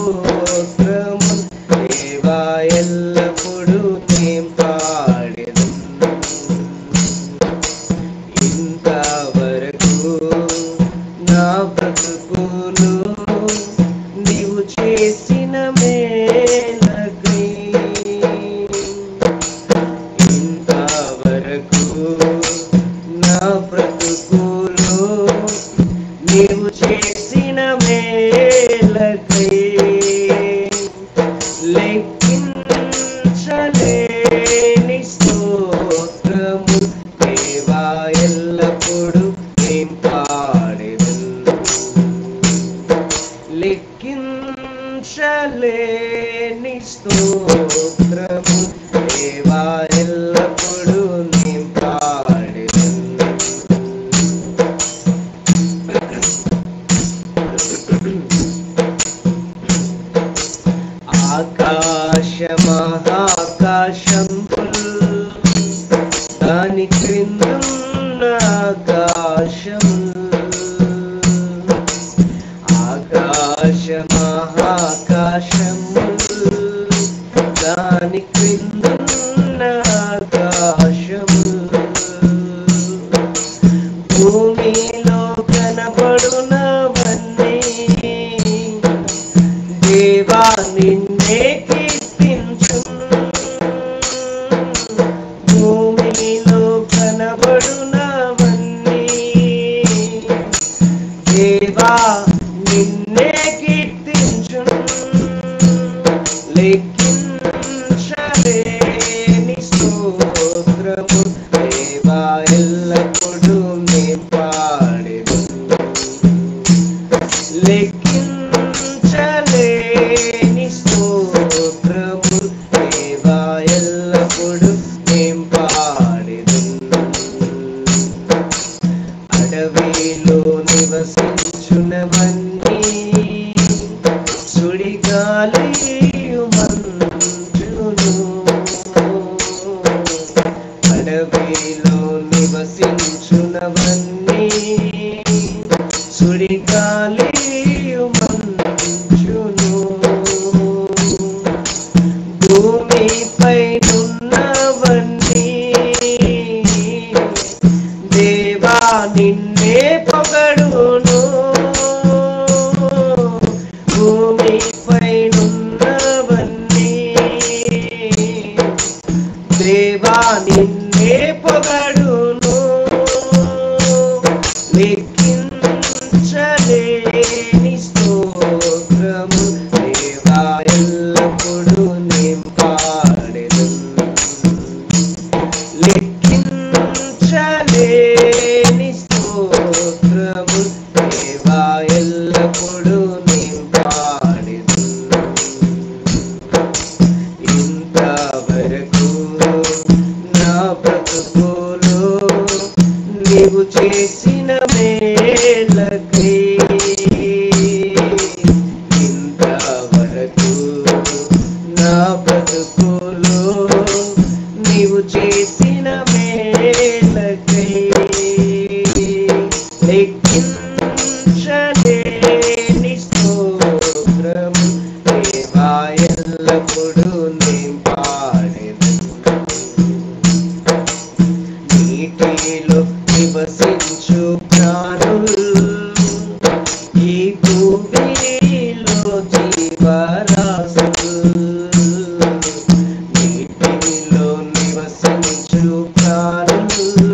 స్తోత్రము దేవా ఎల్లప్పుడు నేను పాడెదను ఇంతవరకు నా బ్రతుకును నీవు చేసిన మేలకై ఇంతవరకు నా బ్రతుకును నీవు చేసిన మేలకై లెక్కించలేని స్తోత్రము దేవా ఎల్లప్పుడు నేను పాడెదను లెక్కించలేని స్తోత్రము దేవా ఎల్లప్పుడు నేను పాడెదను ఆకాశమహాకాశంబుల్ దాని క్రిందున్న ఆకాశముల్ ఆకాశమహాకాశముల్ దాని క్రిందున్న ఆకాశముల్ భూమిలో కనబడునవన్నీ దేవా నిన్నే కీర్తించును భూమిలో కనబడునవన్నీ దేవా నిన్నే కీర్తించును లెక్కించలేని స్తోత్రము దేవా ఎల్లప్పుడు నేను పాడెదను లెక్కించలేని స్తోత్రము దేవా ఎల్లప్పుడు నేను పాడెదను అడవిలో నివసించునవన్నీ సుడిగాలియు మంచును అడవిలో నివసించునవన్నీ సుడిగాలియు మంచును భూమిపై నున్నవన్నీ దేవా నిన్నే పొగడును భూమిపై నున్నవన్నీ దేవా నిన్నే పొగడును లెక్కించలేని స్తోత్రము దేవా ఎల్లప్పుడు నేను పాడెదను లెక్కించలేని స్తోత్రము దేవా ఎల్లప్పుడు నేను పాడెదను ఇంతవరకు నా బ్రతుకులో నీవు చేసిన మేలకై ఇంతవరకు నా బ్రతుకులో నీవు చేసిన మేలకై లెక్కించలేని స్తోత్రము దేవా ఎల్లప్పుడు నేను పాడెదను నీటిలో నివసించు ప్రాణులు ఈ భూమిలో జీవరాశులు నీటిలో నివసించు ప్రాణులు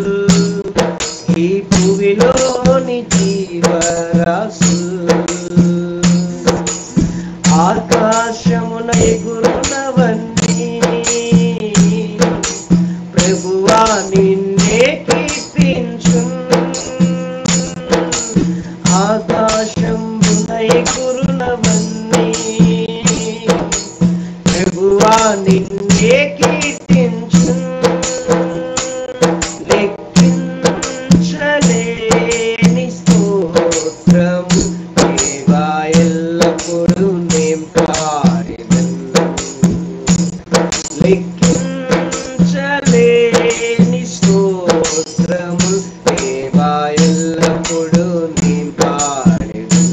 ఈ భూమిలోని జీవరాశులు ఆకాశమున ఎగురునవన్నీ ప్రభువా నిన్నే కీర్తించును ఆకాశమున ఎగురునవన్నీ ప్రభువా నిన్నే కీర్తించును లెక్కించలేని స్తోత్రము దేవా ఎల్లప్పుడు నేను పాడెదను లెక్కించలేని స్తోత్రము దేవా ఎల్లప్పుడు నేను పాడెదను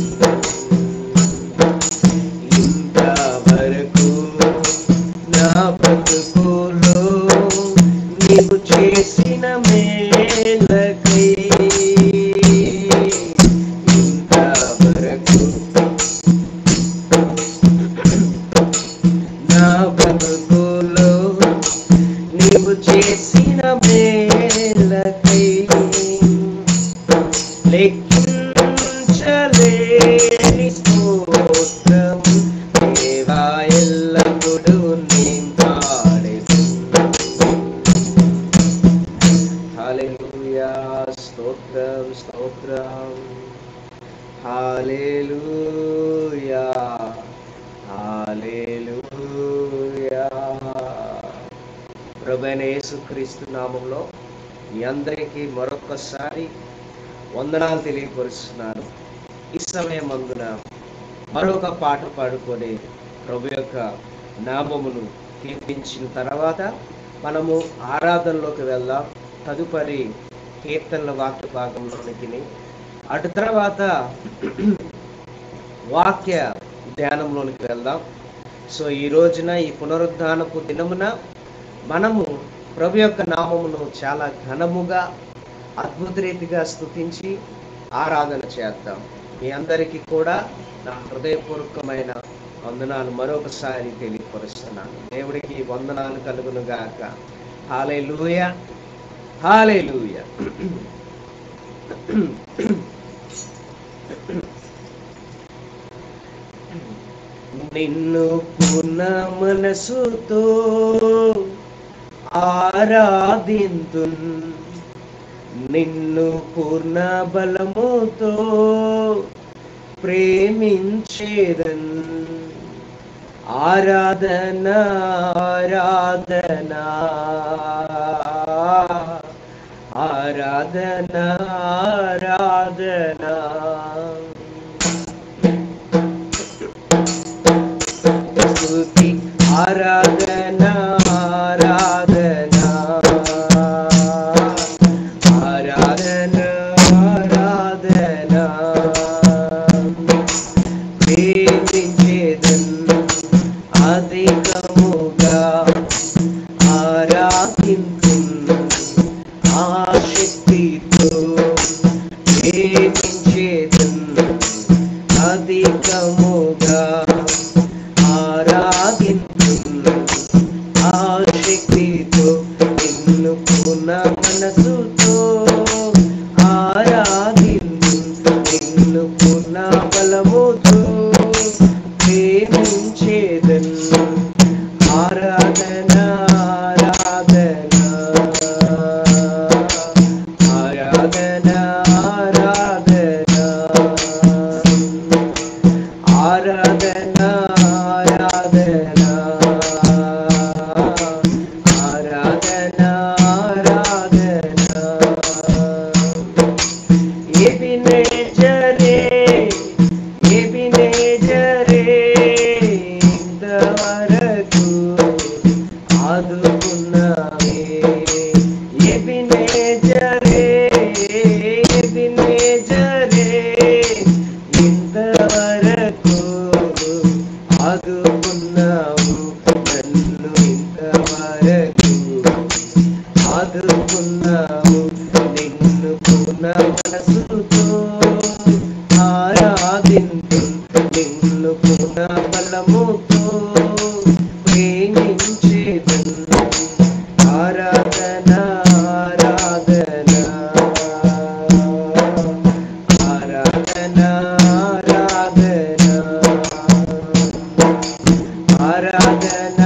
ప్రభువైన యేసుక్రీస్తు నామంలో మీ అందరికీ మరొకసారి వందనాలు తెలియపరుస్తున్నాను. ఈ సమయం అందున మరొక పాట పాడుకొని ప్రభు యొక్క నామమును కీర్తించిన తర్వాత మనము ఆరాధనలోకి వెళ్దాం. తదుపరి కీర్తనల వాక్య భాగంలోనికి, అటు తర్వాత వాక్య ధ్యానంలోనికి వెళ్దాం. సో ఈ రోజున, ఈ పునరుద్ధానపు దినమున మనము ప్రభు యొక్క నామమును చాలా ఘనముగా, అద్భుత రీతిగా స్తుతించి ఆరాధన చేద్దాం. మీ అందరికీ కూడా నా హృదయపూర్వకమైన వందనాలు మరొకసారి తెలియపరుస్తున్నాను. దేవుడికి వందనాలు కలుగును గాక. హల్లెలూయా, హల్లెలూయా. నిన్ను పూర్ణ మనసుతో ఆరాధింతున్, నిన్ను పూర్ణ బలముతో ప్రేమించేదన్. ఆరాధన ఆరాధన ఆరాధన ఆరాధన. స్తుతి ఆరాధన ఆరాధన ఆరాధన ఆరాధన. ప్రేమించేదన్ అధికముగా ఆరాధింతున్, ఆశక్తితో ప్రేమించేదన్ అధికముగా ఆరాధింతున్, ఆశక్తితో నిన్ను పూర్ణ మనసుతో ఆరాధింతున్, నిన్ను పూర్ణ బలముతో ప్రేమించేదన్. ఆరాధన ఆరాధన ఆరాధన ఆరాధన ఆరాధన ఆరాధన ఆరాధన ఆరాధన. ఎబినేజరే ఎబినేజరే ఇంతవరకు ఆదుకున్నావే. ఎబినేజరే ఎబినేజరే ఇంతవరకు ఆదుకున్నావు నన్ను, ఇంతవరకు ఆదుకున్నావు. నిన్ను పూర్ణ మనసుతో ఆరాధింతు, నిన్ను పూర్ణ బలముతో ప్రేమించేదన్. ఆరాధన ఆరాధన ఆరాధన ఆరాధన ఆరాధన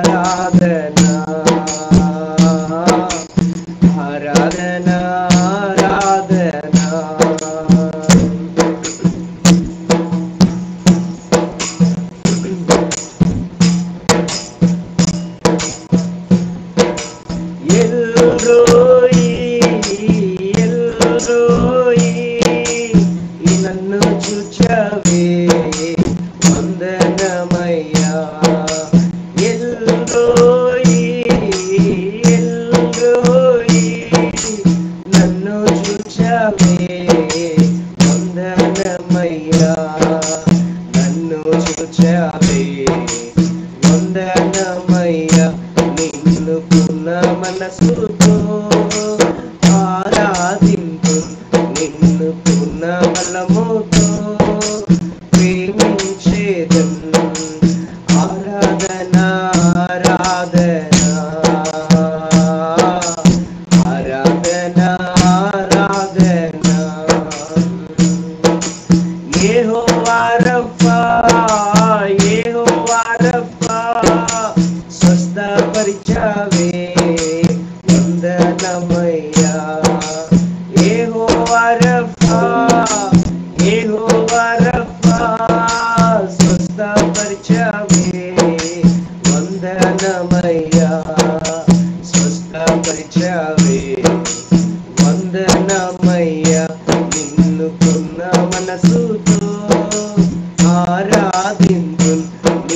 ఆరాధన ఆరాధన ఆరాధన. ఎల్రోయి ఎల్రోయి నన్ను చూచావే వందనమయ్యా. ఎల్రోయి ఎల్రోయి నన్ను చూచావే వందనమయ్యా. నన్ను చూచావే వందనమయ్యా. నిన్ను పూర్ణ మనసుతో ఆరాధింతు, నిన్ను పూర్ణ బలముతో ప్రేమించేదన్. ఆరాధన ఆరాధన ఆరాధన ఆరాధన. యెహోవా రఫా యెహోవా రఫా స్వస్థపరిచావే వందనమయ్యా. యెహోవా రఫా యెహోవా రఫా స్వస్థపరిచావే వందనమయ్యా.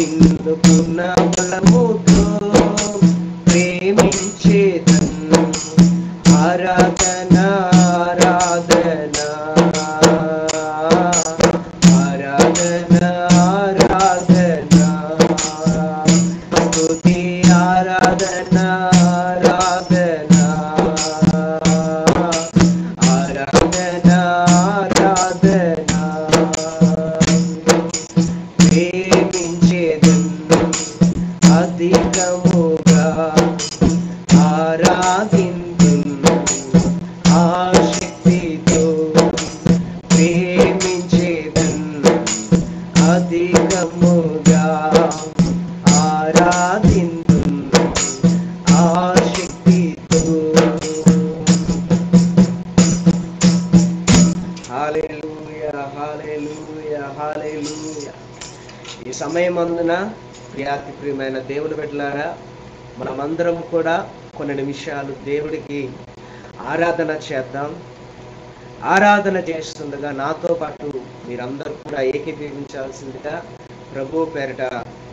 నిన్ను పూర్ణ బలముతో ప్రేమించేదన్. ఆరాధన ఆరాధన ఆరాధన ఆరాధన స్తుతి ఆరాధన ఆరాధన ఆరాధన ఆరాధన ప్రేమించేదన్ అధికముగా ఆరాధింతున్ ఆశక్తితో ప్రేమించేదన్ అధికముగా ఆరాధింతున్ ఆశక్తితో. హల్లెలూయా హల్లెలూయా హల్లెలూయా. ఈ సమయమందున ప్రియాతి ప్రియమైన దేవుని బిడ్డలారా, మనమందరం కూడా కొన్ని నిమిషాలు దేవుడికి ఆరాధన చేద్దాం. ఆరాధన చేస్తుండగా నాతో పాటు మీరందరూ కూడా ఏకీభవించాల్సిందిగా ప్రభు పేరిట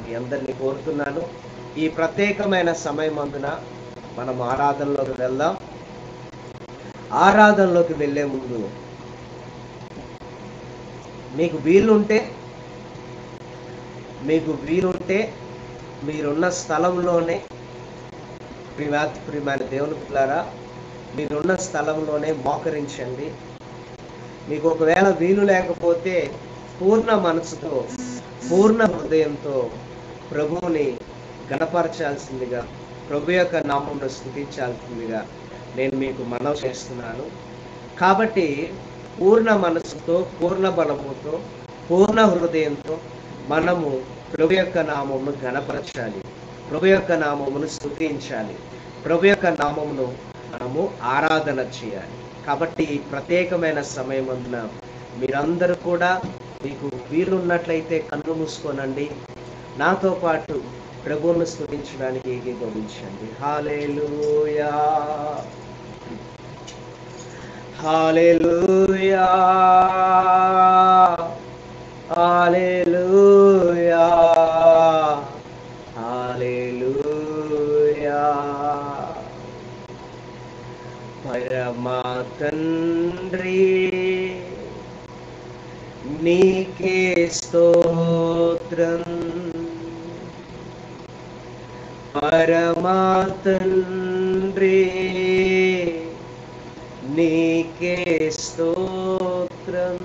మీ అందరినీ కోరుతున్నాను. ఈ ప్రత్యేకమైన సమయమందున మనం ఆరాధనలోకి వెళ్దాం. ఆరాధనలోకి వెళ్ళే ముందు మీకు వీలుంటే మీరున్న స్థలంలోనే ప్రియమైన దేవుని పిల్లారా, మీరున్న స్థలంలోనే మోకరించండి. మీకు ఒకవేళ వీలు లేకపోతే పూర్ణ మనసుతో పూర్ణ హృదయంతో ప్రభువుని గణపరచాల్సిందిగా, ప్రభు యొక్క నామమును స్తుతించాల్సిందిగా నేను మీకు మనవి చేస్తున్నాను. కాబట్టి పూర్ణ మనసుతో పూర్ణ బలముతో పూర్ణ హృదయంతో మనము ప్రభు యొక్క నామమును గణపరచాలి, ప్రభు యొక్క నామమును స్తుతించాలి, ప్రభు యొక్క నామమును మనము ఆరాధన చేయాలి. కాబట్టి ఈ ప్రత్యేకమైన సమయమందున మీరందరూ కూడా మీకు వీలున్నట్లయితే కన్ను మూసుకోనండి. నాతో పాటు ప్రభువును స్తుతించడానికి ఏకీభవించండి. హల్లెలూయా హల్లెలూయా హల్లెలూయా హల్లెలూయా. పరమా తండ్రి నీకే స్తోత్రం, పరమా తండ్రి నీకే స్తోత్రం.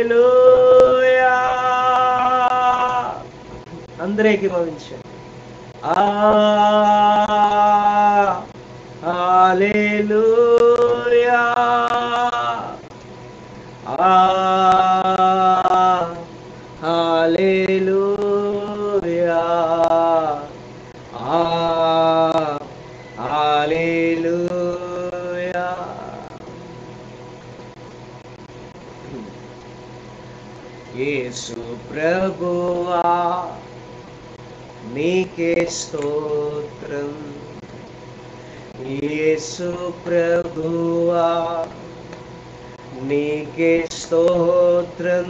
హల్లెలూయా. అందరికి భావించండి. హల్లెలూయా హల్లెలూయా హల్లెలూయా. యేసు ప్రభువా నీకే స్తోత్రం, యేసు ప్రభువా నీకే స్తోత్రం,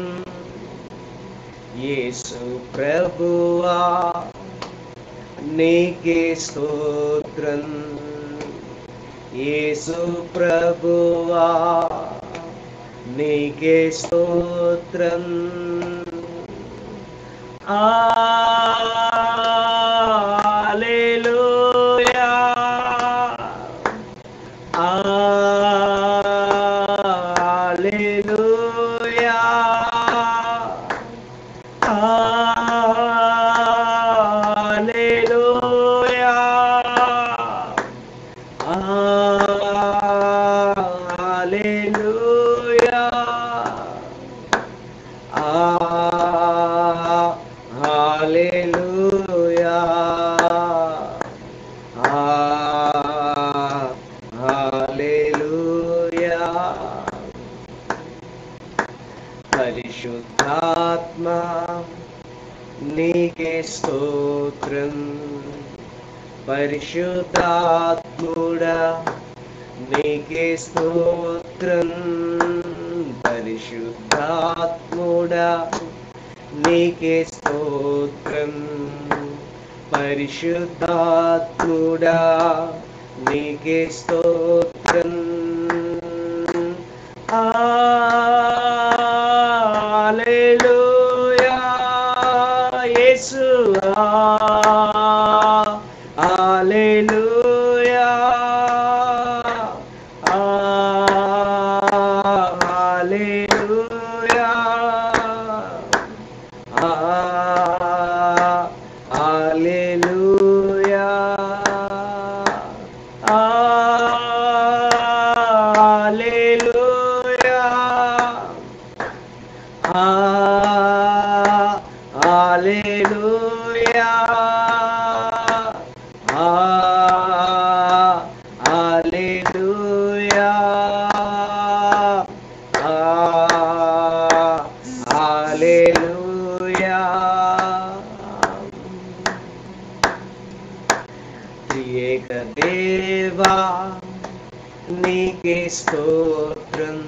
యేసు ప్రభువా నీకే స్తోత్రం, యేసు ప్రభువా నీకే స్తోత్రం. హల్లెలూయా హల్లెలూయా హల్లెలూయా హల్లెలూయా హల్లెలూయా హల్లెలూయా. పరిశుద్ధాత్మా నీకే స్తోత్రం, పరిశుద్ధాత్ముడా నీకే స్తోత్రం, పరిశుద్ధాత్ముడా నీకే స్తోత్రం. పరిశుద్ధాత్ముడా నీకే స్తోత్రం. హల్లెలూయా యేసువా, హల్లెలూయా, హల్లెలూయా, హల్లెలూయా, హల్లెలూయా, హల్లెలూయా, హల్లెలూయా, హల్లెలూయా. త్రియేక దేవా నీకే స్తోత్రం.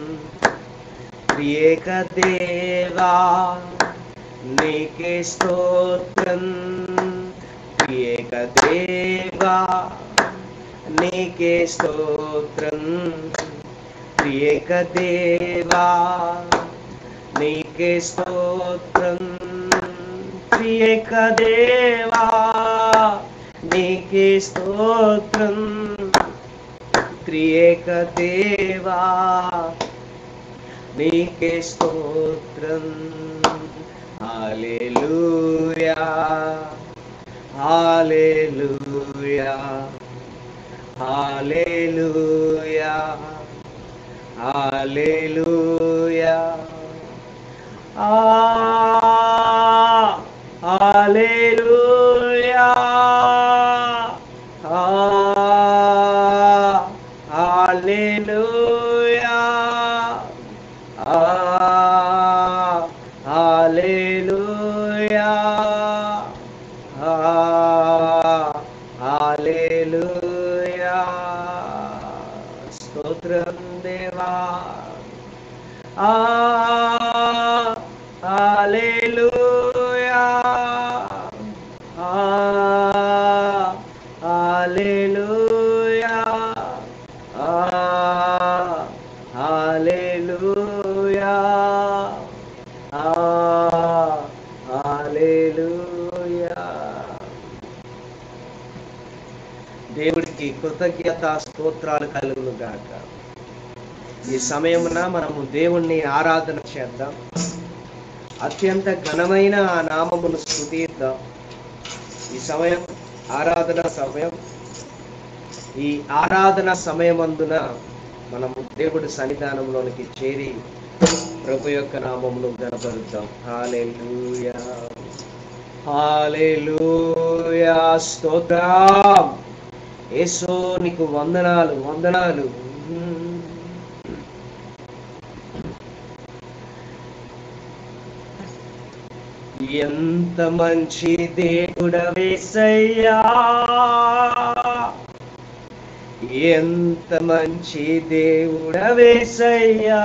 త్రియేక దేవా నీకే స్తోత్రం. త్రియేక దేవా నీకే స్తోత్రం. త్రియేక దేవా నీకే స్తోత్రం. త్రియేక దేవా నీకే స్తోత్రం. త్రియేక దేవా నీకే స్తోత్రం. హల్లెలూయా, హల్లెలూయా, హల్లెలూయా, హల్లెలూయా, హల్లెలూయా, హల్లెలూయా, హల్లెలూయా, హల్లెలూయా. స్తోత్రం దేవా. హల్లెలూయా, హల్లెలూయా, హల్లెలూయా, హల్లెలూయా. దేవుడికి కృతజ్ఞత స్తోత్రాలు కలుగును గాక. ఈ సమయమున మనము దేవుణ్ణి ఆరాధన చేద్దాం. అత్యంత ఘనమైన ఆ నామమును స్తుతిద్దాం. ఈ సమయం ఆరాధన సమయం. ఈ ఆరాధన సమయమందున మనము దేవుడి సన్నిధానంలోనికి చేరి ప్రభు యొక్క నామమును గణపరుద్దాం. హల్లెలూయా, హల్లెలూయా. స్తోత్రం యేసు, నీకు వందనాలు, వందనాలు. ఎంత మంచి దేవుడవేసయ్యా, ఎంత మంచి దేవుడవేసయ్యా.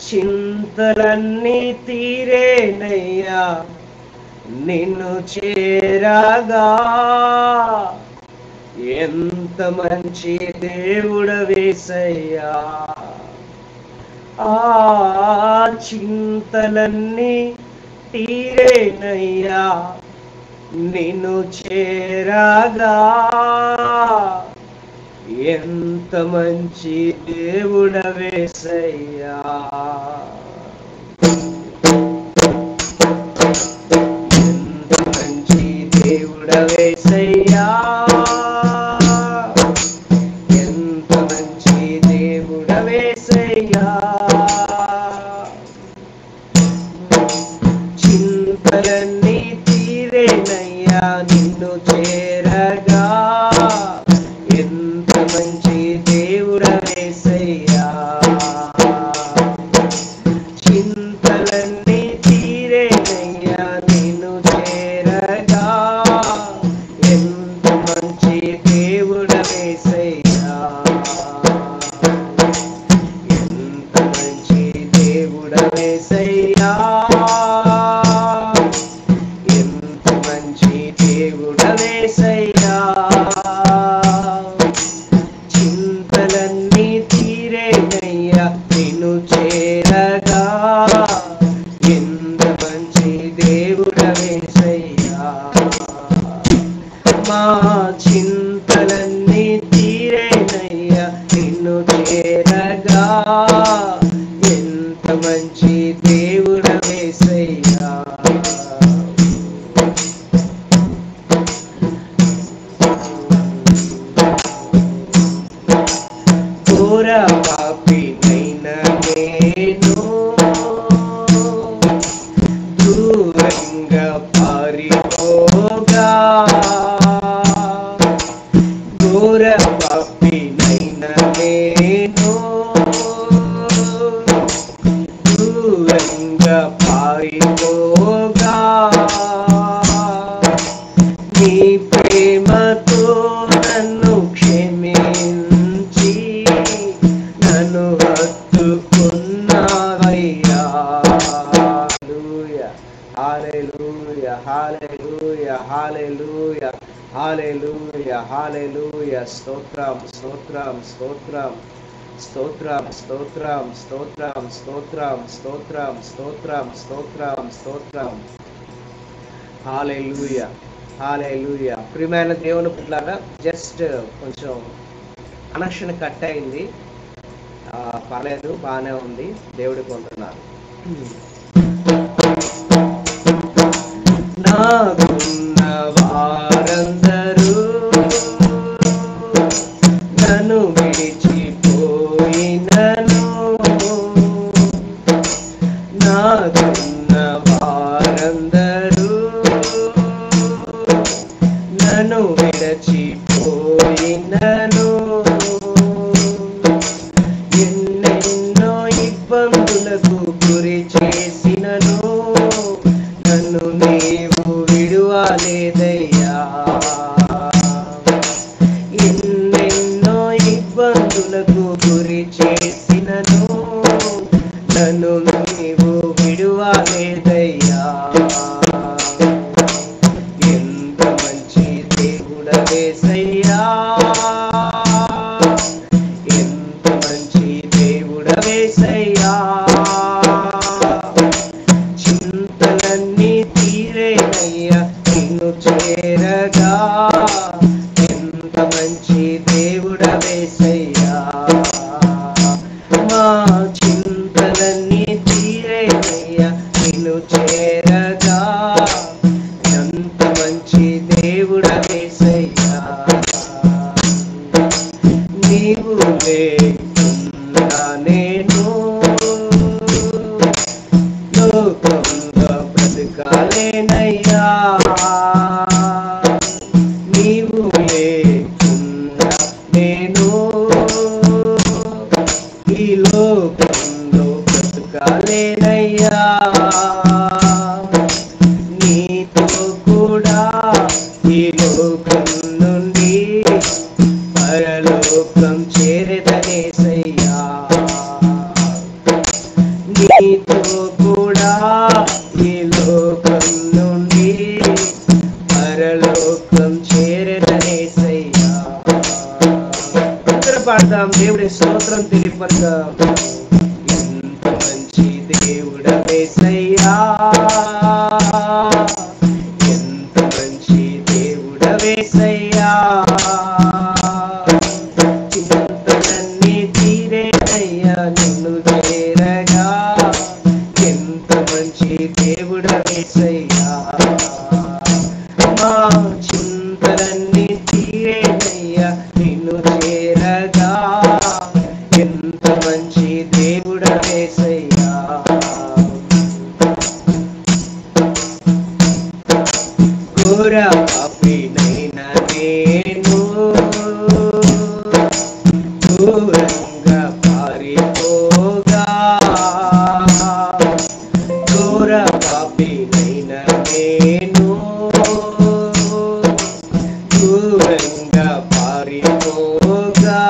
చింతలన్నీ తీరేనయ్యా నిన్ను చేరగా. ఎంత మంచి దేవుడవేసయ్యా. ఆ చింతలన్నీ తీరేనయ్యా నిన్ను చేరగా. ఎంత మంచి దేవుడవేసయ్యా. ఎంత మంచి దేవుడవేసయ్యా. ఎంత మంచి దేవుడవేసయ్యా. చింతలన్నీ తీరేనయ్యా నిన్ను చేరగా. ఎంత మంచి దేవుడవేసయ్యా. చింతలన్నీ తీరేనయ్యా నిన్ను చేరగా. ఎంత మంచి దేవుడవేసయ్యా. నిన్ను చేరగా ఎంత మంచి దేవుడవేసయ్యా. ఘోర పాపినైన నేను దూరంగా పారిపోగా, ఘోర పాపినైన నేను దూరంగా పారిపోగా, నీ ప్రేమతో నన్ను క్షమించి నన్ను హత్తుకున్నావయ్యా. హల్లెలూయా, హల్లెలూయా, హల్లెలూయా, హల్లెలూయా, హల్లెలూయా. స్తోత్రం, స్తోత్రం, స్తోత్రం, స్తోత్రం, స్తోత్రం, స్తోత్రం, స్తోత్రం, స్తోత్రం, స్తోత్రం, స్తోత్రం, స్తోత్రం. హల్లెలూయా, హల్లెలూయా. ప్రియమైన దేవుని పిల్లలారా, జస్ట్ కొంచెం కనెక్షన్ కట్ అయింది, పర్లేదు, బాగానే ఉంది. దేవుడికి వందనాలు. నాకున్న వారందరూ నన్ను విడిచిపోయినను, నాకున్న వారందరూ నన్ను విడిచిపోయినను, ఎన్నెన్నో ఇబ్బందులకు గురి చేసినను నన్ను నీవు విడువలేదయ్యా. ఎన్నెన్నో ఇబ్బందులకు గురి చేసినను నన్ను నీవు విడువలేదయ్యా. ఎంత మంచి దేవుడవేసయ్యా, ఎంత మంచి దేవుడవేసయ్యా. చింతలన్నీ తీరేనయ్యా నిన్ను చేరగా, ఎంత మంచి దేవుడవేసయ్యా. మా చింతలన్నీ తీరేనయ్యా నిన్ను చేరగా, ఎంత మంచి దేవుడవేసయ్యా. నీవు లేకుండా నేను లోకంలో బ్రతకాలేనయ్యా. నీవు లేకుండా నేను ఈ లోకంలో బ్రతకాలేనయ్యా. నీతో కూడా ఈ లోకం నుండి పరలోకం చేరేదనేసయ్యా. నీతో కూడా ఈ లోకం నుండి పరలోకం చేరేదనేసయ్యా. అందరూ పాడదాం, దేవుడి స్తోత్రం తెలియపడదాం. ఎంత మంచి దేవుడవేసయ్యా, ఎంత మంచి దేవుడవేసయ్యా. చింతలన్నీ తీరేనయ్యా నిన్ను చేరగా, ఎంత మంచి దేవుడవేసయ్యా. మా చింతలన్నీ తీరేనయ్యా నిన్ను చేరగా, ఎంత మంచి దేవుడవేసయ్యా. ఘోర పాపినైన నేను దూరంగా పారిపోగా, ఘోర పాపినైన నేను దూరంగా పారిపోగా,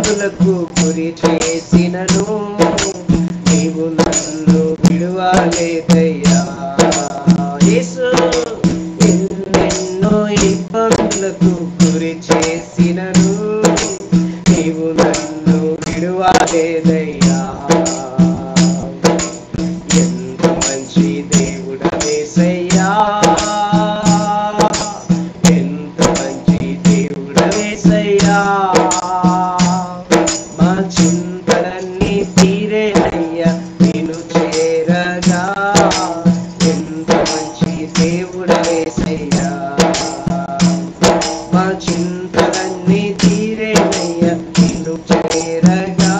ఇబ్బందులకు గురి చేసినను నీవు నన్ను విడువలేదయ్యా. యేసు ఎన్నెన్నో ఇబ్బందులకు గురి చేసినను నీవు నన్ను విడువలేదయ్యా. ఎంత మంచి దేవుడవేసయ్యా, ఎంత మంచి దేవుడవేసయ్యా. మా చింతలన్నీ తీరేనయ్యా నిన్ను చేరగా. ఎంత మంచి దేవుడవేసయ్యా, మా చింతలన్నీ తీరేనయ్యా నిన్ను చేరగా.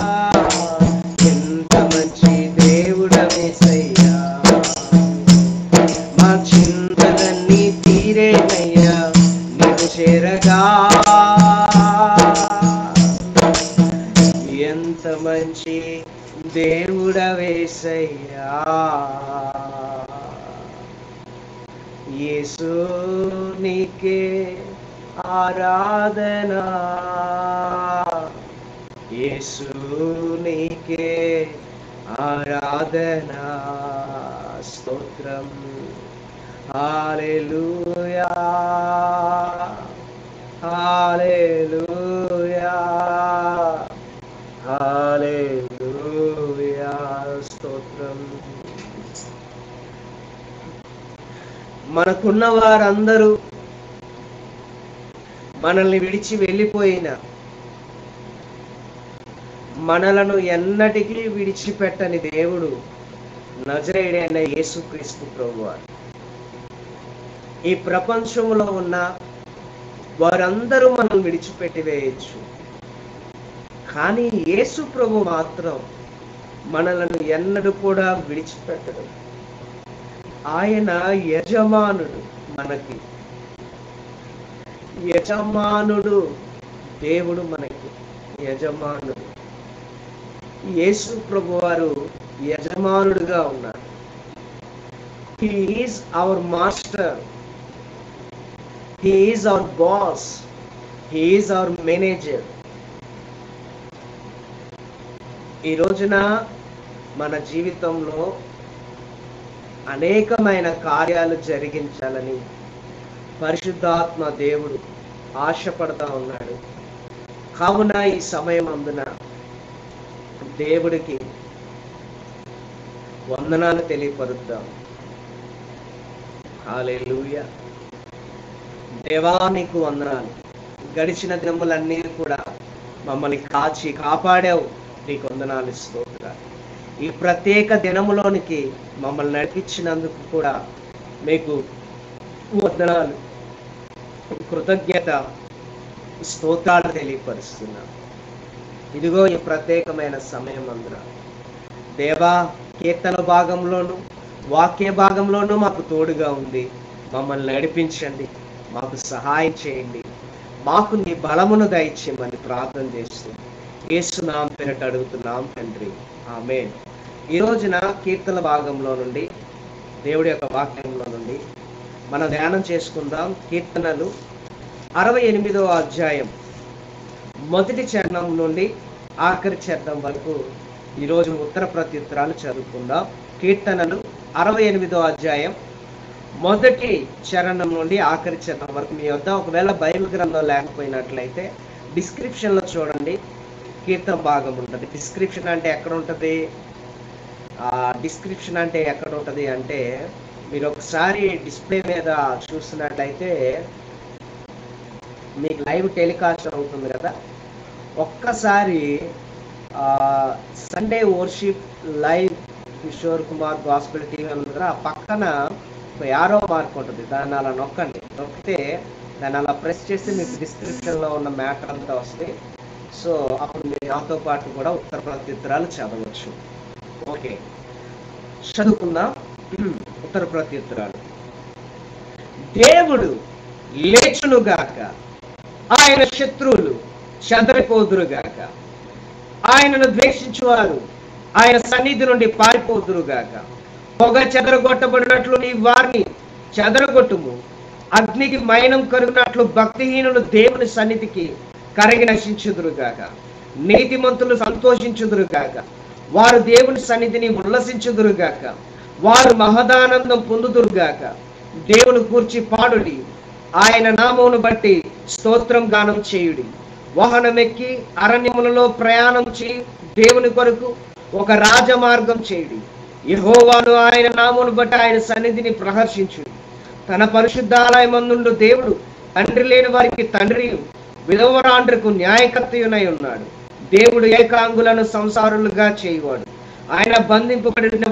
ఎంత మంచి దేవుడవేసయ్యా, మా చింతలన్నీ తీరేనయ్యా నిన్ను చేరగా. ఎంత మంచి దేవుడవేసయ్యా. యేసు నీకే ఆరాధన, యేసు నీకే ఆరాధన. స్తోత్రం. హల్లెలూయా, హల్లెలూయా, హల్లెలూయా. స్తోత్రం. మనకున్న వారందరూ మనల్ని విడిచి వెళ్ళిపోయిన, మనలను ఎన్నటికీ విడిచిపెట్టని దేవుడు నజరేయుడైన యేసుక్రీస్తు ప్రభువారు. ఈ ప్రపంచంలో ఉన్న వారందరూ మనం విడిచిపెట్టి వేయచ్చు, కానీ యేసు ప్రభు మాత్రం మనలను ఎన్నడూ కూడా విడిచిపెట్టడు. ఆయన యజమానుడు, మనకి యజమానుడు. దేవుడు మనకి యజమానుడు. యేసు ప్రభు వారు యజమానుడుగా ఉన్నారు. He is our master, he is our boss, he is our manager. ఈ రోజున మన జీవితంలో అనేకమైన కార్యాలు జరిగించాలని పరిశుద్ధాత్మ దేవుడు ఆశపడతా ఉన్నాడు. కావున ఈ సమయం అందున దేవుడికి వందనాలు తెలియపరుద్దాం. హల్లెలూయా. దేవా నీకు వందనాలు. గడిచిన దినములన్నీ కూడా మమ్మల్ని కాచి కాపాడావు, నీకు వందనాలు. స్తోత్రాలు. ఈ ప్రత్యేక దినములోనికి మమ్మల్ని నడిపించినందుకు కూడా మీకు వందనాలు, కృతజ్ఞత, స్తోత్రాలు తెలియపరుస్తున్నాం. ఇదిగో ఈ ప్రత్యేకమైన సమయం అందున దేవా కీర్తన భాగంలోను వాక్య భాగంలోనూ మాకు తోడుగా ఉంది. మమ్మల్ని నడిపించండి, మాకు సహాయం చేయండి, మాకు నీ బలమును దయచేయమని ప్రార్థన చేస్తూ యేసు నామమున పేరట అడుగుతున్నాం తండ్రి, ఆమేన్. ఈ రోజున కీర్తన భాగంలో నుండి, దేవుడి యొక్క వాక్యంలో నుండి మనం ధ్యానం చేసుకుందాం. కీర్తనలు 68వ అధ్యాయం మొదటి చరణం నుండి ఆఖరి చరణం వరకు ఈరోజు ఉత్తర ప్రత్యుత్తరాలు చదువుకుందాం. కీర్తనలు 68వ అధ్యాయం మొదటి చరణం నుండి ఆఖరి చరణం వరకు. మీ వద్ద ఒకవేళ బైబిల్ గ్రంథం లేకపోయినట్లయితే డిస్క్రిప్షన్లో చూడండి, కీర్తన భాగం ఉంటుంది. డిస్క్రిప్షన్ అంటే ఎక్కడ ఉంటుంది? డిస్క్రిప్షన్ అంటే ఎక్కడ ఉంటుంది అంటే, మీరు ఒకసారి డిస్ప్లే మీద చూస్తున్నట్లయితే మీకు లైవ్ టెలికాస్ట్ అవుతుంది కదా, ఒక్కసారి Sunday worship live Kishore Kumar gospel TV ఉంది కదా, ఆ పక్కన యారో మార్క్ ఉంటుంది, దాన్ని అలా నొక్కండి. నొక్కితే దాన్ని అలా ప్రెస్ చేస్తే మీకు డిస్క్రిప్షన్లో ఉన్న మ్యాటర్ అంతా వస్తుంది. సో అప్పుడు మీరు నాతో పాటు కూడా ఉత్తర ప్రత్యుత్తరాలు చదవచ్చు. ఓకే, చదువుకుందాం ఉత్తర ప్రత్యుత్తరాలు. దేవుడు లేచునుగాక, ఆయన శత్రువులు చెదరిపోదురుగాక. ఆయనను ద్వేషించువారు ఆయన సన్నిధి నుండి పారిపోదురుగాక. పొగ చెదరగొట్టబడినట్లు నీ వారిని చెదరగొట్టుము. అగ్నికి మైనం కరుగునట్లు భక్తిహీనులు దేవుని సన్నిధికి కరిగి నశించుదురుగాక. నీతిమంతులు సంతోషించుదురుగాక, వారు దేవుని సన్నిధిని ఉల్లసించుదురుగాక, వారు మహదానందం పొందుదురుగాక. దేవుని కూర్చి పాడుడి, ఆయన నామమును బట్టి స్తోత్రం గానం చేయుడి. వాహనమెక్కి అరణ్యములలో ప్రయాణం చేయి, దేవుని కొరకు ఒక రాజమార్గం చేయుడి. యెహోవాను ఆయన నామమును బట్టి ఆయన సన్నిధిని ప్రహర్షించుడి. తన పరిశుద్ధాలయమందుండు దేవుడు తండ్రి లేని వారికి తండ్రి, విధవరాండ్రకు న్యాయకర్తయునై ఉన్నాడు. దేవుడు ఏకాంగులను సంసారులుగా చేయువాడు. ఆయన బంధింపబడిన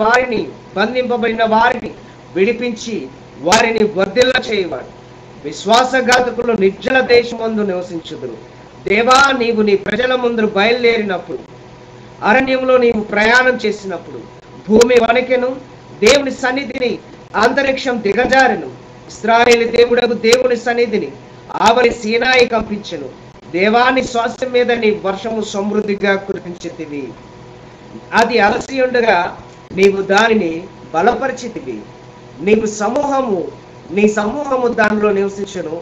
వారిని విడిపించి వారిని వర్ధిల్ల చేయువాడు. విశ్వాసఘాతకులు నిర్జల దేశమందు నివసించుదురు. దేవా, నీవు నీ ప్రజల ముందు బయలుదేరినప్పుడు, అరణ్యంలో నీవు ప్రయాణం చేసినప్పుడు భూమి వణకెను, దేవుని సన్నిధిని అంతరిక్షం దిగజారెను. ఇశ్రాయేలు దేవుడకు దేవుని సన్నిధిని ఆవరి సీనాయి కంపించెను. దేవాని స్వాస్థ్యం మీద నీ వర్షము సమృద్ధిగా కురిపించితివి. అది అలసి ఉండగా నీవు దానిని బలపరిచితివి. నీ సమూహము దానిలో నివసించును.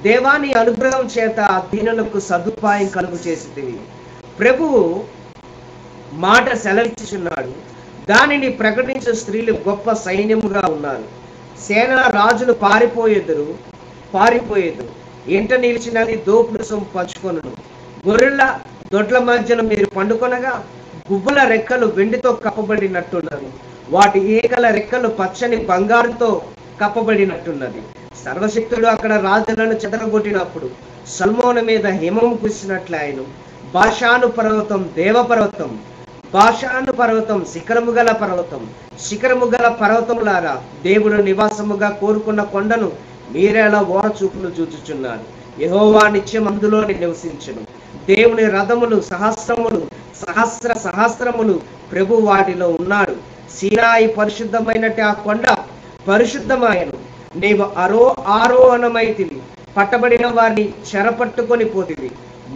దేవాని అనుగ్రహం చేత దీనులకు సదుపాయం కలుగు చేసితివి. ప్రభువు మాట సెలవిచ్చుచున్నాడు, దానిని ప్రకటించే స్త్రీలు గొప్ప సైన్యముగా ఉన్నారు. సేనా రాజులు పారిపోయేదురు. ఎంట నిలిచినది దోపుడు సొమ్ము పంచుకొనును. గొర్రెల దొడ్ల మధ్యన మీరు పండుకొనగా గువ్వల రెక్కలు వెండితో కప్పబడినట్టున్నది, వాటి ఏకల రెక్కలు పచ్చని బంగారుతో కప్పబడినట్టున్నది. సర్వశక్తుడు అక్కడ రాజులను చెదరగొట్టినప్పుడు సల్మోను మీద హిమము కురిసినట్లు ఆయన. బాషాను పర్వతం దేవపర్వతం, బాషాను పర్వతం శిఖరము గల పర్వతములారా, దేవుడు నివాసముగా కోరుకున్న కొండను మీరేలా ఓర చూపులు చూచుచున్నారు. యెహోవా నిత్యం అందులోని నివసించును. దేవుని రథములు సహస్రములు ప్రభు వాటిలో ఉన్నాడు. సీనాయి పరిశుద్ధమైనట్టు ఆ కొండ పరిశుద్ధమాయను. నీవు ఆరోహణమైతివి, పట్టబడిన వారిని చెరపట్టుకొని పోతివి.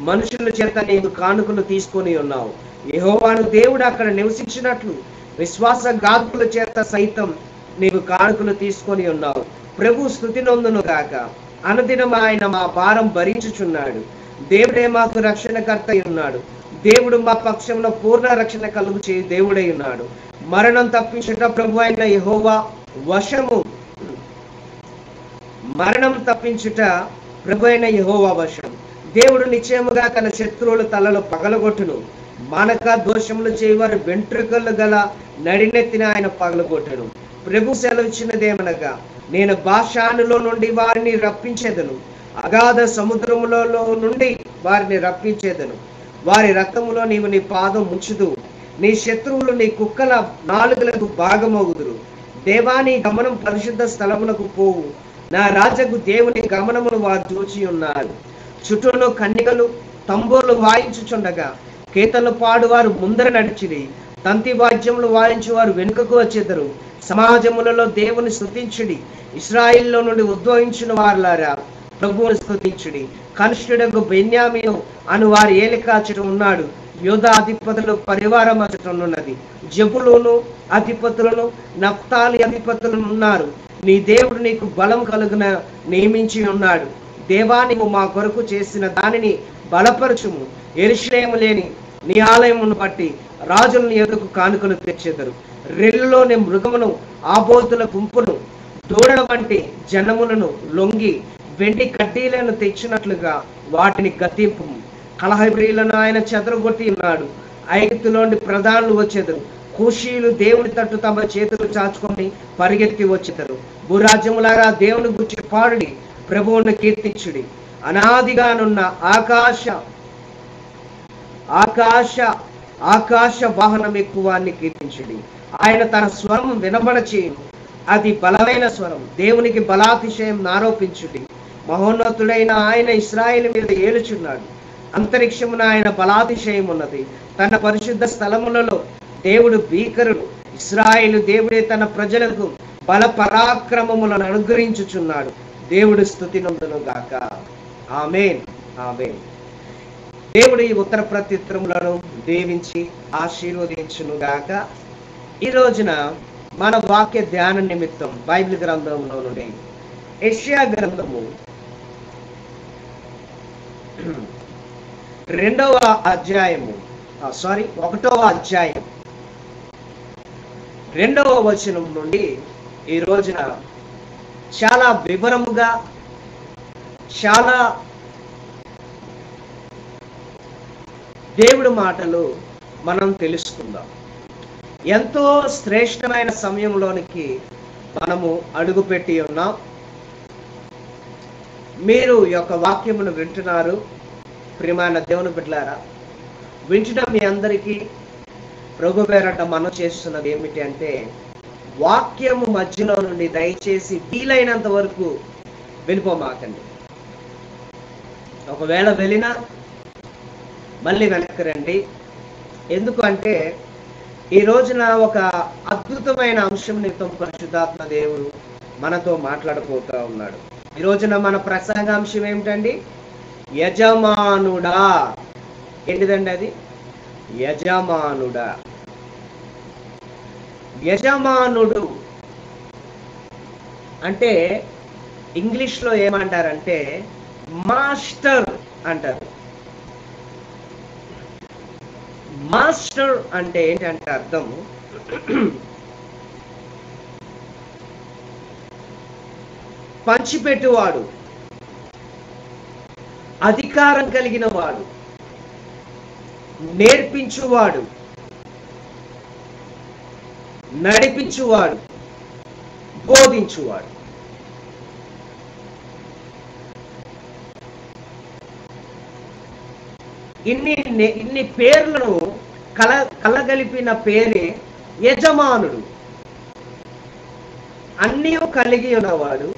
మనుషుల చేత నీవు కానుకలు తీసుకొని ఉన్నావు. యెహోవాను దేవుడు అక్కడ నివసించినట్లు విశ్వాసఘాతకుల చేత సైతం నీవు కానుకలు తీసుకొని ఉన్నావు. ప్రభు స్తుతి నొందును గాక. అనుదినం ఆయన మా భారం భరించుచున్నాడు. దేవుడే మాకు రక్షణకర్త ఉన్నాడు. దేవుడు మా పక్షంలో పూర్ణ రక్షణ కలుగు చేయి దేవుడై ఉన్నాడు. మరణం తప్పించుట ప్రభు అయిన యెహోవా వశము. దేవుడు నిశ్చయముగా తన శత్రువుల తలలో పగలగొట్టును. మానక దోషములు చేయవారు వెంట్రుకలు గల నడినెత్తిన ఆయన పగలగొట్టును. ప్రభు సెలవిచ్చినదేమనగా, నేను బాషానులో నుండి వారిని రప్పించేదను, అగాధ సముద్రములలో నుండి వారిని రప్పించేదను. వారి రక్తములో నీవు నీ పాదం ముంచుదు. నీ శత్రువులు నీ కుక్కల నాలుగులకు భాగమగుదురు. దేవాని గమనం పరిశుద్ధ స్థలమునకు పోవు. నా రాజకు దేవుని గమనమును వారు చూచి ఉన్నారు. చుట్టూను కన్నికలు తంబోలు వాయించుచుండగా కేతలు పాడువారు ముందర నడిచిరి. తంతి వాద్యములు వాయించు వారు వెనుకకు వచ్చేదరు. సమాజములలో దేవుని స్తుతించుడి. ఇశ్రాయేలులో నుండి ఉద్భవించిన వారులారా, ప్రభువుని స్తుతించుడి. కనిష్ఠుడకు బెన్యామీను అను వారి ఏలికాచట ఉన్నాడు. యోధా అధిపతులు పరివారం అచటనున్నది. జబులును అధిపతులను నఫ్తాలి అధిపతులను ఉన్నారు. నీ దేవుడు నీకు బలం కలుగున నియమించి ఉన్నాడు. దేవా, నీవు మా కొరకు చేసిన దానిని బలపరచుము. యెరూషలేము లేని నీ ఆలయమును బట్టి రాజులు నీ ఎదుకు కానుకలు తెచ్చెదరు. రెల్లులోని మృగమును, ఆబోతుల గుంపును, దూడల వంటి జనములను లొంగి వెండి కడ్డీలను తెచ్చినట్లుగా వాటిని గతింపు. కలహప్రియులను ఆయన చెదరగొట్టి ఉన్నాడు. ఐగుప్తులోని ప్రధానులు వచ్చేదరు. కూషీలు దేవుని తట్టు తమ చేతులు చాచుకొని పరిగెత్తి వచ్చేదరు. భూరాజ్యములారా, దేవుని గురించి పాడుడి, ప్రభువును కీర్తించుడి. అనాదిగానున్న ఆకాశ వాహనం ఎక్కువాన్ని కీర్తించుడి. ఆయన తన స్వరం వినబడచేయును, అది బలమైన స్వరం. దేవునికి బలాతిశయం ఆరోపించుడి. మహోన్నతుడైన ఆయన ఇశ్రాయేలు మీద ఏలుచున్నాడు. అంతరిక్షమున ఆయన బలాతిశయం ఉన్నది. తన పరిశుద్ధ స్థలములలో దేవుడు భీకరుడు. ఇశ్రాయేలు దేవుడే తన ప్రజలకు బల పరాక్రమములను అనుగ్రహించుచున్నాడు. దేవుడు స్తుతి నొందును గాక. ఆమేన్, ఆమేన్. దేవుడు ఈ ఉత్తర ప్రత్యుత్తరములను దీవించి ఆశీర్వదించును గాక. ఈ రోజున మన వాక్య ధ్యాన నిమిత్తం బైబిల్ గ్రంథంలో నుండి యెషయా గ్రంథము రెండవ అధ్యాయము 1వ అధ్యాయం 2వ వచనం నుండి ఈ రోజున చాలా వివరముగా, చాలా దేవుడి మాటలు మనం తెలుసుకుందాం. ఎంతో శ్రేష్టమైన సమయంలోనికి మనము అడుగుపెట్టి ఉన్నాం. మీరు ఈ యొక్క వాక్యమును వింటున్నారు. ప్రియమైన దేవుని బిడ్డలారా, వింటడం మీ అందరికీ ప్రభు పేరట మనం చేస్తున్నది ఏమిటి అంటే, వాక్యము మధ్యలో నుండి దయచేసి వీలైనంత వరకు వెళ్ళిపోమాకండి. ఒకవేళ వెళ్ళినా మళ్ళీ వెనక్కి రండి. ఎందుకు అంటే, ఈ రోజున ఒక అద్భుతమైన అంశం నిమిత్తం పరిశుద్ధాత్మ దేవుడు మనతో మాట్లాడబోతూ ఉన్నాడు. ఈ రోజున మన ప్రసంగాంశం ఏమిటండి? యజమానుడా. ఏంటిదండి అది? యజమానుడా. యజమానుడు అంటే ఇంగ్లీష్లో ఏమంటారంటే మాస్టర్ అంటారు. మాస్టర్ అంటే ఏంటంటే అర్థం పంచిపెట్టువాడు, అధికారం కలిగిన వాడు, నేర్పించువాడు, నడిపించువాడు, బోధించువాడు. ఇన్ని పేర్లను కలగలిపిన పేరే యజమానుడు. అన్నీ కలిగి ఉన్నవాడు,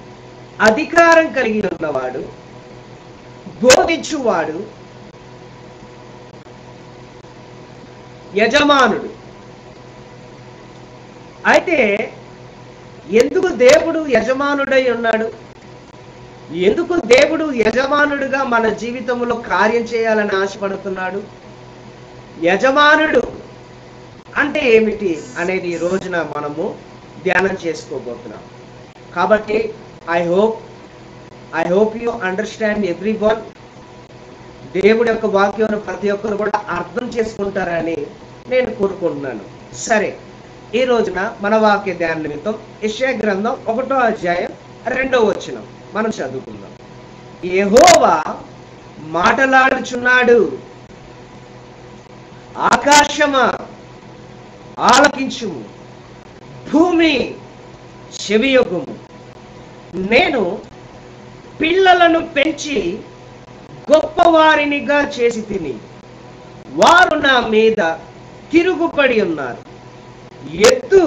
అధికారం కలిగి ఉన్నవాడు, బోధించువాడు యజమానుడు. అయితే ఎందుకు దేవుడు యజమానుడై ఉన్నాడు? ఎందుకు దేవుడు యజమానుడుగా మన జీవితంలో కార్యం చేయాలని ఆశపడుతున్నాడు? యజమానుడు అంటే ఏమిటి అనేది ఈ రోజున మనము ధ్యానం చేసుకోబోతున్నాం. కాబట్టి I hope you understand everyone. దేవుడి యొక్క వాక్యం ప్రతి ఒక్కరు కూడా అర్థం చేసుకుంటారని నేను కోరుకుంటున్నాను. సరే, ఈ రోజున మన వాక్య ధ్యాన నిమిత్తం యెషయా గ్రంథం 1వ అధ్యాయం 2వ వచనం మనం చదువుకుందాం. యెహోవా మాటలాడుచున్నాడు, ఆకాశమా ఆలకించుము, భూమి చెవియొగ్గుము. నేను పిల్లలను పెంచి గొప్పవారినిగా చేసి తిని, వారు నా మీద తిరుగుపడి ఉన్నారు. ఎద్దు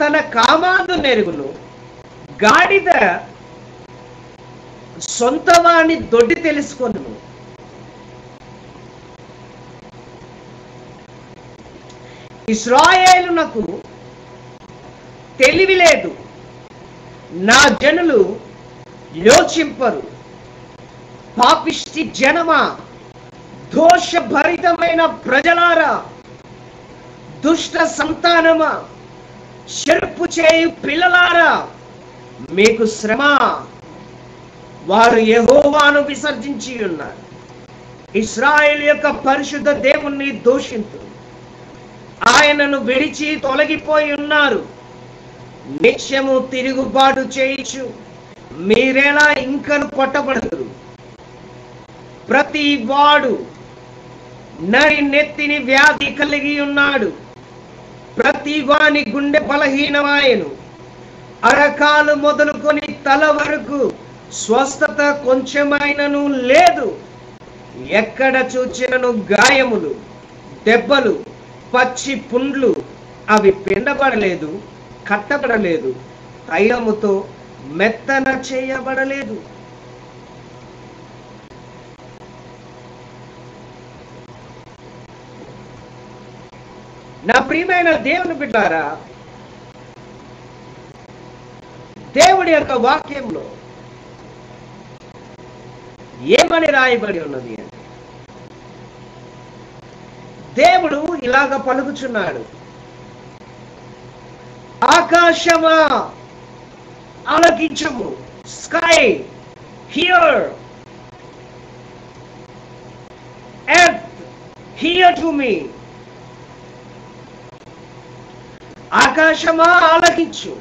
తన కామాందు నెరుగును, గాడిద సొంతవాణి దొడ్డి తెలుసుకొను. ఇశ్రాయేలునకు తెలివి లేదు, నా జనులు యోచింపరు. పాపిష్టి జనమా, దోషభరితమైన ప్రజలారా, దుష్ట సంతానమా, చెరుపు చేయు పిల్లలారా, మీకు శ్రమ. వారు యెహోవాను విసర్జించి ఉన్నారు, ఇశ్రాయేలు యొక్క పరిశుద్ధ దేవుణ్ణి దూషించు, ఆయనను విడిచి తొలగిపోయి ఉన్నారు. నిత్యము తిరుగుబాటు చేయించు, మీరెలా ఇంకను కొట్టబడరు. ప్రతి వాడు నరి నెత్తిని వ్యాధి కలిగి ఉన్నాడు, ప్రతి వాని గుండె బలహీనమాయను. అరకాలు మొదలుకొని తల వరకు స్వస్థత కొంచెమైనను లేదు. ఎక్కడ చూచినను గాయములు, దెబ్బలు, పచ్చి పుండ్లు. అవి పిండబడలేదు, కట్టబడలేదు, తైలముతో మెత్తన చేయబడలేదు. నా ప్రియమైన దేవుని బిడ్డారా, దేవుడి యొక్క వాక్యంలో ఏమని రాయబడి ఉన్నది అంటే, దేవుడు ఇలాగ పలుకుచున్నాడు, ఆకాశమా ఆలకించుము, sky here, here to me. ఆకాశమా ఆలకించు.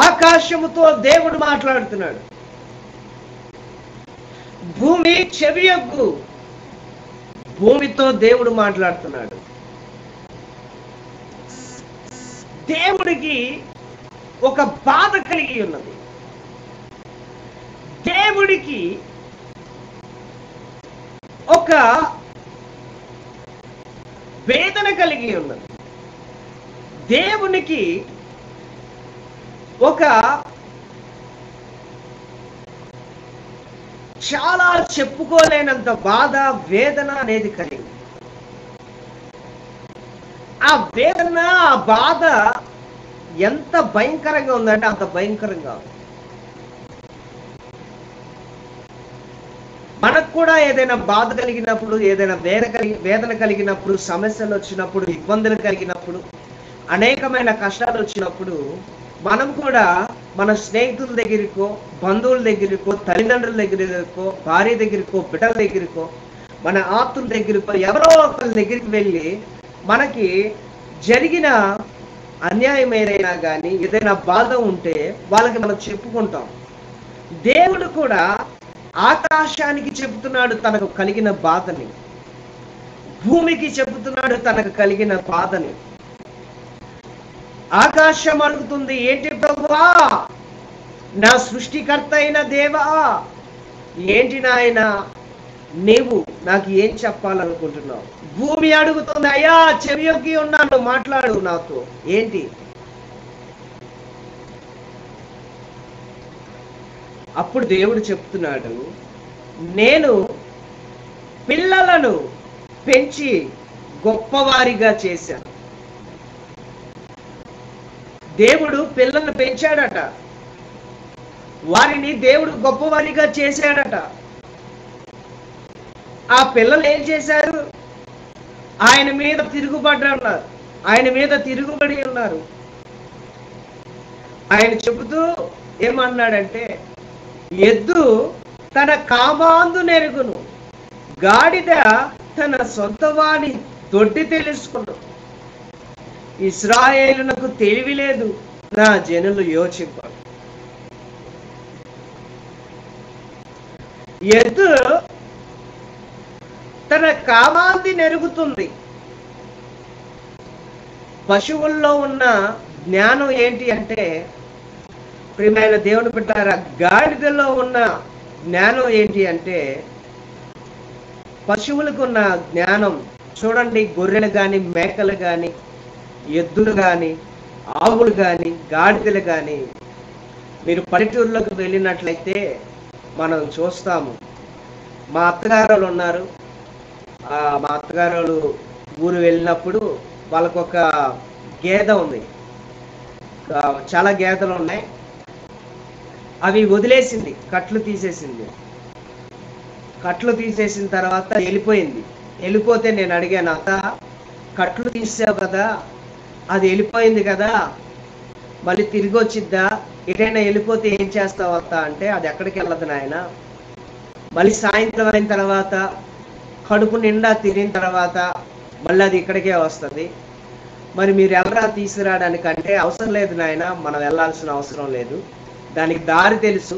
ఆకాశముతో దేవుడు మాట్లాడుతున్నాడు. భూమి చెవియొగ్గు. భూమితో దేవుడు మాట్లాడుతున్నాడు. దేవుడికి ఒక బాధ కలిగి ఉన్నది. దేవుడికి ఒక వేదన కలిగి ఉన్నది. దేవునికి ఒక చాలా చెప్పుకోలేనంత బాధ, వేదన అనేది కలిగి. ఆ వేదన, ఆ బాధ ఎంత భయంకరంగా ఉందంటే అంత భయంకరంగా ఉంది. మనకు కూడా ఏదైనా బాధ కలిగినప్పుడు, ఏదైనా వేదన కలిగినప్పుడు, సమస్యలు వచ్చినప్పుడు, ఇబ్బందులు కలిగినప్పుడు, అనేకమైన కష్టాలు వచ్చినప్పుడు మనం కూడా మన స్నేహితుల దగ్గరికో, బంధువుల దగ్గరికో, తల్లిదండ్రుల దగ్గరికో, భార్య దగ్గరికో, బిడ్డల దగ్గరికో, మన ఆప్తుల దగ్గరికో, ఎవరో ఒకరి దగ్గరికి వెళ్ళి మనకి జరిగిన అన్యాయం ఏదైనా కానీ, ఏదైనా బాధ ఉంటే వాళ్ళకి మనం చెప్పుకుంటాం. దేవుడు కూడా ఆకాశానికి చెబుతున్నాడు తనకు కలిగిన బాధని, భూమికి చెబుతున్నాడు తనకు కలిగిన బాధని. ఆకాశం అడుగుతుంది, ఏంటి ప్రభువా, నా సృష్టికర్త అయిన దేవా, ఏంటి నాయన నీవు నాకు ఏం చెప్పాలనుకుంటున్నావు? భూమి అడుగుతుంది, అయ్యా చెవియొగ్గి ఉన్నాను, మాట్లాడు నాతో, ఏంటి? అప్పుడు దేవుడు చెప్తున్నాడు, నేను పిల్లలను పెంచి గొప్పవారిగా చేశాను. దేవుడు పిల్లలను పెంచాడట, వారిని దేవుడు గొప్పవారిగా చేశాడట. ఆ పిల్లలు ఏం చేశారు? ఆయన మీద తిరుగుబడ్డారు, ఆయన మీద తిరుగుబడి ఉన్నారు. ఆయన చెబుతూ ఏమన్నాడంటే, ఎద్దు తన కామాందు నెరుగును, గాడిద తన సొంత వాని దొడ్డి తెలుసుకును. ఇశ్రాయేలునకు తెలివి లేదు, నా జనులు యోచింపరు. ఎద్దు తన కామాంది నెరుగుతుంది. పశువుల్లో ఉన్న జ్ఞానం ఏంటి అంటే, ప్రియమైన దేవుని బిడ్డలారా, గాడిదలో ఉన్న జ్ఞానం ఏంటి అంటే, పశువులకు ఉన్న జ్ఞానం చూడండి. గొర్రెలు కానీ, మేకలు కానీ, ఎద్దులు కానీ, ఆవులు కానీ, గాడిదలు కానీ, మీరు పల్లెటూరులోకి వెళ్ళినట్లయితే మనం చూస్తాము. మా అత్తగారు ఉన్నారు, మా అత్తగారు ఊరు వెళ్ళినప్పుడు వాళ్ళకు ఒక గేదె ఉంది, చాలా గేదెలు ఉన్నాయి. అవి వదిలేసింది, కట్లు తీసేసింది. కట్లు తీసేసిన తర్వాత వెళ్ళిపోయింది. వెళ్ళిపోతే నేను అడిగాను, అత్త కట్లు తీసావు కదా, అది వెళ్ళిపోయింది కదా, మళ్ళీ తిరిగి వచ్చిద్దా? ఎటైనా వెళ్ళిపోతే ఏం చేస్తావు అత్త అంటే, అది ఎక్కడికి వెళ్ళదు నాయన, మళ్ళీ సాయంత్రం అయిన తర్వాత కడుపు నిండా తిరిగిన తర్వాత మళ్ళీ అది ఇక్కడికే వస్తుంది. మరి మీరు ఎవరా తీసుకురావడానికంటే, అవసరం లేదు నాయన, మనం వెళ్ళాల్సిన అవసరం లేదు, దానికి దారి తెలుసు,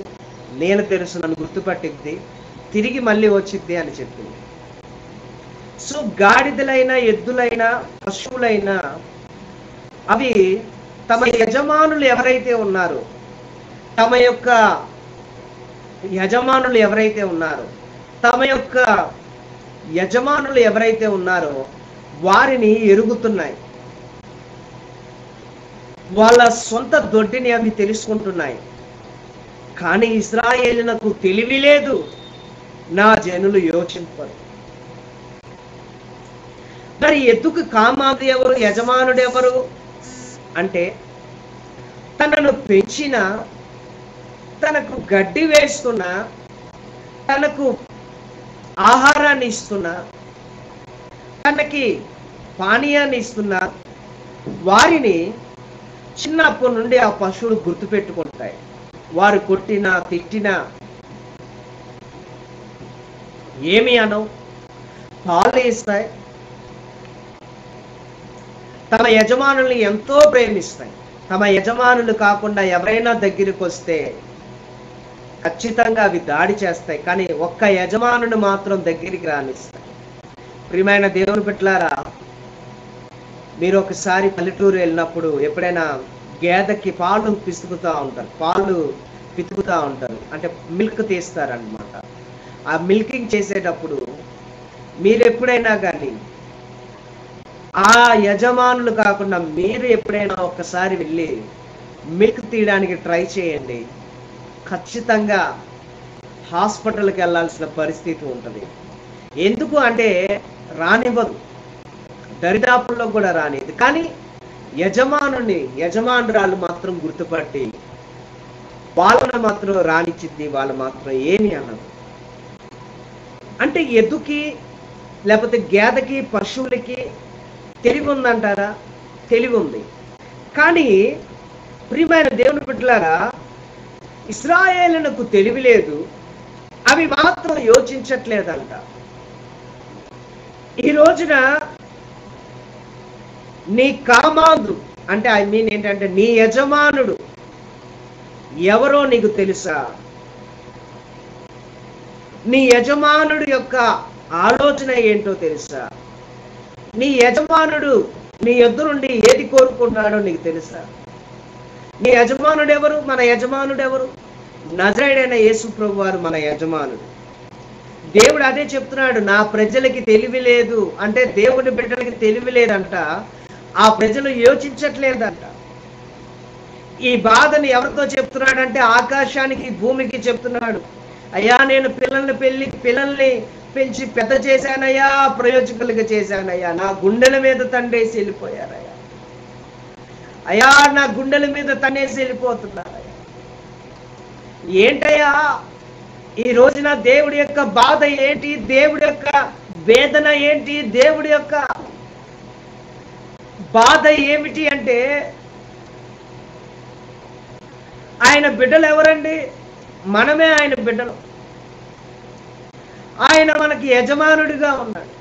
నేను తెలుసు, నన్ను గుర్తుపట్టిద్ది, తిరిగి మళ్ళీ వచ్చిద్ది అని చెప్పింది. సో గాడిదలైనా, ఎద్దులైనా, పశువులైనా అవి తమ యజమానులు ఎవరైతే ఉన్నారో, తమ యొక్క యజమానులు ఎవరైతే ఉన్నారో, తమ యొక్క యజమానులు ఎవరైతే ఉన్నారో వారిని ఎరుగుతున్నాయి. వాళ్ళ సొంత దొడ్డిని అవి తెలుసుకుంటున్నాయి. కానీ ఇశ్రాయేలునకు తెలివి లేదు, నా జనులు యోచింపరు. మరి ఎద్దుకు కామాది ఎవరు, యజమానుడు ఎవరు అంటే, తనను పెంచిన, తనకు గడ్డి వేస్తున్న, తనకు ఆహారాన్ని ఇస్తున్న, తనకి పానీయాన్ని ఇస్తున్న వారిని చిన్నప్పటి నుండి ఆ పశువులు గుర్తుపెట్టుకుంటాయి. వారు కొట్టినా, తిట్టినా ఏమి అనవు. పాలు ఇస్తాయి, తమ యజమానుల్ని ఎంతో ప్రేమిస్తాయి. తమ యజమానులు కాకుండా ఎవరైనా దగ్గరికి వస్తే ఖచ్చితంగా అవి దాడి చేస్తాయి, కానీ ఒక్క యజమానుని మాత్రం దగ్గరికి రానిస్తాయి. ప్రియమైన దేవుని బిడ్డలారా, మీరు ఒకసారి పల్లెటూరు వెళ్ళినప్పుడు ఎప్పుడైనా గేదెకి పాలు పితుకుతూ ఉంటారు, అంటే మిల్క్ తీస్తారనమాట. ఆ మిల్కింగ్ చేసేటప్పుడు మీరు ఎప్పుడైనా కానీ ఆ యజమానులు కాకుండా మీరు ఎప్పుడైనా ఒక్కసారి వెళ్ళి మిల్క్ తీయడానికి ట్రై చేయండి, ఖచ్చితంగా హాస్పిటల్కి వెళ్ళాల్సిన పరిస్థితి ఉంటుంది. ఎందుకు అంటే రానివ్వదు, దరిదాపుల్లో కూడా రానిది. కానీ యజమానురాలు మాత్రం గుర్తుపట్టి వాళ్ళని మాత్రం రానిచ్చింది, వాళ్ళు మాత్రం ఏమి అన్నది. అంటే ఎద్దుకి లేకపోతే గేదెకి పశువులకి తెలివి ఉందంటారా? తెలివి ఉంది. కానీ ప్రియమైన దేవుని బిడ్డలారా, ఇశ్రాయేలునకు తెలివి లేదు, అవి మాత్రం యోచించట్లేదంట. ఈ రోజున నీ కామాంధు అంటే ఏంటంటే నీ యజమానుడు ఎవరో నీకు తెలుసా? నీ యజమానుడు యొక్క ఆలోచన ఏంటో తెలుసా? నీ యజమానుడు నీ ఎదురుండి ఏది కోరుకుంటున్నాడో నీకు తెలుసా? నీ యజమానుడు ఎవరు? మన యజమానుడు ఎవరు? నజరేయుడైన యేసు ప్రభు వారు మన యజమానుడు. దేవుడు అదే చెప్తున్నాడు, నా ప్రజలకి తెలివి లేదు అంటే దేవుని బిడ్డలకి తెలివి లేదంట, ఆ ప్రజలు యోచించట్లేదంట. ఈ బాధని ఎవరితో చెప్తున్నాడంటే ఆకాశానికి భూమికి చెప్తున్నాడు. అయ్యా, నేను పిల్లల్ని పెంచి పెద్ద చేశానయ్యా, ప్రయోజకులుగా చేశానయ్యా, నా గుండెల మీద తండేసి వెళ్ళిపోయారయ్యా, అయ్యా నా గుండెల మీద తన్నేసి వెళ్ళిపోతున్నారయ్యా. ఏంటయ్యా ఈ రోజున దేవుడి యొక్క బాధ ఏంటి? దేవుడి యొక్క వేదన ఏంటి? దేవుడి యొక్క బాధ ఏమిటి అంటే, ఆయన బిడ్డలు ఎవరండి? మనమే ఆయన బిడ్డలు. ఆయన మనకి యజమానుడిగా ఉన్నాడు.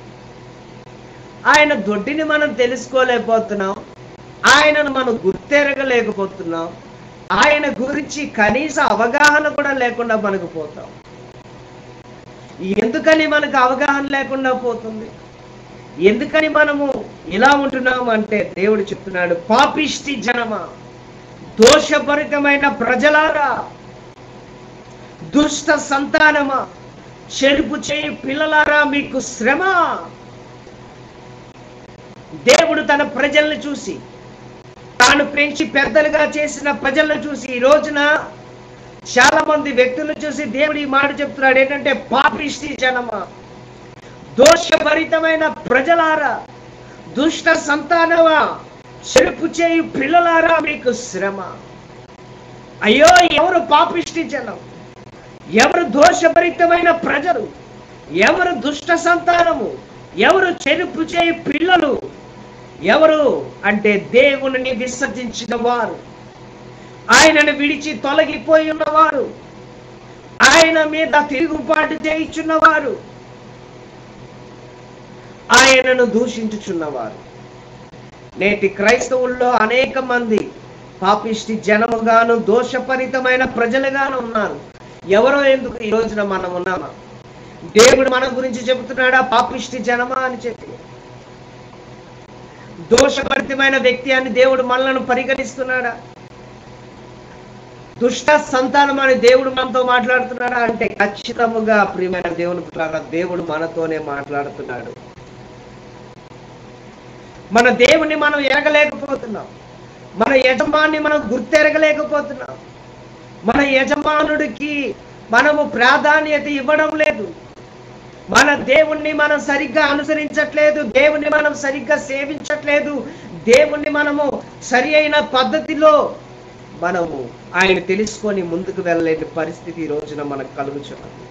ఆయన దొడ్డిని మనం తెలుసుకోలేకపోతున్నాం, ఆయనను మనం గుర్తెరగలేకపోతున్నాం, ఆయన గురించి కనీస అవగాహన కూడా లేకుండా మనకు పోతాం. ఎందుకని మనకు అవగాహన లేకుండా పోతుంది? ఎందుకని మనము ఇలా ఉంటున్నాము అంటే దేవుడు చెప్తున్నాడు, పాపిష్టి జనమా, దోషభరితమైన ప్రజలారా, దుష్ట సంతానమా, చెరుపు చేయి పిల్లలారా, మీకు శ్రమ. దేవుడు తన ప్రజల్ని చూసి, తాను పెంచి పెద్దలుగా చేసిన ప్రజలను చూసి, ఈ రోజున చాలా మంది వ్యక్తులను చూసి దేవుడు ఈ మాట చెప్తున్నాడు ఏంటంటే, పాపిష్టి జనమా, దోషభరితమైన ప్రజలారా, దుష్ట సంతానమా, చెరుపు చేయి పిల్లలారా, మీకు శ్రమ. అయ్యో, ఎవరు పాపిష్టి జనం? ఎవరు దోషభరితమైన ప్రజలు? ఎవరు దుష్ట సంతానము? ఎవరు చెరుపు చేయి పిల్లలు? ఎవరు అంటే దేవుని విసర్జించిన వారు, ఆయనను విడిచి తొలగిపోయి ఉన్నవారు, ఆయన మీద తిరుగుబాటు చేయించున్నవారు, ఆయనను దూషించుచున్నవారు. నేటి క్రైస్తవుల్లో అనేక మంది పాపిష్టి జనముగాను దోషపరితమైన ప్రజలుగాను ఉన్నారు. ఎవరో ఎందుకు ఈ రోజున మనం ఉన్నామా? దేవుడు మన గురించి చెబుతున్నాడా పాపిష్టి జనమా అని చెప్పి? దోషభరితమైన వ్యక్తి అని దేవుడు మనలను పరిగణిస్తున్నాడా? దుష్ట సంతానం అని దేవుడు మనతో మాట్లాడుతున్నాడా అంటే ఖచ్చితంగా ప్రియమైన దేవుని పుత్రులారా, దేవుడు మనతోనే మాట్లాడుతున్నాడు. మన దేవుణ్ణి మనం ఎరగలేకపోతున్నాం, మన యజమాన్ని మనం గుర్తెరగలేకపోతున్నాం, మన యజమానుడికి మనము ప్రాధాన్యత ఇవ్వడం లేదు, మన దేవుణ్ణి మనం సరిగ్గా అనుసరించట్లేదు, దేవుణ్ణి మనం సరిగ్గా సేవించట్లేదు, దేవుణ్ణి మనము సరి అయిన పద్ధతిలో మనము ఆయన తెలుసుకొని ముందుకు వెళ్ళలేని పరిస్థితి ఈ రోజున మనకు కలుగుచున్నది.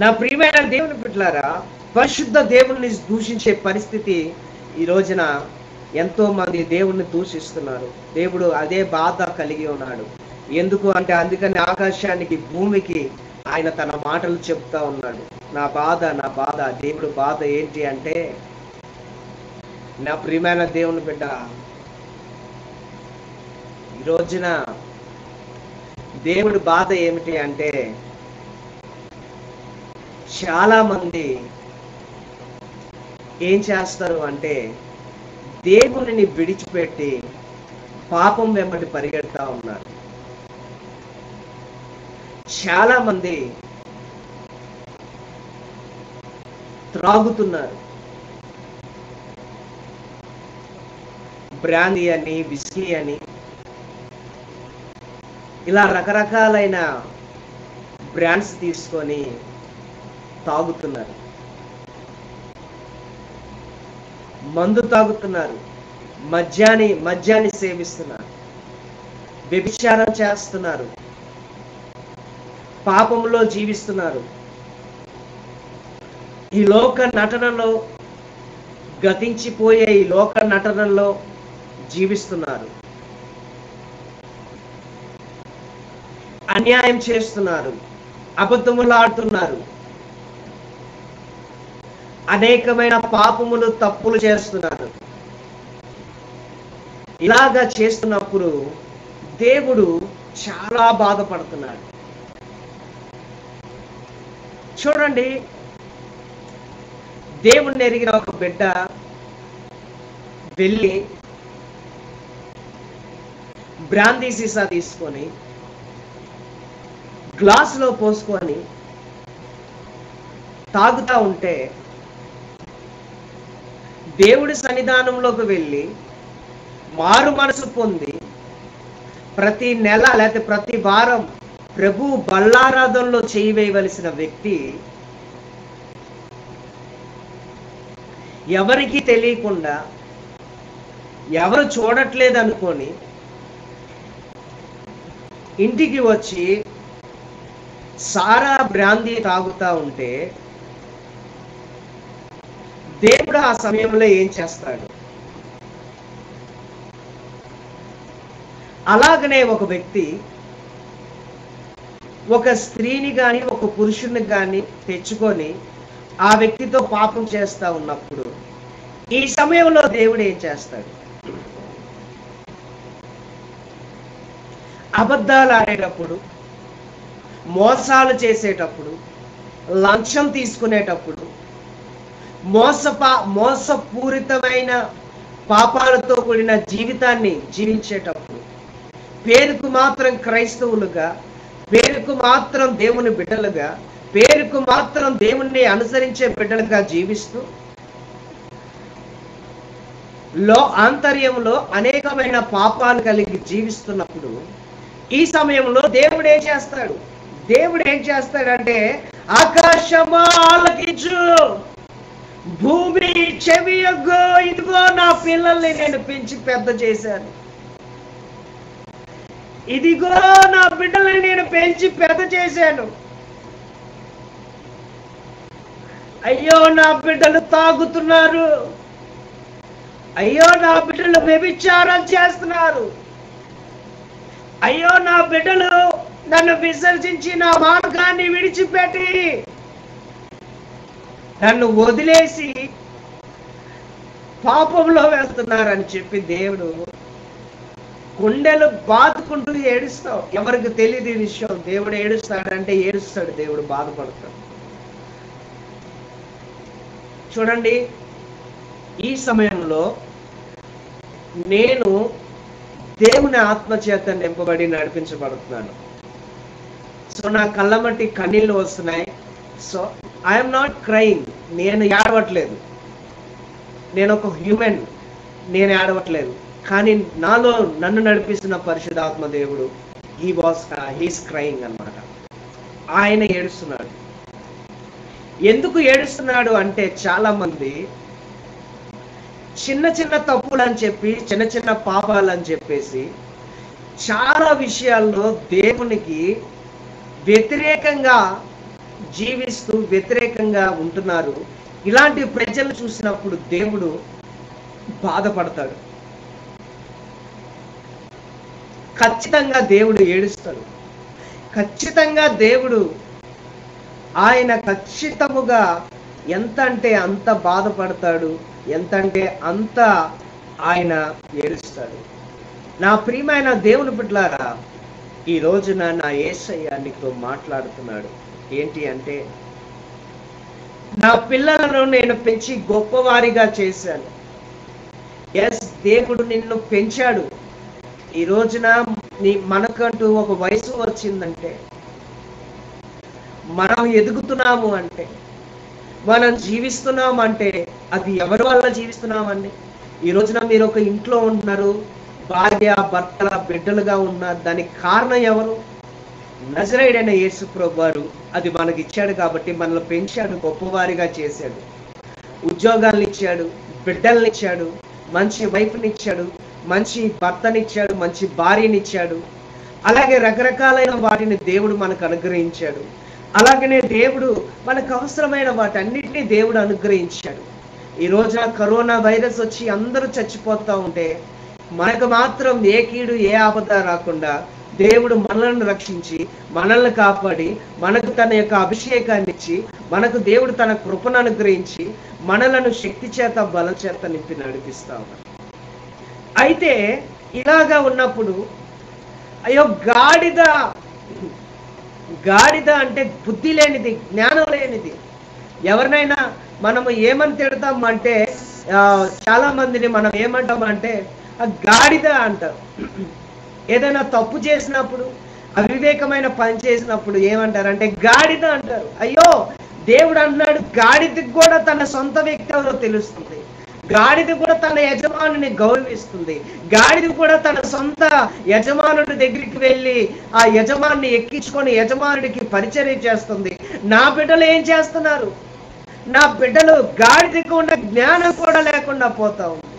నా ప్రియమైన దేవుని బిడ్డలారా, పరిశుద్ధ దేవుణ్ణి దూషించే పరిస్థితి ఈ రోజున ఎంతో మంది దేవుణ్ణి దూషిస్తున్నారు. దేవుడు అదే బాధ కలిగి ఉన్నాడు. ఎందుకు అంటే అందుకని ఆకాశానికి భూమికి ఆయన తన మాటలు చెప్తా ఉన్నాడు. నా బాధ, దేవుడు బాధ ఏంటి అంటే, నా ప్రియమైన దేవుని బిడ్డ, ఈ రోజున దేవుడి బాధ ఏమిటి అంటే, చాలా మంది ఏం చేస్తారు అంటే, దేవునిని విడిచిపెట్టి పాపం వెంబడి పరిగెడతా ఉన్నారు. చాలా మంది త్రాగుతున్నారు. బ్రాందీ అని, విస్కీ అని, ఇలా రకరకాలైన బ్రాండ్స్ తీసుకొని తాగుతున్నారు. మందు తాగుతున్నారు, మద్యాన్ని సేవిస్తున్నారు, వ్యభిచారం చేస్తున్నారు, పాపంలో జీవిస్తున్నారు. ఈ లోక నటనలో, గతించిపోయే ఈ లోక నటనలో జీవిస్తున్నారు. అన్యాయం చేస్తున్నారు, అబద్ధములు ఆడుతున్నారు, అనేకమైన పాపములు, తప్పులు చేస్తున్నారు. ఇలాగా చేస్తున్నప్పుడు దేవుడు చాలా బాధపడుతున్నాడు. చూడండి, దేవుణ్ణి ఎరిగిన ఒక బిడ్డ వెళ్ళి బ్రాందీ సీసా తీసుకొని గ్లాసులో పోసుకొని తాగుతా ఉంటే, దేవుడి సన్నిధానంలోకి వెళ్ళి మారు మనసు పొంది ప్రతి నెల లేకపోతే ప్రతి వారం ప్రభు బల్లారాధనలో చేయి వేయవలసిన వ్యక్తి ఎవరికి తెలియకుండా, ఎవరు చూడట్లేదు అనుకొని ఇంటికి వచ్చి సారా బ్రాందీ తాగుతా ఉంటే, దేవుడు ఆ సమయంలో ఏం చేస్తాడు? అలాగనే ఒక వ్యక్తి ఒక స్త్రీని కానీ ఒక పురుషుని కానీ తెచ్చుకొని ఆ వ్యక్తితో పాపం చేస్తా ఉన్నప్పుడు, ఈ సమయంలో దేవుడు ఏం చేస్తాడు? అబద్ధాలు ఆడేటప్పుడు, మోసాలు చేసేటప్పుడు, లంచం తీసుకునేటప్పుడు, మోసపూరితమైన పాపాలతో కూడిన జీవితాన్ని జీవించేటప్పుడు, పేరుకు మాత్రం క్రైస్తవులుగా, పేరుకు మాత్రం దేవుని బిడ్డలుగా, పేరుకు మాత్రం దేవుణ్ణి అనుసరించే బిడ్డలుగా జీవిస్తూ ఆంతర్యంలో అనేకమైన పాపాలు కలిగి జీవిస్తున్నప్పుడు, ఈ సమయంలో దేవుడు ఏం చేస్తాడు? దేవుడు ఏం చేస్తాడంటే, ఆకాశమా ఆలకించు, భూమి చెవియొగ్గు, ఇదిగో నా పిల్లల్ని నేను పెంచి పెద్ద చేశాను, ఇదిగో నా బిడ్డల్ని నేను పెంచి పెద్ద చేశాను, అయ్యో నా బిడ్డలు తాగుతున్నారు, అయ్యో నా బిడ్డలు వ్యభిచారం చేస్తున్నారు, అయ్యో నా బిడ్డలు నన్ను విసర్జించి నా మార్గాన్ని విడిచిపెట్టి నన్ను వదిలేసి పాపంలో వెళ్తున్నారని చెప్పి దేవుడు గుండెలు బాదుకుంటూ ఏడుస్తావు. ఎవరికి తెలియదు ఈ విషయం. దేవుడు ఏడుస్తాడంటే ఏడుస్తాడు, దేవుడు బాధపడతాడు. చూడండి, ఈ సమయంలో నేను దేవుని ఆత్మచేత నింపబడి నడిపించబడుతున్నాను. సో నా కళ్ళమట్టి కన్నీళ్ళు వస్తున్నాయి. సో ఐఎమ్ నాట్ క్రైయింగ్, నేను ఏడవట్లేదు, నేను ఒక హ్యూమన్, నేను ఏడవట్లేదు. కానీ నాలో నన్ను నడిపిస్తున్న పరిశుద్ధాత్మ దేవుడు హీస్ క్రైయింగ్ అన్నమాట. ఆయన ఏడుస్తున్నాడు. ఎందుకు ఏడుస్తున్నాడు అంటే, చాలా మంది చిన్న చిన్న తప్పులు అని చెప్పి, చిన్న చిన్న పాపాలు అని చెప్పేసి చాలా విషయాల్లో దేవునికి వ్యతిరేకంగా జీవిస్తూ వ్యతిరేకంగా ఉంటున్నారు. ఇలాంటి ప్రజలు చూసినప్పుడు దేవుడు బాధపడతాడు. ఖచ్చితంగా దేవుడు ఏడుస్తాడు. ఖచ్చితంగా దేవుడు ఆయన ఖచ్చితముగా ఎంత అంటే అంత బాధపడతాడు, ఎంత అంటే అంత ఆయన ఏడుస్తాడు. నా ప్రియమైన దేవుని బిడ్డలారా, ఈ రోజున నా యేసయ్య నీతో మాట్లాడుతున్నాడు. ఏంటి అంటే, నా పిల్లలను నేను పెంచి గొప్పవారిగా చేశాను. ఎస్, దేవుడు నిన్ను పెంచాడు. ఈ రోజున మనకంటూ ఒక వయసు వచ్చిందంటే, మనం ఎదుగుతున్నాము అంటే, మనం జీవిస్తున్నాము అంటే అది ఎవరి వల్ల జీవిస్తున్నామండి? ఈ రోజున మీరు ఒక ఇంట్లో ఉంటున్నారు, భార్య భర్తల బిడ్డలుగా ఉన్నారు. దానికి కారణం ఎవరు? నజరేయుడైన యేసు ప్రభువారు అది మనకి ఇచ్చాడు కాబట్టి మనల్ని పెంచాడు, గొప్పవారిగా చేశాడు. ఉద్యోగాలను ఇచ్చాడు, బిడ్డల్ని ఇచ్చాడు, మంచి వైఫ్ని ఇచ్చాడు, మంచి భర్తనిచ్చాడు, మంచి భార్యనిచ్చాడు. అలాగే రకరకాలైన వాటిని దేవుడు మనకు అనుగ్రహించాడు. అలాగనే దేవుడు మనకు అవసరమైన వాటన్నిటినీ దేవుడు అనుగ్రహించాడు. ఈ రోజున కరోనా వైరస్ వచ్చి అందరూ చచ్చిపోతూ ఉంటే మనకు మాత్రం ఏ కీడు ఏ ఆపద రాకుండా దేవుడు మనల్ని రక్షించి, మనల్ని కాపాడి, మనకు తన యొక్క అభిషేకాన్ని ఇచ్చి, మనకు దేవుడు తన కృపను అనుగ్రహించి, మనలను శక్తి చేత బలం చేత నింపి నడిపిస్తా ఉన్నాడు. అయితే ఇలాగా ఉన్నప్పుడు, అయ్యో గాడిద అంటే బుద్ధి లేనిది, జ్ఞానం లేనిది. ఎవరినైనా మనము ఏమని తిడతామంటే, చాలా మందిని మనం ఏమంటామంటే ఆ గాడిద అంటారు. ఏదైనా తప్పు చేసినప్పుడు, అవివేకమైన పని చేసినప్పుడు ఏమంటారంటే గాడిద అంటారు. అయ్యో, దేవుడు అన్నాడు గాడిదకి కూడా తన సొంత వ్యక్తి ఎవరో తెలుస్తుంది, గాడిద కూడా తన యజమానుని గౌరవిస్తుంది, గాడిద కూడా తన సొంత యజమానుడి దగ్గరికి వెళ్ళి ఆ యజమాన్ని ఎక్కించుకొని యజమానుడికి పరిచర్య చేస్తుంది. నా బిడ్డలు ఏం చేస్తున్నారు? నా బిడ్డలు గాడిదకు ఉన్న జ్ఞానం కూడా లేకుండా పోతా ఉంది.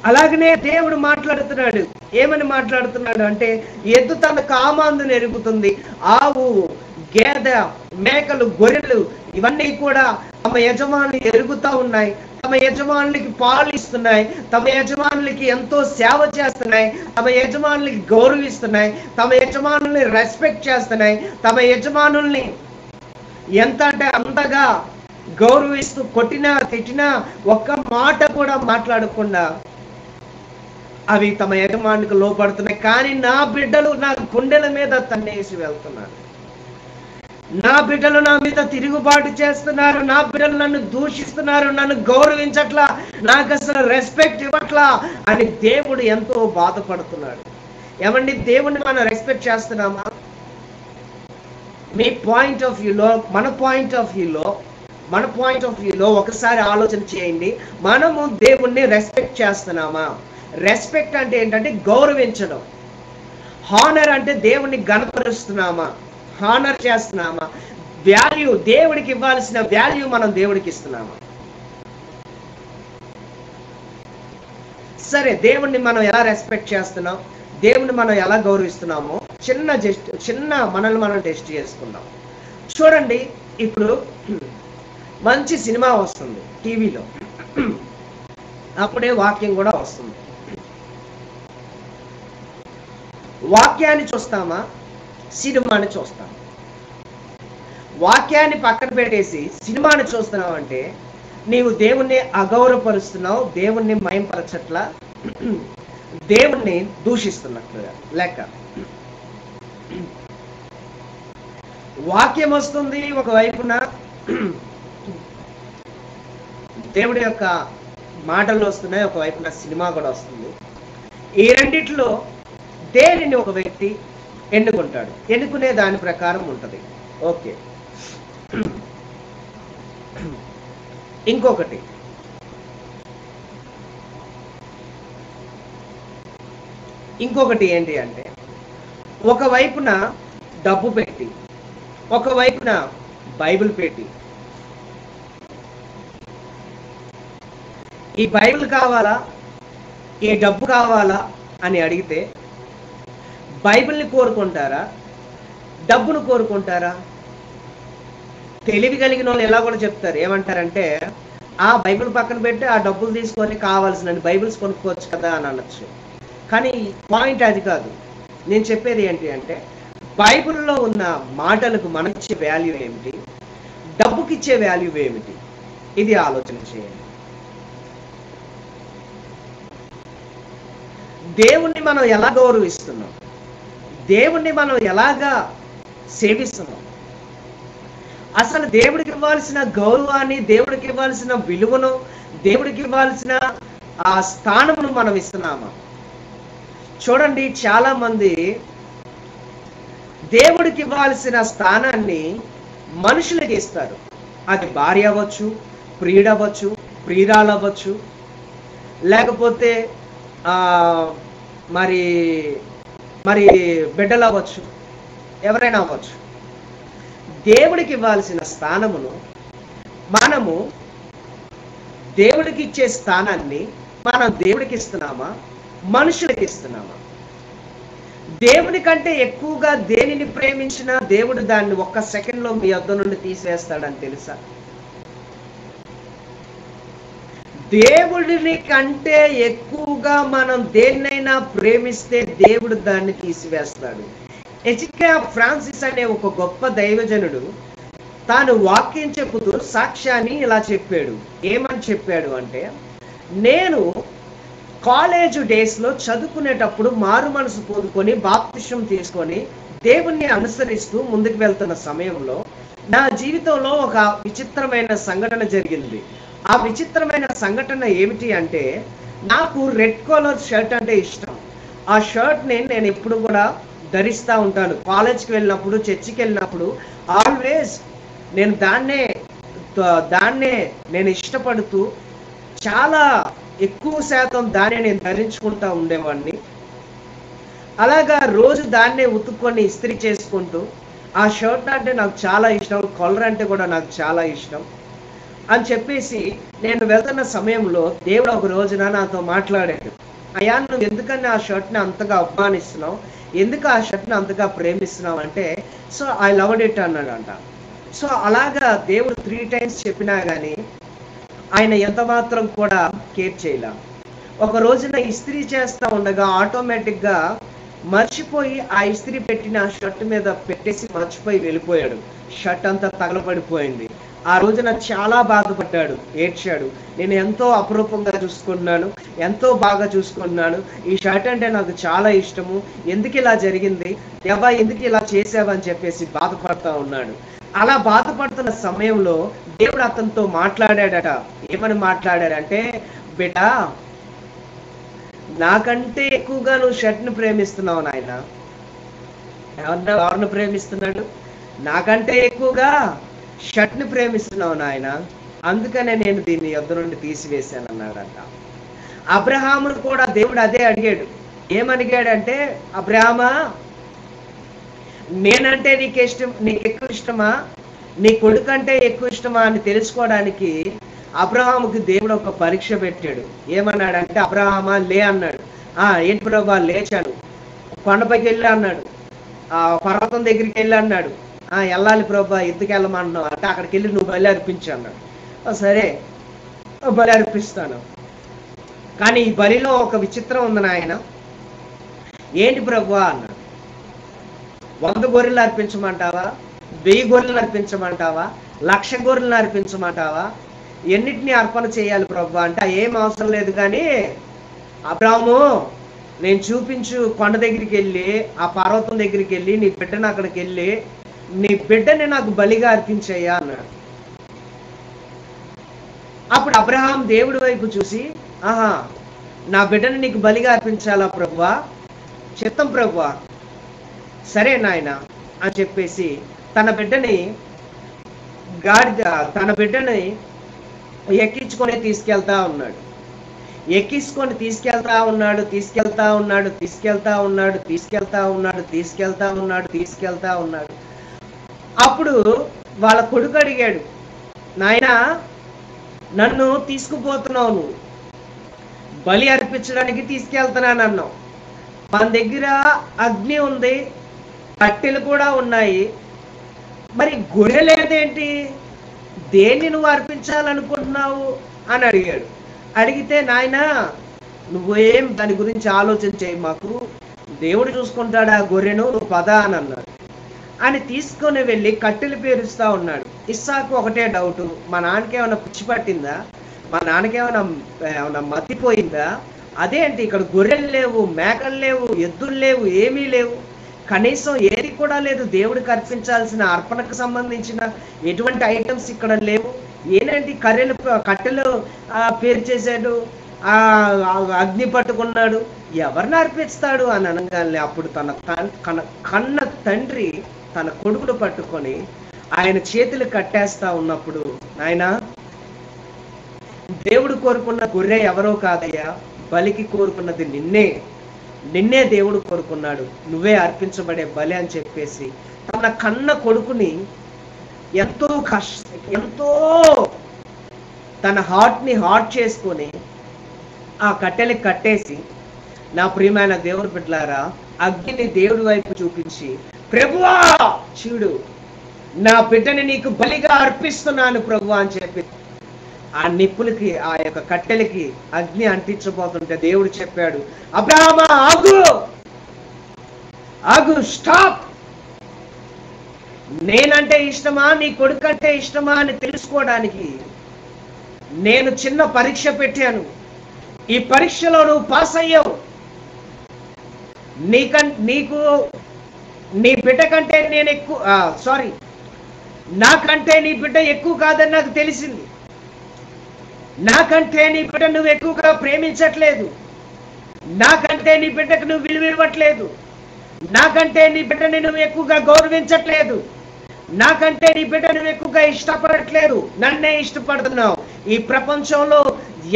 అలాగనే దేవుడు మాట్లాడుతున్నాడు. ఏమని మాట్లాడుతున్నాడు అంటే, ఎద్దు తన కామాందును ఎరుగుతుంది, ఆవు, గేదె, మేకలు, గొర్రెలు ఇవన్నీ కూడా తమ యజమానులు ఎరుగుతూ ఉన్నాయి, తమ యజమానులకి పాలు ఇస్తున్నాయి, తమ యజమానులకి ఎంతో సేవ చేస్తున్నాయి, తమ యజమానులకి గౌరవిస్తున్నాయి, తమ యజమానుల్ని రెస్పెక్ట్ చేస్తున్నాయి, తమ యజమానుల్ని ఎంత అంటే అంతగా గౌరవిస్తూ, కొట్టినా తిట్టినా ఒక్క మాట కూడా మాట్లాడకుండా అవి తమ యజమానికి లోపడుతున్నాయి. కానీ నా బిడ్డలు నా గుండెల మీద తన్నేసి వెళ్తున్నారు, నా బిడ్డలు నా మీద తిరుగుబాటు చేస్తున్నారు, నా బిడ్డలు నన్ను దూషిస్తున్నారు, నన్ను గౌరవించట్లా, నాకు అసలు రెస్పెక్ట్ ఇవ్వట్లా అని దేవుడు ఎంతో బాధపడుతున్నాడు. ఏమండి, దేవుణ్ణి మనం రెస్పెక్ట్ చేస్తున్నామా? మీ పాయింట్ ఆఫ్ వ్యూలో, మన పాయింట్ ఆఫ్ వ్యూలో ఒకసారి ఆలోచన చేయండి. మనము దేవుణ్ణి రెస్పెక్ట్ చేస్తున్నామా? రెస్పెక్ట్ అంటే ఏంటంటే గౌరవించడం. హానర్ అంటే దేవుణ్ణి గణపరుస్తున్నామా, హానర్ చేస్తున్నామా? వాల్యూ, దేవుడికి ఇవ్వాల్సిన వాల్యూ మనం దేవుడికి ఇస్తున్నామా? సరే, దేవుణ్ణి మనం ఎలా రెస్పెక్ట్ చేస్తున్నాం, దేవుణ్ణి మనం ఎలా గౌరవిస్తున్నామో చిన్న మనల్ని మనం టెస్ట్ చేసుకుందాం. చూడండి, ఇప్పుడు మంచి సినిమా వస్తుంది టీవీలో, అప్పుడే వాక్యం కూడా వస్తుంది. వాక్యాన్ని చూస్తామా, సినిమాని చూస్తామా? వాక్యాన్ని పక్కన పెట్టేసి సినిమాని చూస్తున్నావంటే నీవు దేవుణ్ణి అగౌరవపరుస్తున్నావు, దేవుణ్ణి మయంపరచట్లా, దేవుణ్ణి దూషిస్తున్నట్లుగా లెక్క. వాక్యం వస్తుంది ఒకవైపున, దేవుడి యొక్క మాటలు వస్తున్నాయి, ఒకవైపున సినిమా కూడా వస్తుంది. ఈ రెండిట్లో దేనిని ఒక వ్యక్తి ఎన్నుకుంటాడు? ఎన్నుకునే దాని ప్రకారం ఉంటుంది. ఓకే, ఇంకొకటి ఏంటి అంటే, ఒకవైపున డబ్బు పెట్టి, ఒకవైపున బైబిల్ పెట్టి, ఈ బైబిల్ కావాలా, ఈ డబ్బు కావాలా అని అడిగితే బైబిల్ని కోరుకుంటారా, డబ్బును కోరుకుంటారా? తెలివి కలిగిన వాళ్ళు ఎలా కూడా చెప్తారు, ఏమంటారంటే ఆ బైబిల్ పక్కన పెట్టి ఆ డబ్బులు తీసుకొని కావాల్సిన బైబిల్స్ కొనుక్కోవచ్చు కదా అని అనొచ్చు. కానీ పాయింట్ అది కాదు. నేను చెప్పేది ఏంటి అంటే, బైబిల్లో ఉన్న మాటలకు మనం ఇచ్చే వాల్యూ ఏమిటి, డబ్బుకి ఇచ్చే వాల్యూ ఏమిటి, ఇది ఆలోచన చేయండి. దేవుణ్ణి మనం ఎలా గౌరవిస్తున్నాం, దేవుణ్ణి మనం ఎలాగా సేవిస్తున్నాం, అసలు దేవుడికి ఇవ్వాల్సిన గౌరవాన్ని, దేవుడికి ఇవ్వాల్సిన విలువను, దేవుడికి ఇవ్వాల్సిన ఆ స్థానమును మనం ఇస్తున్నామా? చూడండి, చాలా మంది దేవుడికి ఇవ్వాల్సిన స్థానాన్ని మనుషులకి ఇస్తారు. అది భార్య అవ్వచ్చు, ప్రియుడు అవ్వచ్చు, ప్రియురాలు అవ్వచ్చు, లేకపోతే మరి మరి బిడ్డలు అవ్వచ్చు, ఎవరైనా అవ్వచ్చు. దేవుడికి ఇవ్వాల్సిన స్థానమును మనము, దేవుడికి ఇచ్చే స్థానాన్ని మనం దేవుడికి ఇస్తున్నామా, మనుషులకి ఇస్తున్నామా? దేవుని కంటే ఎక్కువగా దేనిని ప్రేమించినా దేవుడు దాన్ని ఒక్క సెకండ్లో మీ వద్ద నుండి తీసివేస్తాడని తెలుసా? దేవుడిని కంటే ఎక్కువగా మనం దేన్నైనా ప్రేమిస్తే దేవుడు దాన్ని తీసివేస్తాడు. హెచ్కే ఫ్రాన్సిస్ అనే ఒక గొప్ప దైవజనుడు తాను వాక్యం చెప్పుతూ సాక్ష్యాన్ని ఇలా చెప్పాడు. ఏమని చెప్పాడు అంటే, నేను కాలేజ్ డేస్లో చదువుకునేటప్పుడు మారు మనసు పొందుకొని బాప్తిసం తీసుకొని దేవుణ్ణి అనుసరిస్తూ ముందుకు వెళ్తున్న సమయంలో నా జీవితంలో ఒక విచిత్రమైన సంఘటన జరిగింది. ఆ విచిత్రమైన సంఘటన ఏమిటి అంటే, నాకు రెడ్ కలర్ షర్ట్ అంటే ఇష్టం. ఆ షర్ట్ని నేను ఎప్పుడు కూడా ధరిస్తూ ఉంటాను. కాలేజ్కి వెళ్ళినప్పుడు, చర్చికి వెళ్ళినప్పుడు ఆల్వేస్ నేను దాన్నే నేను ఇష్టపడుతూ చాలా ఎక్కువ శాతం దాన్ని నేను ధరించుకుంటూ ఉండేవాడిని. అలాగా రోజు దాన్నే ఉతుక్కొని ఇస్త్రీ చేసుకుంటూ, ఆ షర్ట్ అంటే నాకు చాలా ఇష్టం, కలర్ అంటే కూడా నాకు చాలా ఇష్టం అని చెప్పేసి నేను వెళ్తున్న సమయంలో దేవుడు ఒక రోజున నాతో మాట్లాడాడు. అయ్యా, నువ్వు ఎందుకని ఆ షర్ట్ని అంతగా అభిమానిస్తున్నావు, ఎందుకు ఆ షర్ట్ని అంతగా ప్రేమిస్తున్నావు అంటే, సో ఐ లవ్డ్ ఇట్ అన్నాడంట. సో అలాగా దేవుడు 3 times చెప్పినా కానీ ఆయన ఎంత మాత్రం కూడా కేర్ చేయలే. ఒక రోజున ఇస్త్రీ చేస్తూ ఉండగా ఆటోమేటిక్గా మర్చిపోయి ఆ ఇస్త్రీ పెట్టిన షర్ట్ మీద పెట్టేసి మర్చిపోయి వెళ్ళిపోయాడు. షర్ట్ అంతా తగలబడిపోయింది. ఆ రోజున చాలా బాధపడ్డాడు, ఏడ్చాడు. నేను ఎంతో అపురూపంగా చూసుకున్నాను, ఎంతో బాగా చూసుకున్నాను, ఈ షర్ట్ అంటే నాకు చాలా ఇష్టము, ఎందుకు ఇలా జరిగింది, దేవా ఎందుకు ఇలా చేసావని చెప్పేసి బాధపడతా ఉన్నాడు. అలా బాధపడుతున్న సమయంలో దేవుడు అతనితో మాట్లాడాడట. ఏమని మాట్లాడాడంటే, బేటా, నాకంటే ఎక్కువగా నువ్వు షర్ట్ని ప్రేమిస్తున్నావు నాయన. ఎవరిని ప్రేమిస్తున్నాడు? నాకంటే ఎక్కువగా షర్ట్ని ప్రేమిస్తున్నావు నాయన, అందుకనే నేను దీన్ని యొద్ద నుండి తీసివేశాను అన్నాడంట. అబ్రహామును కూడా దేవుడు అదే అడిగాడు. ఏమడిగాడంటే, అబ్రహామా, నేనంటే నీకు ఎక్కువ ఇష్టమా, నీ కొడుకంటే ఎక్కువ ఇష్టమా అని తెలుసుకోవడానికి అబ్రహాముకి దేవుడు ఒక పరీక్ష పెట్టాడు. ఏమన్నాడంటే, అబ్రహామా లే అన్నాడు. ఏంటి ప్రభా? లేచాను. కొండపైకి వెళ్ళి అన్నాడు. పర్వతం దగ్గరికి వెళ్ళి అన్నాడు. వెళ్ళాలి ప్రభా, ఎందుకు వెళ్ళమన్నావు అంటే, అక్కడికి వెళ్ళి నువ్వు బలి అర్పించు అన్నాడు. సరే, బలి అర్పిస్తాను. కానీ ఈ బలిలో ఒక విచిత్రం ఉంది నాయన. ఏంటి ప్రభా అన్నాడు. 100 గొర్రెలు అర్పించమంటావా, 1000 గొర్రెలు అర్పించమంటావా, 1,00,000 గొర్రెలను అర్పించమంటావా, ఎన్నిటిని అర్పణ చేయాలి ప్రభా అంటే, ఏం అవసరం లేదు, కానీ అబ్రాహాము నేను చూపించు కొండ దగ్గరికి వెళ్ళి, ఆ పర్వతం దగ్గరికి వెళ్ళి, నీ బిడ్డను అక్కడికి వెళ్ళి, నీ బిడ్డని నాకు బలిగా అర్పించయ్యా అన్నాడు. అప్పుడు అబ్రహాం దేవుడి వైపు చూసి, నా బిడ్డని నీకు బలిగా అర్పించాలా ప్రభువా? చిత్తం ప్రభువా, సరే నాయన అని చెప్పేసి తన బిడ్డని ఎక్కించుకొని తీసుకెళ్తా ఉన్నాడు. తీసుకెళ్తా ఉన్నాడు. అప్పుడు వాళ్ళ కొడుకు అడిగాడు, నాయనా, నన్ను తీసుకుపోతున్నావు, నువ్వు బలి అర్పించడానికి తీసుకెళ్తున్నాను అన్నావు, మన దగ్గర అగ్ని ఉంది, కట్టెలు కూడా ఉన్నాయి, మరి గొర్రె లేదేంటి, దేన్ని నువ్వు అర్పించాలనుకుంటున్నావు అని అడిగాడు. అడిగితే, నాయనా, నువ్వేం దాని గురించి ఆలోచన చేయి, మాకు దేవుడు చూసుకుంటాడు ఆ గొర్రెను, నువ్వు పద అని అన్నాడు. అని తీసుకొని వెళ్ళి కట్టెలు పేరుస్తూ ఉన్నాడు. ఇస్సాకు ఒకటే డౌటు, మా నాన్నకి ఏమైనా పిచ్చి పట్టిందా, మా నాన్నకి ఏమైనా మతిపోయిందా, అదేంటి ఇక్కడ గొర్రెలు లేవు, మేకలు లేవు, ఎద్దులు లేవు, ఏమీ లేవు, కనీసం ఏది కూడా లేదు, దేవుడికి అర్పించాల్సిన అర్పణకు సంబంధించిన ఎటువంటి ఐటమ్స్ ఇక్కడ లేవు, ఏంటంటే కట్టెలు పేరు చేశాడు, అగ్ని పట్టుకున్నాడు, ఎవరిని అర్పిస్తాడు అని అనగానే అప్పుడు కన్న తండ్రి తన కొడుకును పట్టుకొని ఆయన చేతులు కట్టేస్తా ఉన్నప్పుడు, నాయనా దేవుడు కోరుకున్న గొర్రె ఎవరో కాదయ్యా, బలికి కోరుకున్నది నిన్నే దేవుడు కోరుకున్నాడు, నువ్వే అర్పించబడే బలి అని చెప్పేసి తన కన్న కొడుకుని ఎంతో తన హార్ట్ని చేసుకొని ఆ కట్టెలకి కట్టేసి, నా ప్రియమైన దేవుని బిడ్డలారా, అగ్నిని దేవుడి వైపు చూపించి, ప్రభువా చూడు, నా బిడ్డని నీకు బలిగా అర్పిస్తున్నాను ప్రభువా అని చెప్పి ఆ నిప్పులకి, ఆ యొక్క కట్టెలకి అగ్ని అంటించబోతుంటే దేవుడు చెప్పాడు, అబ్రాహామా ఆగు, స్టాప్, నేనంటే ఇష్టమా, నీ కొడుకంటే ఇష్టమా అని తెలుసుకోవడానికి నేను చిన్న పరీక్ష పెట్టాను, ఈ పరీక్షలో నువ్వు పాస్ అయ్యావు, నీకు నీ బిడ్డ కంటే నేను ఎక్కువ నాకంటే నీ బిడ్డ ఎక్కువ కాదని నాకు తెలిసింది, నాకంటే నీ బిడ్డ నువ్వు ఎక్కువగా ప్రేమించట్లేదు, నాకంటే నీ బిడ్డకు నువ్వు విలువ ఇవ్వట్లేదు, నాకంటే నీ బిడ్డని నువ్వు ఎక్కువగా గౌరవించట్లేదు, నాకంటే నీ బిడ్డ నువ్వు ఎక్కువగా ఇష్టపడట్లేదు, నన్నే ఇష్టపడుతున్నావు, ఈ ప్రపంచంలో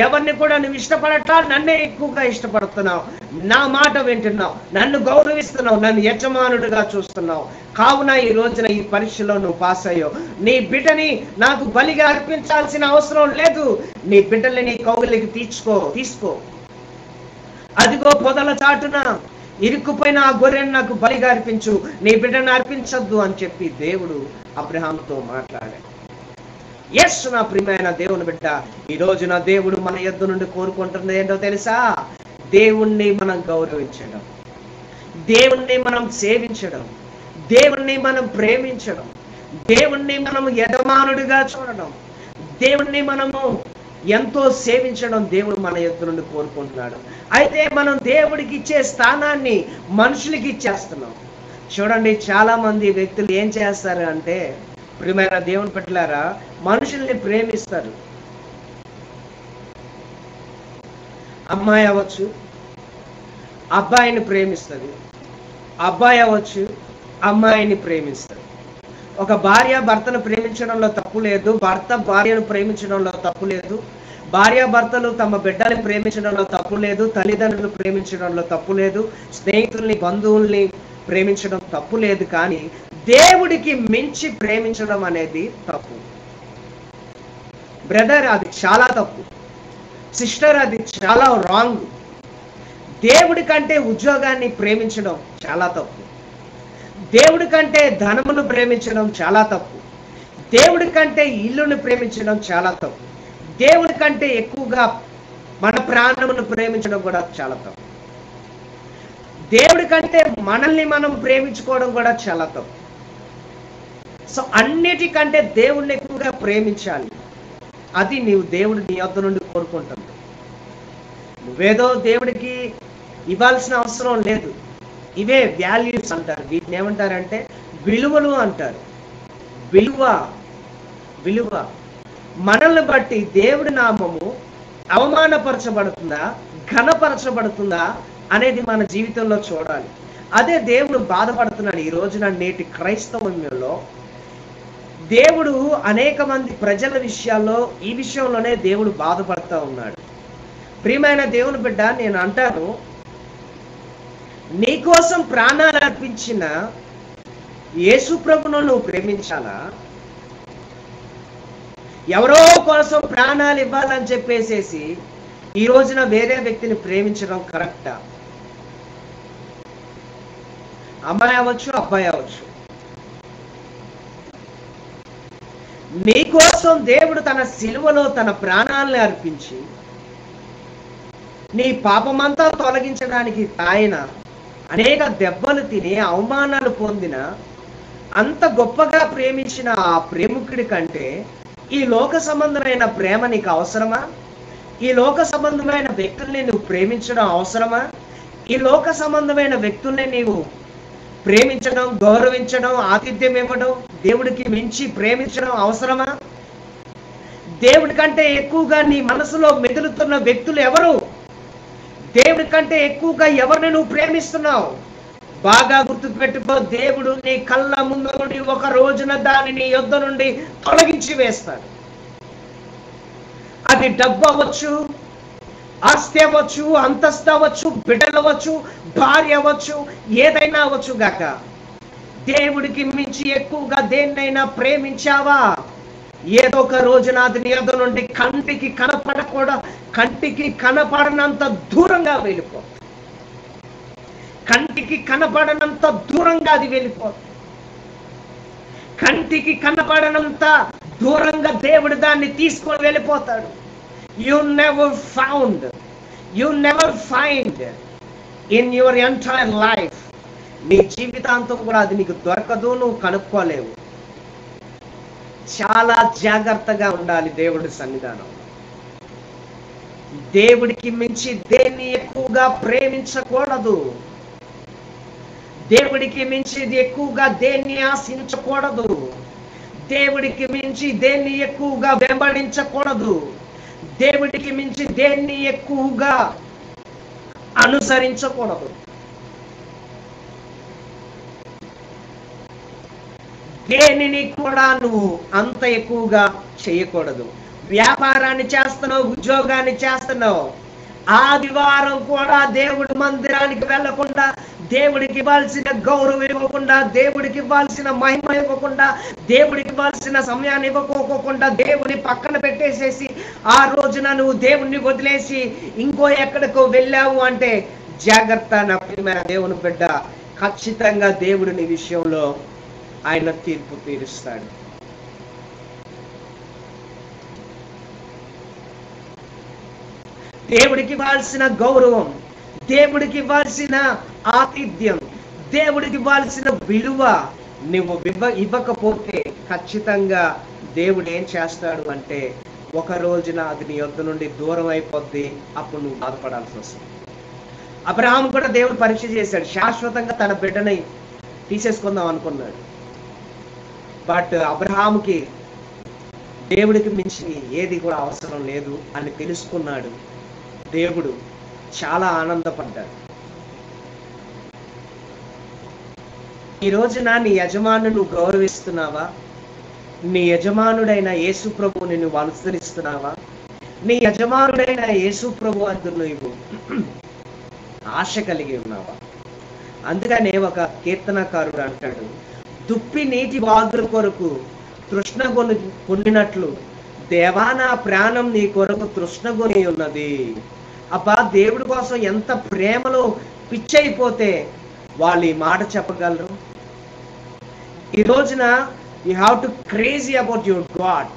ఎవరిని కూడా నువ్వు ఇష్టపడట్లా, నన్నే ఎక్కువగా ఇష్టపడుతున్నావు, నా మాట వింటున్నావు, నన్ను గౌరవిస్తున్నావు, నన్ను యజమానుడిగా చూస్తున్నావు, కావున ఈ రోజున ఈ పరీక్షలో నువ్వు పాస్ అయ్యావు, నీ బిడ్డని నాకు బలిగా అర్పించాల్సిన అవసరం లేదు, నీ బిడ్డల్ని నీ కౌగిలికి తీసుకో, అదిగో పొదల చాటున ఇరుక్కుపోయిన ఆ గొర్రెను నాకు బలిగా అర్పించు, నీ బిడ్డను అర్పించద్దు అని చెప్పి దేవుడు అబ్రహాంతో మాట్లాడాడు. ఎస్ నా ప్రియమైన దేవుని బిడ్డ, ఈ రోజున దేవుడు మన యొద్ద నుండి కోరుకుంటున్నది ఏంటో తెలుసా? దేవుణ్ణి మనం గౌరవించడం, దేవుణ్ణి మనం సేవించడం, దేవుణ్ణి మనం ప్రేమించడం, దేవుణ్ణి మనం యజమానుడిగా చూడడం, దేవుణ్ణి మనము ఎంతో సేవించడం దేవుడు మన యొద్ద నుండి కోరుకుంటున్నాడు. అయితే మనం దేవుడికి ఇచ్చే స్థానాన్ని మనుషులకి ఇచ్చేస్తున్నాం. చూడండి, చాలా మంది వ్యక్తులు ఏం చేస్తారు అంటే, ప్రియమైన దేవుని పట్లారా, మనుషుల్ని ప్రేమిస్తారు. అమ్మాయి అవ్వచ్చు అబ్బాయిని ప్రేమిస్తుంది, అబ్బాయి అవ్వచ్చు అమ్మాయిని ప్రేమిస్తుంది. ఒక భార్య భర్తను ప్రేమించడంలో తప్పు లేదు, భర్త భార్యను ప్రేమించడంలో తప్పు లేదు, భార్యాభర్తలు తమ బిడ్డల్ని ప్రేమించడంలో తప్పు లేదు, తల్లిదండ్రులు ప్రేమించడంలో తప్పు లేదు, స్నేహితుల్ని బంధువుల్ని ప్రేమించడం తప్పు లేదు, కానీ దేవుడికి మించి ప్రేమించడం అనేది తప్పు. బ్రదర్, అది చాలా తప్పు. సిస్టర్, అది చాలా రాంగ్. దేవుడి కంటే ఉద్యోగాన్ని ప్రేమించడం చాలా తప్పు, దేవుడి కంటే ధనమును ప్రేమించడం చాలా తప్పు, దేవుడి కంటే ఇల్లును ప్రేమించడం చాలా తప్పు, దేవుడి కంటే ఎక్కువగా మన ప్రాణమును ప్రేమించడం కూడా చాలా తప్పు, దేవుడి కంటే మనల్ని మనం ప్రేమించుకోవడం కూడా చాలా తప్పు. సో అన్నిటికంటే దేవుడిని ఎక్కువగా ప్రేమించాలి. అది దేవుడు నీ యొద్ద నుండి కోరుకుంటుంది. నువ్వేదో దేవుడికి ఇవ్వాల్సిన అవసరం లేదు. ఇవే వాల్యూస్ అంటారు. వీటిని ఏమంటారంటే విలువలు అంటారు. విలువ మనల్ని బట్టి దేవుడి నామము అవమానపరచబడుతుందా, ఘనపరచబడుతుందా అనేది మన జీవితంలో చూడాలి. అదే దేవుడు బాధపడుతున్నాడు ఈ రోజున. నేటి క్రైస్తవంలో దేవుడు అనేక మంది ప్రజల విషయాల్లో, ఈ విషయంలోనే దేవుడు బాధపడుతూ ఉన్నాడు. ప్రియమైన దేవుని బిడ్డ, నేను అంటాను, నీకోసం ప్రాణాలు అర్పించిన యేసు ప్రభువును నువ్వు ప్రేమించాలా? ఎవరో కోసం ప్రాణాలు ఇవ్వాలని చెప్పేసేసి ఈ రోజున వేరే వ్యక్తిని ప్రేమించడం కరెక్టా? అమ్మాయి అవ్వచ్చు, అబ్బాయి అవ్వచ్చు. నీకోసం దేవుడు తన సిలువలో తన ప్రాణాలను అర్పించి నీ పాపమంతా తొలగించడానికి ఆయన అనేక దెబ్బలు తిని అవమానాలు పొందిన అంత గొప్పగా ప్రేమించిన ఆ ప్రేమికుడి కంటే ఈ లోక సంబంధమైన ప్రేమ నీకు అవసరమా? ఈ లోక సంబంధమైన వ్యక్తుల్ని నువ్వు ప్రేమించడం అవసరమా? ఈ లోక సంబంధమైన వ్యక్తుల్ని నీవు ప్రేమించడం, గౌరవించడం, ఆతిథ్యం ఇవ్వడం, దేవుడికి మించి ప్రేమించడం అవసరమా? దేవుడి కంటే ఎక్కువగా నీ మనసులో మెదులుతున్న వ్యక్తులు ఎవరు? దేవుడి కంటే ఎక్కువగా ఎవరిని నువ్వు ప్రేమిస్తున్నావు? బాగా గుర్తుపెట్టుకో, దేవుడు నీ కళ్ళ ముందు నుండి ఒక రోజున దాన్ని నీ యొద్ద నుండి తొలగించి వేస్తాడు. అది డబ్బు అవ్వచ్చు, ఆస్తి అవ్వచ్చు, అంతస్తు అవ్వచ్చు, బిడ్డలు అవ్వచ్చు, భార్య అవ్వచ్చు, ఏదైనా అవ్వచ్చు గాక. దేవుడికి మించి ఎక్కువగా దేన్నైనా ప్రేమించావా? ఏదో ఒక రోజున అది నీ యొద్ద నుండి కంటికి కనపడనంత దూరంగా వెళ్ళిపో. కంటికి కనపడనంత దూరంగా అది వెళ్ళిపోతుంది. కంటికి కనపడనంత దూరంగా దేవుడు దాన్ని తీసుకొని వెళ్ళిపోతాడు. You never find in your entire life. నీ జీవితాంతం కూడా అది నీకు దొరకదు, నువ్వు కనుక్కోలేవు. చాలా జాగ్రత్తగా ఉండాలి దేవుడి సన్నిధానం. దేవుడికి మించి దేన్ని ఎక్కువగా ప్రేమించకూడదు. దేవుడికి మించి ఎక్కువగా దేన్ని ఆశించకూడదు. దేవుడికి మించి దేన్ని ఎక్కువగా వెంబడించకూడదు. దేవుడికి మించి దేన్ని ఎక్కువగా అనుసరించకూడదు. దేనిని కూడా నువ్వు అంత ఎక్కువగా చేయకూడదు. వ్యాపారాన్ని చేస్తున్నావు, ఉద్యోగాన్ని చేస్తున్నావు, ఆదివారం కూడా దేవుడి మందిరానికి వెళ్లకుండా, దేవుడికి ఇవ్వాల్సిన గౌరవం ఇవ్వకుండా, దేవుడికి ఇవ్వాల్సిన మహిమ ఇవ్వకుండా, దేవుడికి ఇవ్వాల్సిన సమయాన్ని ఇవ్వకోకుండా దేవుని పక్కన పెట్టేసేసి ఆ రోజున నువ్వు దేవుణ్ణి వదిలేసి ఇంకో ఎక్కడికో వెళ్ళావు అంటే జాగ్రత్త నా ప్రియమైన దేవుని బిడ్డ. ఖచ్చితంగా దేవుడు నీ విషయంలో ఆయన తీర్పు తీరుస్తాడు. దేవుడికి ఇవ్వాల్సిన గౌరవం, దేవుడికి ఇవ్వాల్సిన ఆతిథ్యం, దేవుడికి ఇవ్వాల్సిన విలువ నువ్వు ఇవ్వకపోతే ఖచ్చితంగా దేవుడు ఏం చేస్తాడు అంటే ఒక రోజున అది నీ యొద్ద నుండి దూరం అయిపోద్ది. అప్పుడు నువ్వు బాధపడాల్సి వస్తుంది. అబ్రహాం కూడా దేవుడు పరీక్ష చేశాడు. శాశ్వతంగా తన బిడ్డని తీసేసుకుందాం అనుకున్నాడు. బట్ అబ్రహాముకి దేవుడికి మించి ఏది కూడా అవసరం లేదు అని తెలుసుకున్నాడు. దేవుడు చాలా ఆనందపడ్డాడు. ఈ రోజున నీ యజమాను నువ్వు గౌరవిస్తున్నావా? నీ యజమానుడైన యేసు ప్రభువుని నువ్వు అనుసరిస్తున్నావా? నీ యజమానుడైన యేసు ప్రభు అందు నువ్వు ఆశ కలిగి ఉన్నావా? అందుకనే ఒక కీర్తనకారుడు అంటాడు, దుప్పి నీటి వాగుల కొరకు తృష్ణగొనినట్లు దేవా నా ప్రాణం నీ కొరకు తృష్ణగొని ఉన్నది. అబ్బా, దేవుడి కోసం ఎంత ప్రేమలో పిచ్చైపోతే వాళ్ళు ఈ మాట చెప్పగలరు. ఈ రోజున you have to crazy about your God.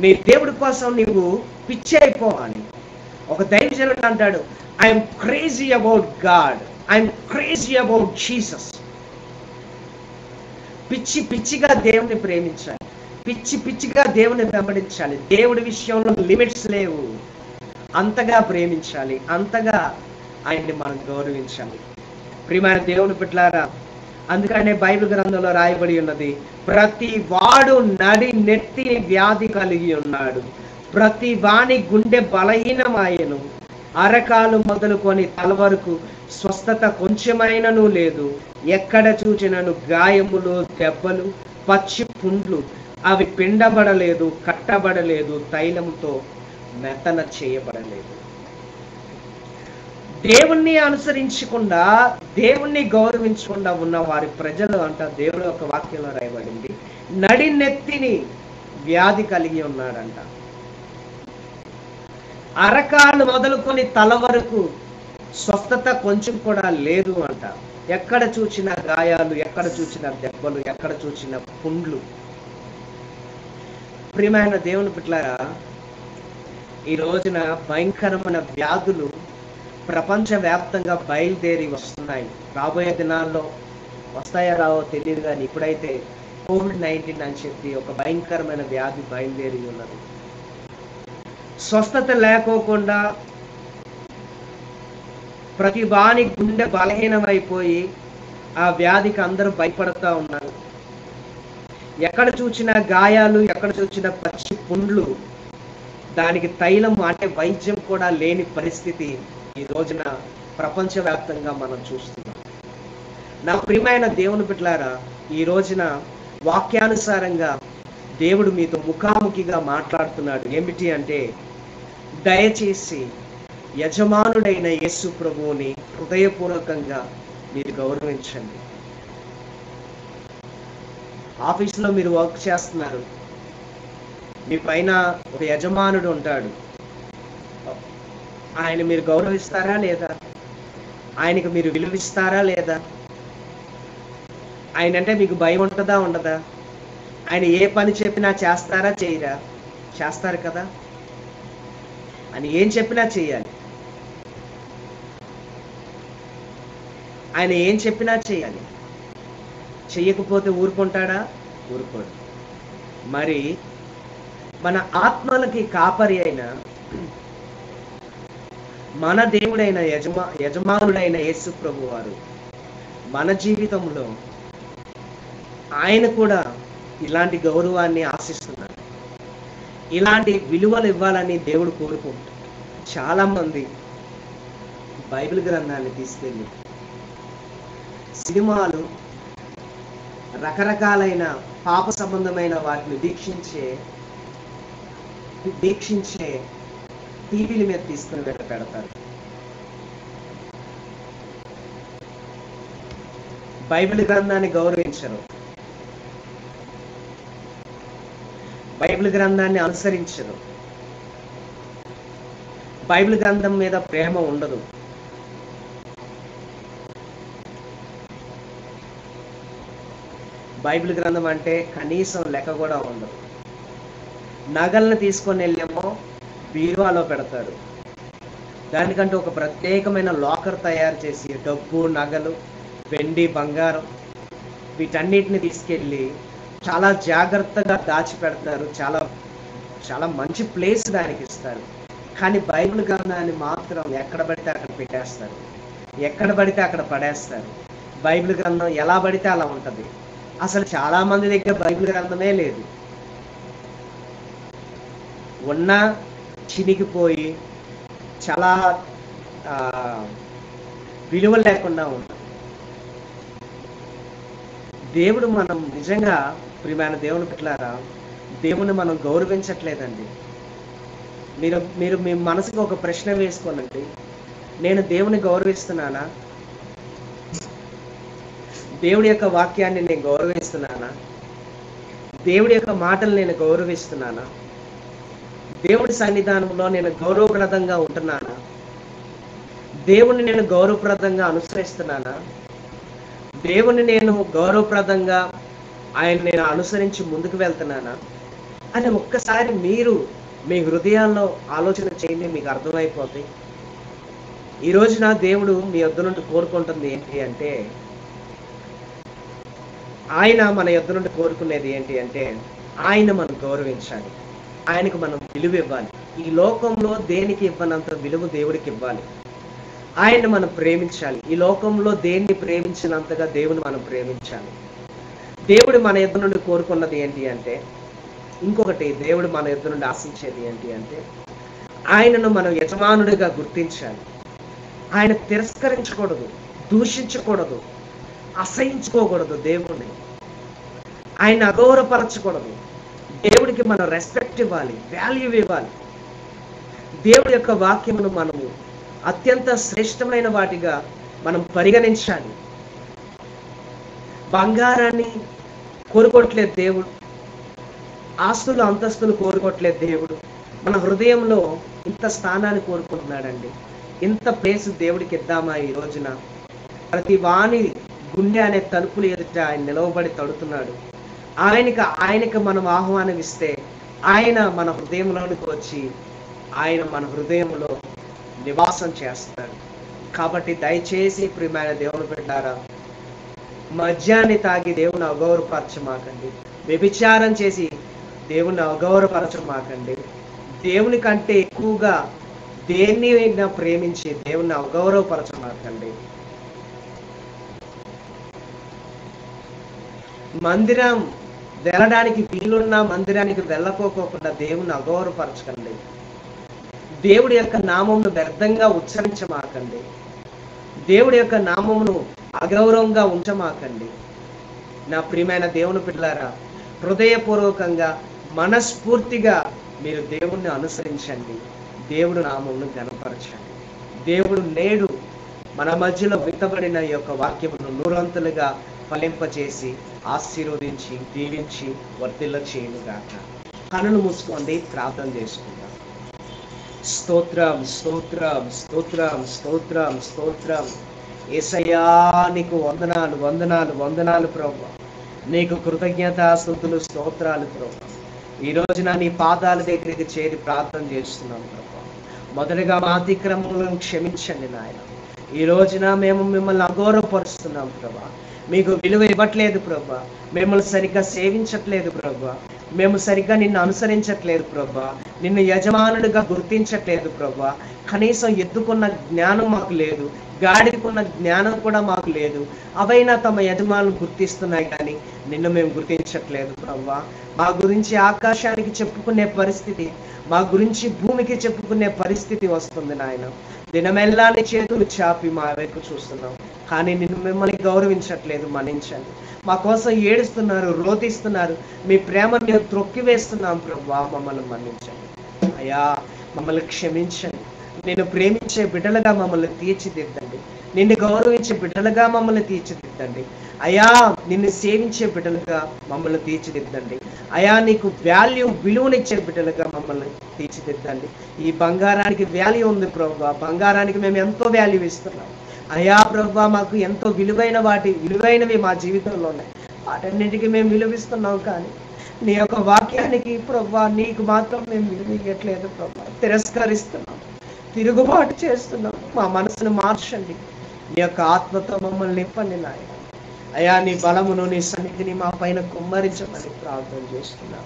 నీ దేవుడి కోసం నీవు పిచ్చి అయిపోవాలి. ఒక దైవజనుడు అంటాడు, I'm crazy about God, I'm crazy about Jesus. పిచ్చి పిచ్చిగా దేవుని ప్రేమించాలి, పిచ్చి పిచ్చిగా దేవుని వెంబడించాలి. దేవుడి విషయంలో లిమిట్స్ లేవు. అంతగా ప్రేమించాలి, అంతగా ఆయన్ని మనం గౌరవించాలి. ప్రియమైన దేవుని బిడ్డలారా, అందుకనే బైబిల్ గ్రంథంలో రాయబడి ఉన్నది, ప్రతి వాడు నడి నెత్తి వ్యాధి కలిగి ఉన్నాడు, ప్రతి వాని గుండె బలహీనమాయను, అరకాలు మొదలుకొని తల వరకు స్వస్థత కొంచెమైనను లేదు, ఎక్కడ చూచినను గాయములు, దెబ్బలు, పచ్చి పుండ్లు, అవి పిండబడలేదు, కట్టబడలేదు, తైలముతో మెతన చేయబడలేదు. దేవుణ్ణి అనుసరించకుండా, దేవుణ్ణి గౌరవించకుండా ఉన్న వారి ప్రజలు అంట దేవుడు ఒక వాక్యంలో రాయబడింది, నడినెత్తిని వ్యాధి కలిగి ఉన్నాడంట. అరకాలు మొదలుకొని తల వరకు స్వస్థత కొంచెం కూడా లేదు అంట. ఎక్కడ చూచిన గాయాలు, ఎక్కడ చూచిన దెబ్బలు, ఎక్కడ చూచిన పుండ్లు. ప్రియమైన దేవుని బిడ్డలారా, ఈ రోజున భయంకరమైన వ్యాధులు ప్రపంచవ్యాప్తంగా బయలుదేరి వస్తున్నాయి. రాబోయే దినాల్లో వస్తాయో రావో తెలియదు, కానీ ఇప్పుడైతే COVID-19 అని చెప్పి ఒక భయంకరమైన వ్యాధి బయలుదేరి ఉన్నది. స్వస్థత లేకోకుండా ప్రతి వాని గుండె బలహీనమైపోయి ఆ వ్యాధికి అందరూ భయపడుతూ ఉన్నారు. ఎక్కడ చూసిన గాయాలు, ఎక్కడ చూసిన పచ్చి పుండ్లు, దానికి తైలం అంటే వైద్యం కూడా లేని పరిస్థితి ఈ రోజున ప్రపంచవ్యాప్తంగా మనం చూస్తున్నాం. నా ప్రియమైన దేవుని బిడ్డలారా, ఈ రోజున వాక్యానుసారంగా దేవుడు మీతో ముఖాముఖిగా మాట్లాడుతున్నాడు. ఏమిటి అంటే, దయచేసి యజమానుడైన యేసు ప్రభువుని హృదయపూర్వకంగా మీరు గౌరవించండి. ఆఫీసులో మీరు వర్క్ చేస్తున్నారు, మీ పైన ఒక యజమానుడు ఉంటాడు. ఆయన మీరు గౌరవిస్తారా లేదా? ఆయనకు మీరు విలువిస్తారా లేదా? ఆయన అంటే మీకు భయం ఉంటుందా ఉండదా? ఆయన ఏ పని చెప్పినా చేస్తారా చేయరా? చేస్తారు కదా. ఆయన ఏం చెప్పినా చేయాలి. ఆయన ఏం చెప్పినా చేయాలి. చెయ్యకపోతే ఊరుకుంటాడా? ఊరుకోడు. మరి మన ఆత్మలకి కాపరి అయిన మన దేవుడైన యజమానుడైన యేసు ప్రభు వారు మన జీవితంలో ఆయన కూడా ఇలాంటి గౌరవాన్ని ఆశిస్తున్నారు. ఇలాంటి విలువలు ఇవ్వాలని దేవుడు కోరుకుంటాడు. చాలామంది బైబిల్ గ్రంథాన్ని తీసుకెళ్ళి సినిమాలు, రకరకాలైన పాప సంబంధమైన వాటిని వీక్షించే టీవీల మీద తీసుకుని పెడతారు. బైబిల్ గ్రంథాన్ని గౌరవించరు, బైబిల్ గ్రంథాన్ని అనుసరించరు, బైబిల్ గ్రంథం మీద ప్రేమ ఉండదు. బైబిల్ గ్రంథం అంటే కనీసం లెక్క కూడా ఉండదు. నగలను తీసుకొని వెళ్ళేమో బీరువాలో పెడతారు. దానికంటే ఒక ప్రత్యేకమైన లాకర్ తయారు చేసి డబ్బు, నగలు, వెండి, బంగారం వీటన్నిటిని తీసుకెళ్ళి చాలా జాగ్రత్తగా దాచిపెడతారు. చాలా చాలా మంచి ప్లేస్ దానికి ఇస్తారు. కానీ బైబిల్ గ్రంథాన్ని మాత్రం ఎక్కడ పడితే అక్కడ పెట్టేస్తారు, ఎక్కడ పడితే అక్కడ పడేస్తారు. బైబిల్ గ్రంథం ఎలా పడితే అలా ఉంటుంది. అసలు చాలా మంది దగ్గర బైబిల్ గ్రంథమే లేదు. ఉన్నా చినిగిపోయి చాలా విలువ లేకుండా ఉంటుంది. దేవుడు మనం నిజంగా ప్రియమైన దేవుని బిడ్డలారా, దేవుని మనం గౌరవించట్లేదండి. మీరు మీ మనసుకు ఒక ప్రశ్న వేసుకోనండి. నేను దేవుని గౌరవిస్తున్నానా? దేవుడి యొక్క వాక్యాన్ని నేను గౌరవిస్తున్నానా? దేవుడి యొక్క మాటలు నేను గౌరవిస్తున్నానా? దేవుడి సన్నిధానంలో నేను గౌరవప్రదంగా ఉంటున్నానా? దేవుణ్ణి నేను గౌరవప్రదంగా అనుసరిస్తున్నానా? దేవుణ్ణి నేను గౌరవప్రదంగా ఆయన నేను అనుసరించి ముందుకు వెళ్తున్నానా అని ఒక్కసారి మీరు మీ హృదయాల్లో ఆలోచన చేయండి. మీకు అర్థమైపోతుంది. ఈ రోజున దేవుడు మీ యొద్ద నుండి కోరుకుంటుంది ఏంటి అంటే, ఆయన మన యొద్ద నుండి కోరుకునేది ఏంటి అంటే, ఆయన మనం గౌరవించాలి, ఆయనకు మనం విలువ ఇవ్వాలి. ఈ లోకంలో దేనికి ఇవ్వనంత విలువ దేవుడికి ఇవ్వాలి. ఆయన్ని మనం ప్రేమించాలి. ఈ లోకంలో దేన్ని ప్రేమించినంతగా దేవుని మనం ప్రేమించాలి. దేవుడు మన యొద్ద నుండి కోరుకున్నది ఏంటి అంటే, ఇంకొకటి దేవుడు మన యొద్ద నుండి ఆశించేది ఏంటి అంటే, ఆయనను మనం యజమానుడిగా గుర్తించాలి. ఆయన తిరస్కరించకూడదు, దూషించకూడదు, అసహించుకోకూడదు. దేవుణ్ణి ఆయన అగౌరవపరచకూడదు. దేవుడికి మనం రెస్పెక్ట్ ఇవ్వాలి, వాల్యూ ఇవ్వాలి. దేవుడి యొక్క వాక్యమును మనము అత్యంత శ్రేష్టమైన వాటిగా మనం పరిగణించాలి. బంగారాన్ని కోరుకోవట్లేదు దేవుడు, ఆస్తులు అంతస్తులు కోరుకోవట్లేదు దేవుడు. మన హృదయంలో ఇంత స్థానాన్ని కోరుకుంటున్నాడండి. ఇంత ప్లేస్ దేవుడికి ఇద్దామా? ఈ రోజున ప్రతి వాణి గుండె అనే తలుపులు ఎదుట ఆయన నిలవబడి తడుతున్నాడు. ఆయనకి మనం ఆహ్వానం ఇస్తే ఆయన మన హృదయంలోనికి వచ్చి ఆయన మన హృదయంలో నివాసం చేస్తాడు. కాబట్టి దయచేసి ప్రియమైన దేవుని బిడ్డారా, మద్యాన్ని తాగి దేవుని అగౌరవపరచమాకండి. వ్యభిచారం చేసి దేవుని అగౌరవపరచమాకండి. దేవుని కంటే ఎక్కువగా దేన్ని ప్రేమించి దేవుని అగౌరవపరచమాకండి. మందిరం వెళ్ళడానికి వీలున్న మందిరానికి వెళ్ళకోకుండా దేవుని అగౌరవపరచకండి. దేవుడి యొక్క నామమును వ్యర్థంగా ఉచ్చరించమాకండి. దేవుడి యొక్క నామమును అగౌరవంగా ఉంచమాకండి. నా ప్రియమైన దేవుని బిడ్డలారా, హృదయపూర్వకంగా మనస్ఫూర్తిగా మీరు దేవుణ్ణి అనుసరించండి. దేవుడు నామమును ఘనపరచండి. దేవుడు నేడు మన మధ్యలో విత్తబడిన ఈ యొక్క వాక్యమును నూరంతులుగా ఫలింపచేసి ఆశీర్వదించి దీవించి వర్ధిల్ల చేయునుగాక. కనులు మూసుకోండి, ప్రార్థన చేసుకుందాం. స్తోత్రం స్తోత్రం స్తోత్రం స్తోత్రం స్తోత్రం. యేసయ్యా నీకు వందనాలు వందనాలు వందనాలు ప్రభువా. నీకు కృతజ్ఞతాస్తుతులు స్తోత్రాలు ప్రభువా. ఈ రోజున నీ పాదాల దగ్గరికి చేరి ప్రార్థన చేస్తున్నాం ప్రభువా. మొదటగా మా అతిక్రమములను క్షమించండి నాయన. ఈ రోజున మేము మిమ్మల్ని అగౌరవపరుస్తున్నాం ప్రభా. మీకు విలువ ఇవ్వట్లేదు ప్రభా. మిమ్మల్ని సరిగ్గా సేవించట్లేదు ప్రభా. మేము సరిగ్గా నిన్ను అనుసరించట్లేదు ప్రభా. నిన్ను యజమానుడిగా గుర్తించట్లేదు ప్రభా. కనీసం ఎత్తుకున్న జ్ఞానం మాకు లేదు, గాడిదకున్న జ్ఞానం కూడా మాకు లేదు. అవైనా తమ యజమానులు గుర్తిస్తున్నాయి, కానీ నిన్ను మేము గుర్తించట్లేదు ప్రభా. మా గురించి ఆకాశానికి చెప్పుకునే పరిస్థితి, మా గురించి భూమికి చెప్పుకునే పరిస్థితి వస్తుంది నాయన. దినమెల్లా నీ చేతులు చాపి మా వైపు చూస్తున్నాం, కానీ నిన్ను మిమ్మల్ని గౌరవించట్లేదు. మన్నించండి. మా కోసం ఏడుస్తున్నారు, రోధిస్తున్నారు. మీ ప్రేమ మేము త్రొక్కివేస్తున్నాం ప్రభా. మమ్మల్ని మన్నించండి అయ్యా. మమ్మల్ని క్షమించండి. నిన్ను ప్రేమించే బిడ్డలుగా మమ్మల్ని తీర్చిదిద్దండి. నిన్ను గౌరవించే బిడ్డలుగా మమ్మల్ని తీర్చిదిద్దండి అయ్యా. నిన్ను సేవించే బిడ్డలుగా మమ్మల్ని తీర్చిదిద్దండి అయ్యా. నీకు విలువనిచ్చే బిడ్డలుగా మమ్మల్ని తీర్చిదిద్దండి. ఈ బంగారానికి వాల్యూ ఉంది ప్రభా. బంగారానికి మేము ఎంతో వాల్యూ ఇస్తున్నాం అయ్యా ప్రభా. మాకు ఎంతో విలువైనవి మా జీవితంలో ఉన్నాయి. వాటన్నిటికీ మేము విలువిస్తున్నాం, కానీ నీ యొక్క వాక్యానికి ప్రభా నీకు మాత్రం మేము విలువ ఇవ్వట్లేదు ప్రభా. తిరస్కరిస్తున్నాం, తిరుగుబాటు చేస్తున్నాం. మా మనసును మార్చండి. నీ యొక్క ఆత్మతో మమ్మల్ని నింపండి నాయన అయ్యా. నీ బలమును, నీ సన్నిధిని మా పైన కుమ్మరించమని ప్రార్థన చేస్తున్నాం.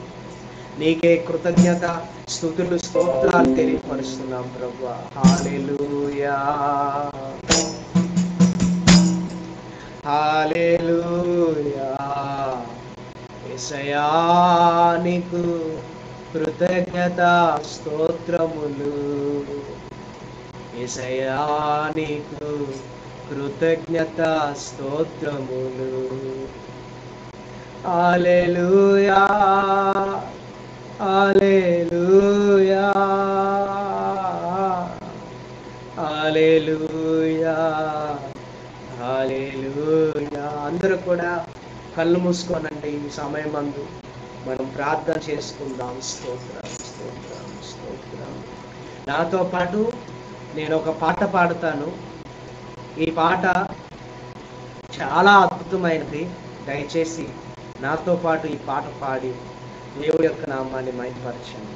నీకే కృతజ్ఞత స్తుతులు స్తోత్రాలు తెలియపరుస్తున్నాం ప్రభువా. హల్లెలూయా హల్లెలూయా. యేసయ్యా నీకు కృతజ్ఞత స్తోత్రములు. యేసయ్యా నీకు కృతజ్ఞత స్తోత్రములు. హల్లెలూయా హల్లెలూయా హల్లెలూయా హల్లెలూయా. అందరూ కూడా కళ్ళు మూసుకోనండి. ఈ సమయం అందు మనం ప్రార్థన చేసుకుందాం. స్తోత్రం స్తోత్రం స్తోత్రం. నాతో పాటు నేను ఒక పాట పాడతాను. ఈ పాట చాలా అద్భుతమైనది. దయచేసి నాతో పాటు ఈ పాట పాడి దేవుడి యొక్క నామాన్ని మహిమపరచండి.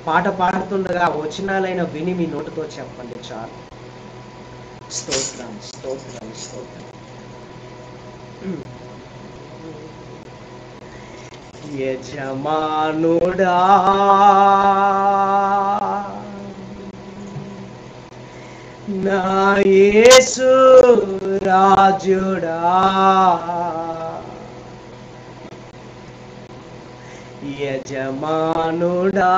పాట పాడుతుండగా వచనాలైన విని మీ నోటితో చెప్పండి చాలు. స్తోత్రం స్తోత్రం స్తోత్రం. యజమానుడా నా యేసు రాజుడా, యజమానుడా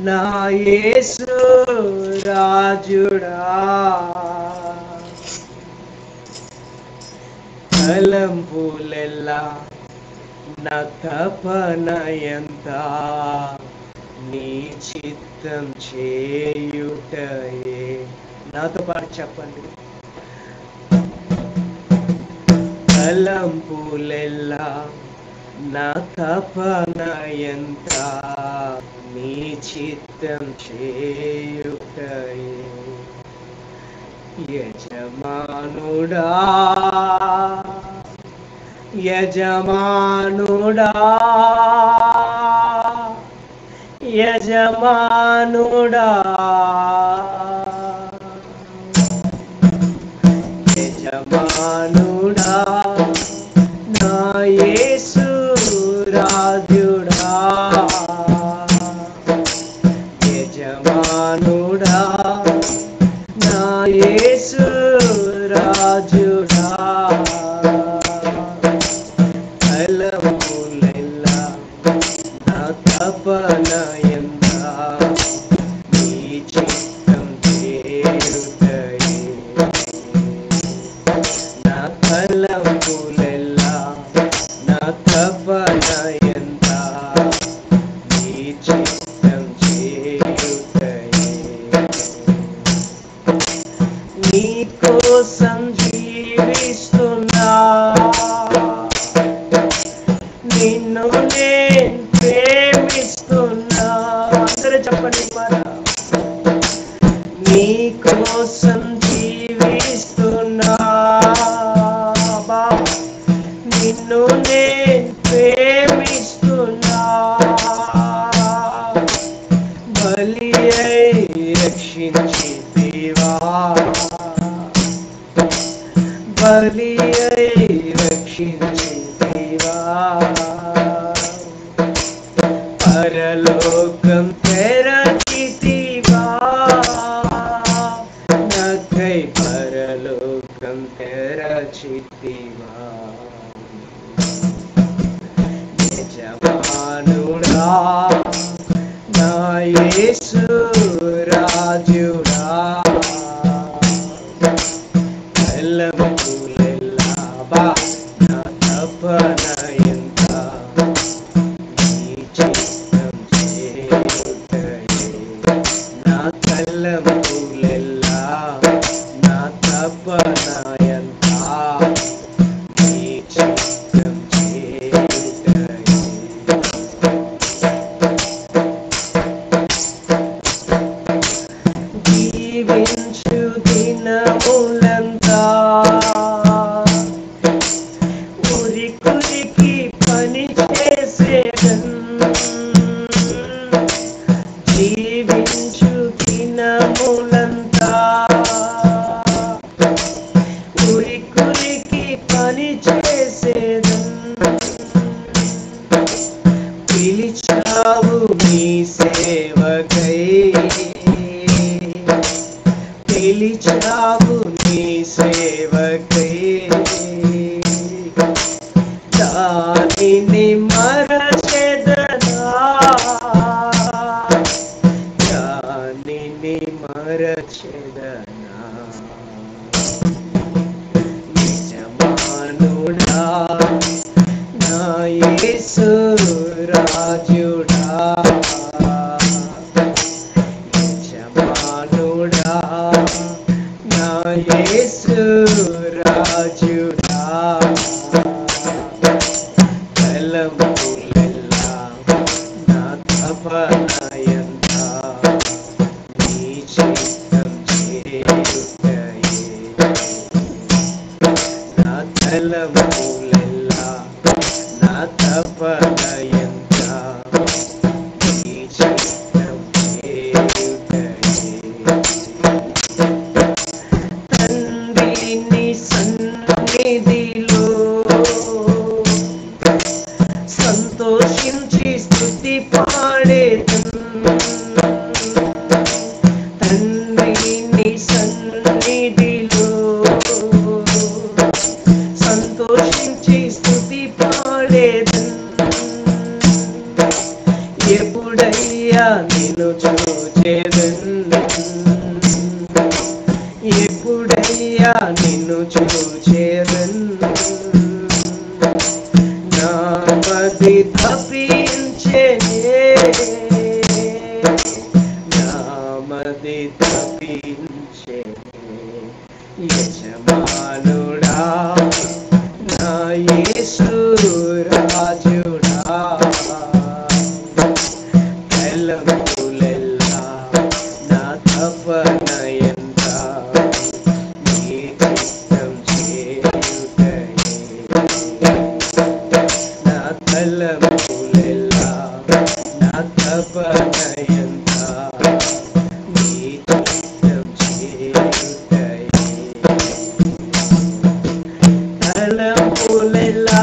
నా యేసు రాజుడా, తలంపులెల్లా నా తపన ఎంత నీ చిత్తం చేయుటయే. నాతో పాటు చెప్పండి. తలంపులెల్లా నా తపన ఎంత నీ చిత్తం చేయుటయే. యజమానుడా యజమానుడా యజమానుడా, యేసు రాజుడా యజమానుడా నా యేసు రాజుడా తలపులెల్లా నా తపన ఎంత నీ చిత్తం చేరుటయే నా తలపులెల్లా నా తపన ఎంత నీ చిత్తం చేరుటయే నీ కోసం జీవిస్తున్నా నిన్ను నేను ప్రేమిస్తున్నా అందరూ చెప్పండి మన నీ కోసం జీవిస్తున్నా బాబా నిన్ను నేను ప్రేమిస్తున్నా బలి అయి రక్షించితివా బలి అయి రక్షించితివా పరలోకం తెరచితివా నాకై పరలోకం తెరచితివా యజమానుడా నా యేసు రాజుడా తలపులెల్లా బా నా తపన ఎంత నీ చిత్తం చేరుటయే నా తలపులెల్లా నా తపన ఎంత నీ చిత్తం చేరుటయే జీవించు దినములంతా ఉరికురికి పని చేసేదన్ జీవించు దినములంతా ఉరికురికి పని చేసేదన్ పిలిచావు నీ సేవకై పిలిచావు నీ సేవకై దానిని మరచెదనా దానిని మరచెదనా యజమానుడా నా యేసు రాజుడా యజమానుడా నా యేసు రాజుడా తలపులెల్లా నా తపన ఎంత నీ చిత్తం చేరుటయే నా తలపులెల్లా నా తపన ఎంత నీ చిత్తం చేరుటయే తండ్రి నీ సన్నిధిలో సంతోషించి స్తుతి పాడేదన్ తండ్రి నీ సన్నిధిలో సంతోషించి స్తుతి పాడేదన్ ఎప్పుడయ్యా నిన్ను చూచేదన్ ఎప్పుడయ్యా నిన్ను చూచేదన్ నా మది తప్పించేనే నా మది తప్పించేనే యజమానుడా నా యేసు రాజుడా తలపులెల్లా నా తపన ఎంత నీ చిత్తం చేరుటయే నా తలపులెల్లా నా తపన ఎంత నీ చిత్తం చేరుటయే తలపులెల్లా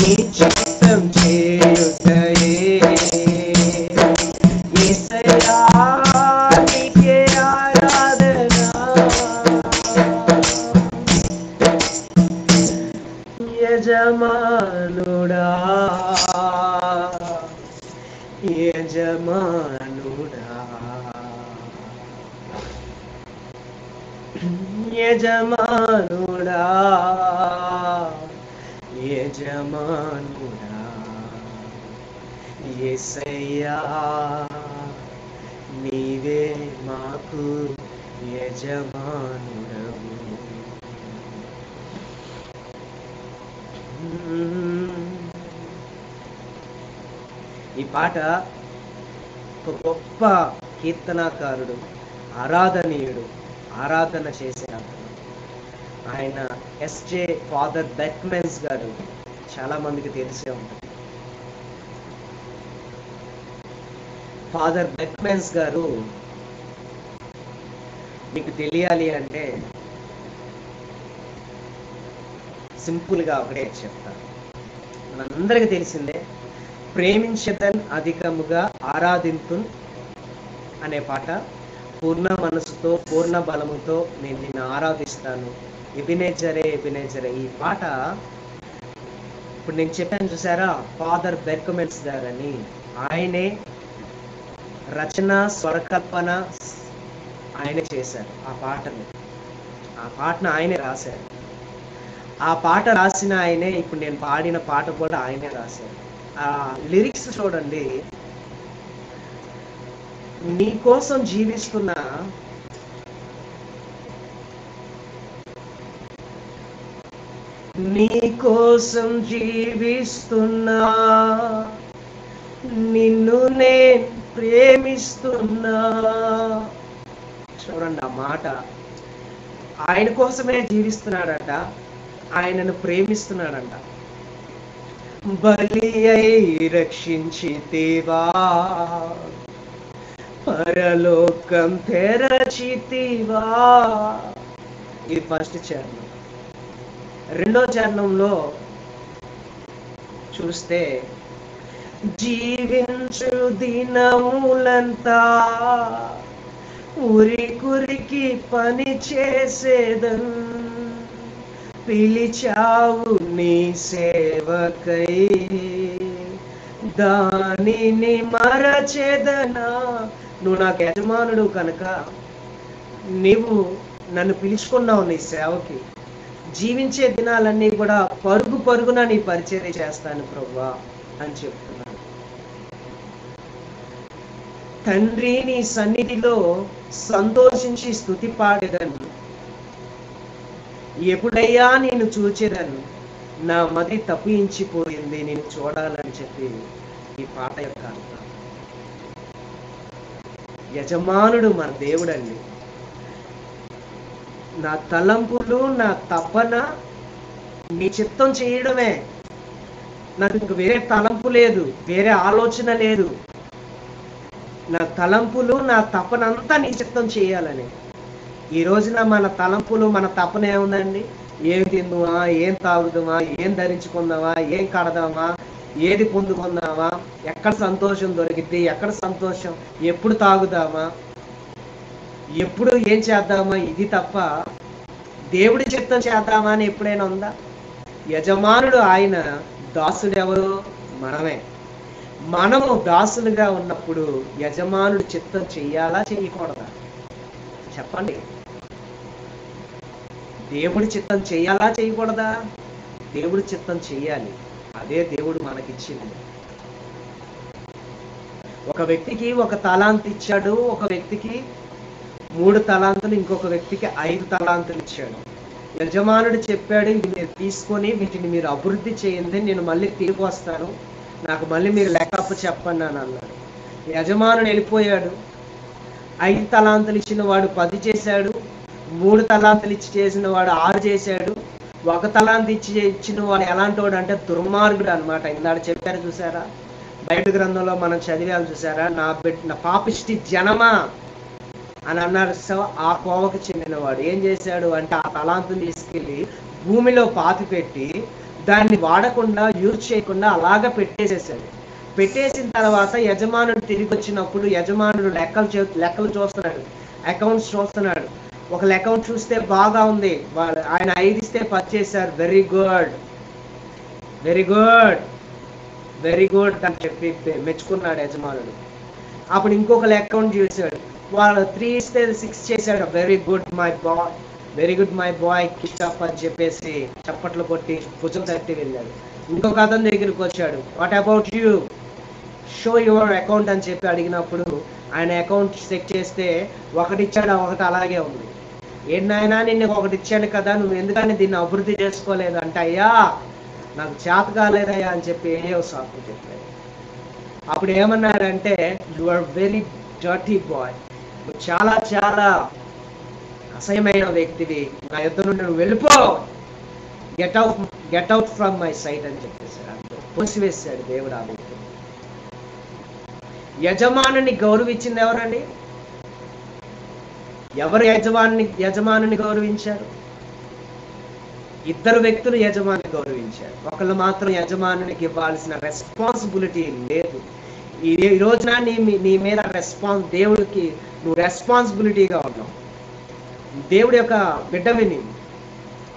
నీ చిత్తం చేయుటయే యేసయ్యా నీకే ఆరాధన యజమానుడా యజమానుడా యజమానుడా యజమానుడా యేసయ్యా నీవే మాకు యజమానుడవు. ఈ పాట ఒక గొప్ప కీర్తనాకారుడు, ఆరాధనీయుడు, ఆరాధన చేసే అతను. ఆయన ఎస్జే ఫాదర్ బెక్మెన్స్ గారు, చాలా మందికి తెలిసే ఉంటుంది. ఫాదర్ బెక్మెన్స్ గారు మీకు తెలియాలి అంటే సింపుల్గా ఒకటే చెప్తాను. మనందరికీ తెలిసిందే, ప్రేమించదన్ అధికముగా ఆరాధింతున్ అనే పాట. పూర్ణ మనసుతో పూర్ణ బలముతో నేను నిన్ను ఆరాధిస్తాను, ఎబినేజరే ఎబినేజరే. ఈ పాట ఇప్పుడు నేను చెప్పాను చూసారా, ఫాదర్ బెక్మెన్స్ గారని. ఆయనే రచన స్వరకల్పన ఆయనే చేశారు. ఆ పాటను ఆయనే రాశారు. ఆ పాట రాసిన ఆయనే ఇప్పుడు నేను పాడిన పాట కూడా ఆయనే రాశారు. ఆ లిరిక్స్ చూడండి. నీ కోసం జీవిస్తున్నా, నీ కోసం జీవిస్తున్నా, నిన్ను నేను ప్రేమిస్తున్నా. చూడండి ఆ మాట. ఆయన కోసమే జీవిస్తున్నాడట, ఆయనను ప్రేమిస్తున్నాడంట. బలి అయి రక్షించితివా, పరలోకం తెరచితివా. ఇది ఫస్ట్ చరణం. రెండో చరణంలో చూస్తే, జీవించు దినములంతా ఉరికి పని చేసేదన్, పిలిచావు నీ సేవకై దానిని మరచెదనా. నువ్వు నాకు యజమానుడు కనుక నీవు నన్ను పిలుచుకున్నావు నీ సేవకి. జీవించే దినాలన్నీ కూడా పరుగు పరుగున నీ పరిచర్య చేస్తాను ప్రభువా అని చెప్తున్నాను. తండ్రి నీ సన్నిధిలో సంతోషించి స్తుతి పాడేదను, ఎప్పుడయ్యా నేను చూచేదను, నా మది తప్పించిపోయింది నేను చూడాలని చెప్పి ఈ పాట యొక్క అర్థం. యజమానుడు మన దేవుడండి. నా తలంపులు, నా తపన నీ చిత్తం చేయడమే. నాకు ఇంక వేరే తలంపు లేదు, వేరే ఆలోచన లేదు. నా తలంపులు, నా తపనంతా నీ చిత్తం చేయాలని. ఈ రోజున మన తలంపులు, మన తపన ఏముందండి? ఏం తిందుమా, ఏం తాగుదామా, ఏం ధరించుకుందామా, ఏం కడదామా, ఏది పొందుకుందామా, ఎక్కడ సంతోషం దొరికిద్ది, ఎక్కడ సంతోషం, ఎప్పుడు తాగుదామా, ఎప్పుడు ఏం చేద్దామా, ఇది తప్ప దేవుడి చిత్తం చేద్దామా అని ఎప్పుడైనా ఉందా? యజమానుడు ఆయన, దాసుడు ఎవరు? మనమే. మనము దాసులుగా ఉన్నప్పుడు యజమానుడు చిత్తం చెయ్యాలా చెయ్యకూడదా? చెప్పండి. దేవుడి చిత్తం చెయ్యాలా చేయకూడదా? దేవుడి చిత్తం చెయ్యాలి. అదే దేవుడు మనకిచ్చింది. ఒక వ్యక్తికి ఒక తలాంతు ఇచ్చాడు, ఒక వ్యక్తికి 3 తలాంతులు, ఇంకొక వ్యక్తికి 5 తలాంతులు ఇచ్చాడు. యజమానుడు చెప్పాడు, ఇవి మీరు తీసుకొని వీటిని మీరు అభివృద్ధి చేయండి, నేను మళ్ళీ తిరిగి వస్తాను, నాకు మళ్ళీ మీరు లెక్కప్పు చెప్పండి అని అన్నాడు. యజమానుడు వెళ్ళిపోయాడు. 5 తలాంతులు ఇచ్చిన వాడు 10 చేశాడు, 3 తలాంతులు ఇచ్చి చేసిన వాడు 6 చేశాడు. 1 తలాంతు ఇచ్చిన వాడు ఎలాంటి వాడు అంటే దుర్మార్గుడు అనమాట. ఇందాక చెప్పారు చూసారా, బయట గ్రంథంలో మనం చదివాము చూసారా, నా పాపిష్టి జనమా అని అన్నాడు. సో ఆ కోవకు చెందినవాడు ఏం చేశాడు అంటే, ఆ తలాంతుని తీసుకెళ్ళి భూమిలో పాతి పెట్టి దాన్ని వాడకుండా యూజ్ చేయకుండా అలాగ పెట్టేసేసాడు. పెట్టేసిన తర్వాత యజమానుడు తిరిగి వచ్చినప్పుడు యజమానుడు లెక్కలు చూస్తున్నాడు, అకౌంట్స్ చూస్తున్నాడు. ఒక అకౌంట్ చూస్తే బాగా ఉంది, ఆయన 5 ఇస్తే 10 చేశారు, very good very good very good అని చెప్పి మెచ్చుకున్నాడు యజమానుడు. అప్పుడు ఇంకొక అకౌంట్ చూశాడు, వాళ్ళు 3 ఇస్తే 6 చేశాడు, very good my boy very good my boy కిస్టప్ అని చెప్పేసి చప్పట్లు కొట్టి భుజం తట్టి వెళ్ళాడు. ఇంకొక అతని దగ్గరికి వచ్చాడు, what about you, show your account అని చెప్పి అడిగినప్పుడు ఆయన అకౌంట్ చెక్ చేస్తే ఒకటి ఇచ్చాడు, ఒకటి అలాగే ఉంది. ఏంటైనా నిన్ను ఒకటి ఇచ్చాను కదా, నువ్వు ఎందుకని దీన్ని అభివృద్ధి చేసుకోలేదు అంటే, అయ్యా నాకు చేత కాలేదయ్యా అని చెప్పి ఏయో సాకు చెప్పాడు. అప్పుడు ఏమన్నాడంటే, you are very dirty boy, నువ్వు చాలా చాలా అసహ్యమైన వ్యక్తివి, నా యుద్ధ నుండి నువ్వు వెళ్ళిపో, get out from my sight అని చెప్పేశాడు. అంతే పోసివేశాడు దేవుడు ఆ వ్యక్తిని. యజమానుని గౌరవించింది ఎవరండి? ఎవరు యజమానుని గౌరవించారు? ఇద్దరు వ్యక్తులు యజమాని గౌరవించారు, ఒకళ్ళు మాత్రం యజమానునికి ఇవ్వాల్సిన రెస్పాన్సిబిలిటీ లేదు. ఈ రోజున నీ మీద దేవుడికి నువ్వు రెస్పాన్సిబిలిటీగా ఉన్నావు. దేవుడి యొక్క బిడ్డవి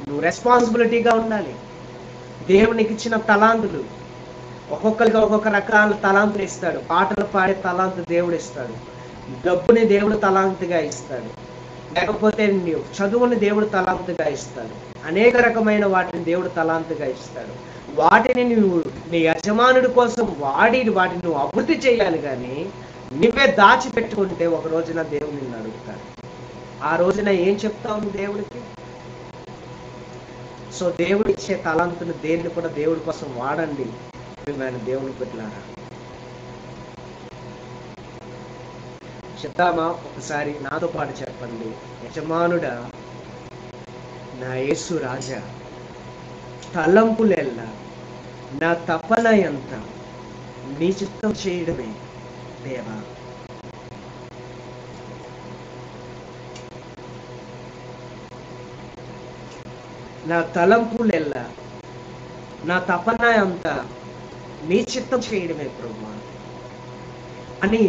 నువ్వు రెస్పాన్సిబిలిటీగా ఉండాలి. దేవునికి ఇచ్చిన తలాంతులు, ఒక్కొక్కరికి ఒక్కొక్క రకాల తలాంతులు ఇస్తాడు. పాటలు పాడే తలాంతు దేవుడు ఇస్తాడు, డబ్బుని దేవుడు తలాంతుగా ఇస్తాడు, లేకపోతే చదువుని దేవుడు తలాంతుగా ఇస్తాడు, అనేక రకమైన వాటిని దేవుడు తలాంతుగా ఇస్తాడు. వాటిని నువ్వు నీ యజమానుడి కోసం వాటిని నువ్వు అభివృద్ధి చేయాలి. కానీ నువ్వే దాచిపెట్టుకుంటే ఒక రోజున దేవుడు నిన్ను అడుగుతాడు. ఆ రోజున ఏం చెప్తావు దేవుడికి? సో దేవుడు ఇచ్చే తలాంతుని దేన్ని కూడా దేవుడి కోసం వాడండి. దేవుని బిడ్డలారా, చెప్తామా? ఒకసారి నాతో పాటు చెప్పండి. యజమానుడా, నా యేసు రాజా, తలంపులెల్లా నా తపన ఎంత, నీ చిత్తం చేయడమే దేవా. నా తలంపులెల్లా నా తపన అంతా నీ చిత్తం చేయడమే ప్రభువా అని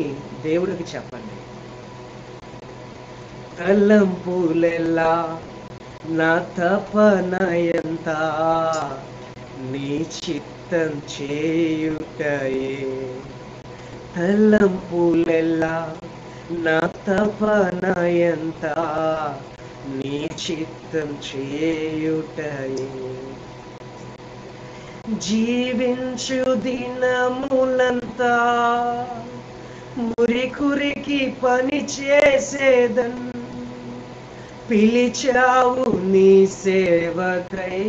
దేవుడికి చెప్పండి. తలంపులెల్లా నా తపన ఎంత, నీ చిత్తం చేయుటయే. తలంపులెల్లా నా తపన ఎంత, నీ చిత్తం చేయుటయే. జీవించు దినములంతా మురికురికి పని చేసేదన్, పిలిచావు నీ సేవకై,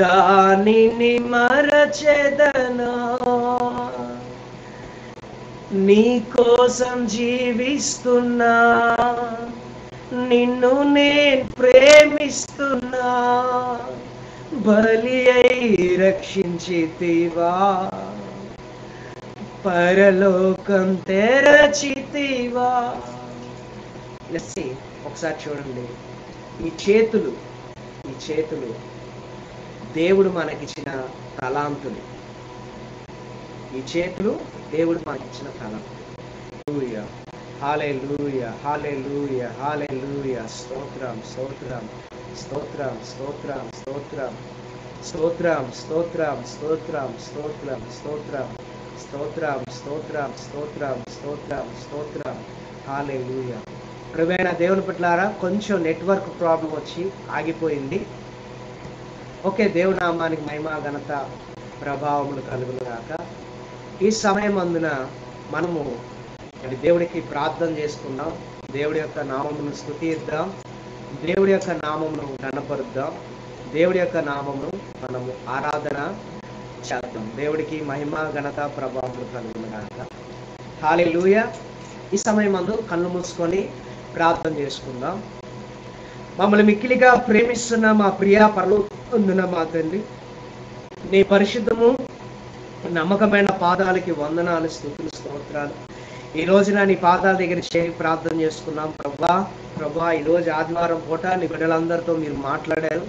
దానిని మరచెదనా. నీ కోసం జీవిస్తున్నా, నిన్ను నేను ప్రేమిస్తున్నా, బలి అయి రక్షించితివా, పరలోకం తెరచితివా. ఒకసారి చూడండి, ఈ చేతులు దేవుడు మనకిచ్చిన తలాంతులు. ఈ చేతులు దేవుడు మనకిచ్చిన తలాంతులు. హల్లెలూయా హల్లెలూయా హల్లెలూయా. స్తోత్రం స్తోత్రం స్తోత్రం స్తోత్రం స్తోత్రం స్తోత్రం స్తోత్రం స్తోత్రం స్తోత్రం స్తోత్రం స్తోత్రం స్తోత్రం స్తోత్రం స్తోత్రం స్తోత్రం. హల్లెలూయా. ప్రియమైన దేవుని బిడ్డలారా, కొంచెం నెట్వర్క్ ప్రాబ్లం వచ్చి ఆగిపోయింది. ఓకే, దేవుని నామానికి మహిమ ఘనత ప్రభావములు కలుగునుగాక. ఈ సమయం అందున మనము దేవుడికి ప్రార్థన చేసుకుందాం, దేవుడి యొక్క నామమును స్తుతిద్దాం, దేవుడి యొక్క నామమును ఘనపరుద్దాం, దేవుడి యొక్క నామమును మనము ఆరాధన చేద్దాం. దేవుడికి మహిమ ఘనత ప్రభావములు కలుగునుగాక. హల్లెలూయా. ఈ సమయం అందు కళ్ళు మూసుకొని ప్రార్థన చేసుకుందాం. మమ్మల్ని మిక్కిలిగా ప్రేమిస్తున్న మా ప్రియ పరలోకమందున మా తండ్రి, నీ పరిశుద్ధము నమ్మకమైన పాదాలకి వందనాలు, స్తుతులు, స్తోత్రాలు. ఈ రోజున నీ పాదాల దగ్గర చేరి ప్రార్థన చేసుకున్నాం. ప్రభా ఈరోజు ఆదివారం పూట నీ బిడ్డలందరితో మీరు మాట్లాడారు.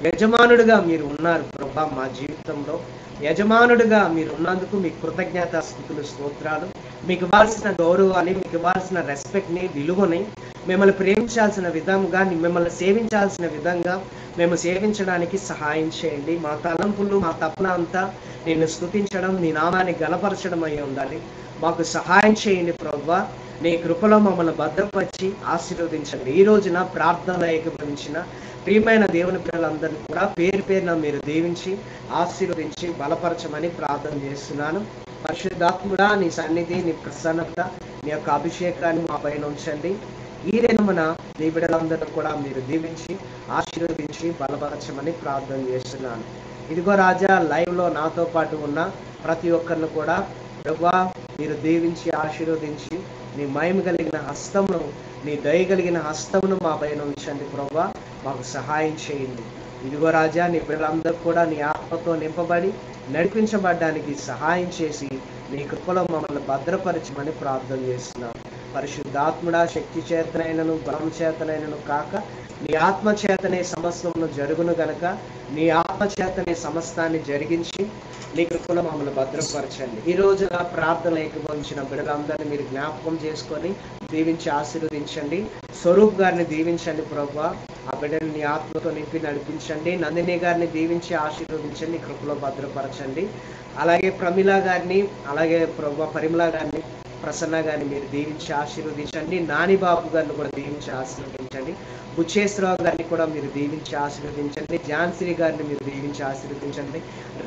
యజమానుడిగా మీరు ఉన్నారు ప్రభా మా జీవితంలో. యజమానుడిగా మీరు ఉన్నందుకు మీకు కృతజ్ఞతాస్తుతులు, స్తోత్రాలు. మీకు ఇవ్వాల్సిన గౌరవాన్ని, మీకు ఇవ్వాల్సిన రెస్పెక్ట్ని, విలువని, మిమ్మల్ని ప్రేమించాల్సిన విధంగా, మిమ్మల్ని సేవించాల్సిన విధంగా మేము సేవించడానికి సహాయం చేయండి. మా తలంపులు, మా తపన అంతా నిన్ను స్తుతించడం, నీ నామాన్ని గణపరచడం అయి ఉండాలి. మాకు సహాయం చేయండి ప్రభువా. నీ కృపలో మమ్మల్ని భద్రపరిచి ఆశీర్వదించండి. ఈ రోజున ప్రార్థనలో ఏకీభవించిన ప్రియమైన దేవుని పిల్లలందరినీ కూడా పేరు పేరున మీరు దీవించి ఆశీర్వదించి బలపరచమని ప్రార్థన చేస్తున్నాను. పరిశుద్ధాత్ముడా, నీ సన్నిధి, నీ ప్రసన్నత, నీ యొక్క అభిషేకాన్ని మా పైన ఉంచండి. ఈ దినమున నీ బిడ్డలందరూ కూడా మీరు దీవించి ఆశీర్వదించి బలపరచమని ప్రార్థన చేస్తున్నాను. ఇదిగో రాజా, లైవ్లో నాతో పాటు ఉన్న ప్రతి ఒక్కరిని కూడా ప్రభువా మీరు దీవించి ఆశీర్వదించి నీ మహిమ కలిగిన హస్తమును, నీ దయ కలిగిన హస్తమును మా పైన ఉంచండి ప్రభువా. మాకు సహాయం చేయండి. ఇదిగో రాజా, నీ పిల్లలందరూ కూడా నీ ఆత్మతో నింపబడి నడిపించబడ్డానికి సహాయం చేసి నీ కృపలో మమ్మల్ని భద్రపరచమని ప్రార్థన చేస్తున్నాం. పరిశుద్ధాత్ముడా, శక్తి చేతనైనను బలం చేతనైనను కాక నీ ఆత్మ చేతనే సమస్తమును జరుగును గనక నీ ఆత్మ చేతనే సమస్తాన్ని జరిగించి నీ కృపలో మమ్మల్ని భద్రపరచండి. ఈ రోజున ప్రార్థన ఏకీభవించిన బిడ్డలందరినీ మీరు జ్ఞాపకం చేసుకొని దీవించి ఆశీర్వదించండి. స్వరూప్ గారిని దీవించండి ప్రభువా. ఆ బిడ్డని నీ ఆత్మతో నింపి నడిపించండి. నందిని గారిని దీవించి ఆశీర్వదించండి, కృపలో భద్రపరచండి. అలాగే ప్రమిళ గారిని, అలాగే ప్రభువా పరిమళ గారిని, ప్రసన్న గారిని మీరు దీవించి ఆశీర్వదించండి. నానిబాబు గారిని కూడా దీవించి ఆశీర్వదించండి. బుచ్చేశ్వరరావు గారిని కూడా మీరు దీవించి ఆశీర్వదించండి. ఝాన్సీ గారిని మీరు దీవించి ఆశీర్వదించండి.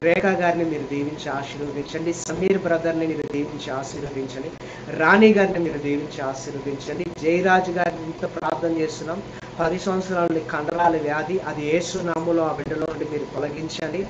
రేఖా గారిని మీరు దీవించి ఆశీర్వదించండి. సమీర్ బ్రదర్ని మీరు దీవించి ఆశీర్వదించండి. రాణి గారిని మీరు దీవించి ఆశీర్వదించండి. జయరాజు గారితో ప్రార్థన చేస్తున్నాం. 10 సంవత్సరాల నుండి కండరాల వ్యాధి, అది యేసు నామములో ఆ బిడ్డలో నుండి మీరు తొలగించండి.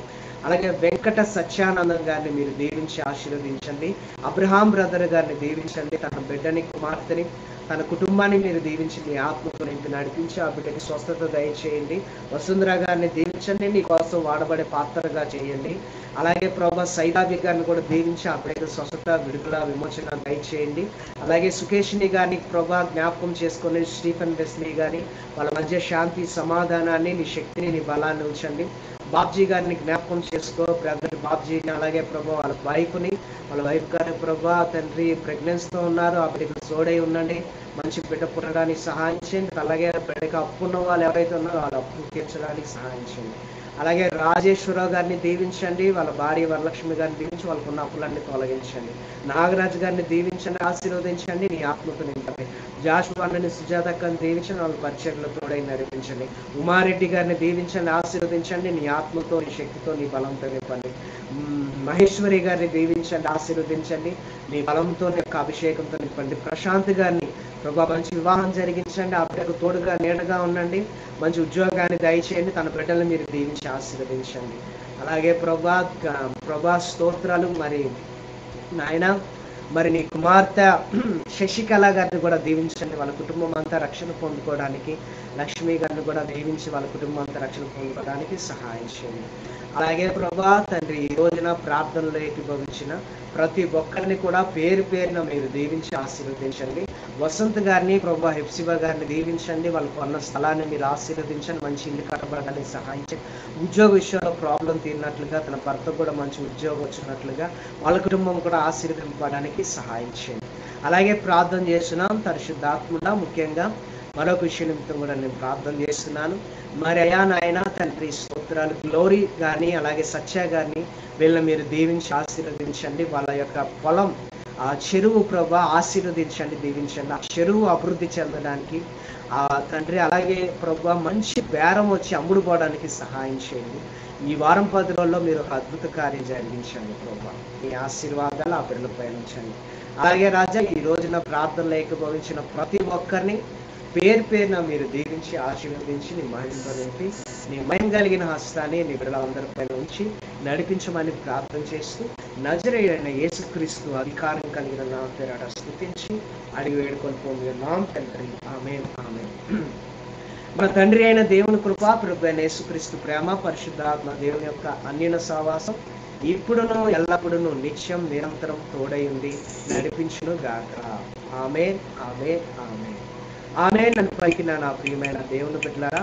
అలాగే వెంకట సత్యానందం గారిని మీరు దీవించి ఆశీర్వదించండి. అబ్రహాం బ్రదర్ గారిని దీవించండి. తన బిడ్డని, కుమార్తెని, తన కుటుంబాన్ని మీరు దీవించి మీ ఆత్మతో నింపి నడిపించి ఆ బిడ్డకి స్వస్థత దయచేయండి. వసుంధర గారిని దీవించండి, నీ కోసం వాడబడే పాత్రగా చేయండి. అలాగే ప్రభా సైదాబి గారిని కూడా దీవించి ఆ బిడ్డకి స్వస్థత, విడుదల, విమోచన దయచేయండి. అలాగే సుకేష్ని గారిని ప్రభా జ్ఞాపకం చేసుకొని స్టీఫెన్ వెస్లీ గారిని, వాళ్ళ మధ్య శాంతి, సమాధానాన్ని, నీ శక్తిని, నీ బలాన్ని ఉంచండి. బాబ్జీ గారిని జ్ఞాపకం చేసుకో, బ్రదర్ బాబ్జీని. అలాగే ప్రభా వాళ్ళ వైఫ్ గారి ప్రభా తండ్రి ప్రెగ్నెన్సీతో ఉన్నారు, ఆ బిడ్డకు తోడై ఉండండి. మంచి బిడ్డ పుట్టడానికి సహాయం చేయండి. అలాగే బిడ్డకి అప్పు ఉన్న వాళ్ళు ఎవరైతే ఉన్నారో వాళ్ళ అప్పు తీర్చడానికి సహాయం చేయండి. అలాగే రాజేశ్వరరావు గారిని దీవించండి. వాళ్ళ భార్య వరలక్ష్మి గారిని దీవించి వాళ్ళకున్న అప్పులన్నీ తొలగించండి. నాగరాజు గారిని దీవించండి, ఆశీర్వదించండి, నీ ఆత్మతో నింపండి. జాషువాన్ని, సుజాతక్కని దీవించండి, వాళ్ళ పరిచర్లో తోడై నడిపించండి. ఉమారెడ్డి గారిని దీవించండి, ఆశీర్వదించండి, నీ ఆత్మతో, నీ శక్తితో, నీ బలంతో నింపండి. మహేశ్వరి గారిని దీవించండి, ఆశీర్వదించండి, నీ బలంతో, నీ యొక్క అభిషేకంతో నింపండి. ప్రశాంత్ గారిని ప్రభా మంచి వివాహం జరిగించండి, ఆ బిడ్డకు తోడుగా నీడగా ఉండండి. మంచి ఉద్యోగాన్ని దయచేయండి, తన బిడ్డలను మీరు దీవించి ఆశీర్వదించండి. అలాగే ప్రభా స్తోత్రాలు. మరి నాయన, మరి నీ కుమార్తె శశికళ గారిని కూడా దీవించండి, వాళ్ళ కుటుంబం అంతా రక్షణ పొందుకోవడానికి. లక్ష్మి గారిని కూడా దీవించి వాళ్ళ కుటుంబం అంతా రక్షణ పొందుకోవడానికి సహాయం చేయండి. అలాగే ప్రభా తండ్రి, ఈ రోజున ప్రార్థనలో ఏకీభవించిన ప్రతి ఒక్కరిని కూడా పేరు పేరున మీరు దీవించి ఆశీర్వదించండి. వసంత్ గారిని ప్రభా, హెప్సిబా గారిని దీవించండి, వాళ్ళకు కొన్న స్థలాన్ని మీరు ఆశీర్వదించండి, మంచి ఇల్లు కట్టబడడానికి సహాయం చేయండి. ఉద్యోగ విషయంలో ప్రాబ్లం తీరినట్లుగా, తన భర్త కూడా మంచి ఉద్యోగం వచ్చినట్లుగా, వాళ్ళ కుటుంబం కూడా ఆశీర్వదింపడానికి సహాయం చేయండి. అలాగే ప్రార్థన చేస్తున్నాం పరిశుద్ధాత్ముడా, ముఖ్యంగా మరొక విషయం నిమిత్తం కూడా నేను ప్రార్థన చేస్తున్నాను. మరి అయా నాయన తండ్రి స్తోత్రాలు. గ్లోరీ కానీ అలాగే సత్య గారిని వీళ్ళని మీరు దీవించి ఆశీర్వదించండి. వాళ్ళ యొక్క పొలం, ఆ చెరువు ప్రభా ఆశీర్వదించండి, దీవించండి. ఆ చెరువు అభివృద్ధి చెందడానికి ఆ తండ్రి, అలాగే ప్రభా మంచి బేరం వచ్చి అమ్ముడుపోవడానికి సహాయం చేయండి. ఈ వారం 10 రోజుల్లో మీరు ఒక అద్భుత కార్యం జరిగించండి ప్రభా. మీ ఆశీర్వాదాలు ఆ బిడ్డల పయనించండి. అలాగే రాజా, ఈ రోజున ప్రార్థనలు ఏకీభవించిన ప్రతి ఒక్కరిని పేరు పేరున మీరు దీవించి ఆశీర్వదించి నీ మహిమతో నింపి నీ మహిమ కలిగిన హస్తాన్ని నీ బిడ్డలందరిపై ఉంచి నడిపించమని ప్రార్థన చేస్తూ నజరేయుడైన యేసుక్రీస్తు అధికారం కలిగిన నా పేరట స్తుతించి అడిగి వేడుకొని పొందుతున్నాం తండ్రి. ఆమేన్, ఆమేన్. మన తండ్రి అయిన దేవుని కృప, ప్రభు అయిన యేసుక్రీస్తు ప్రేమ, పరిశుద్ధాత్మ దేవుని యొక్క అన్యోన్య సహవాసం ఇప్పుడును ఎల్లప్పుడూ నిత్యం నిరంతరం తోడై ఉండి నడిపించును గాక. ఆమేన్, ఆమేన్, ఆమేన్. ఆమేన్. నన్ను పలికిన నా ప్రియమైన దేవుని బిడ్డలారా,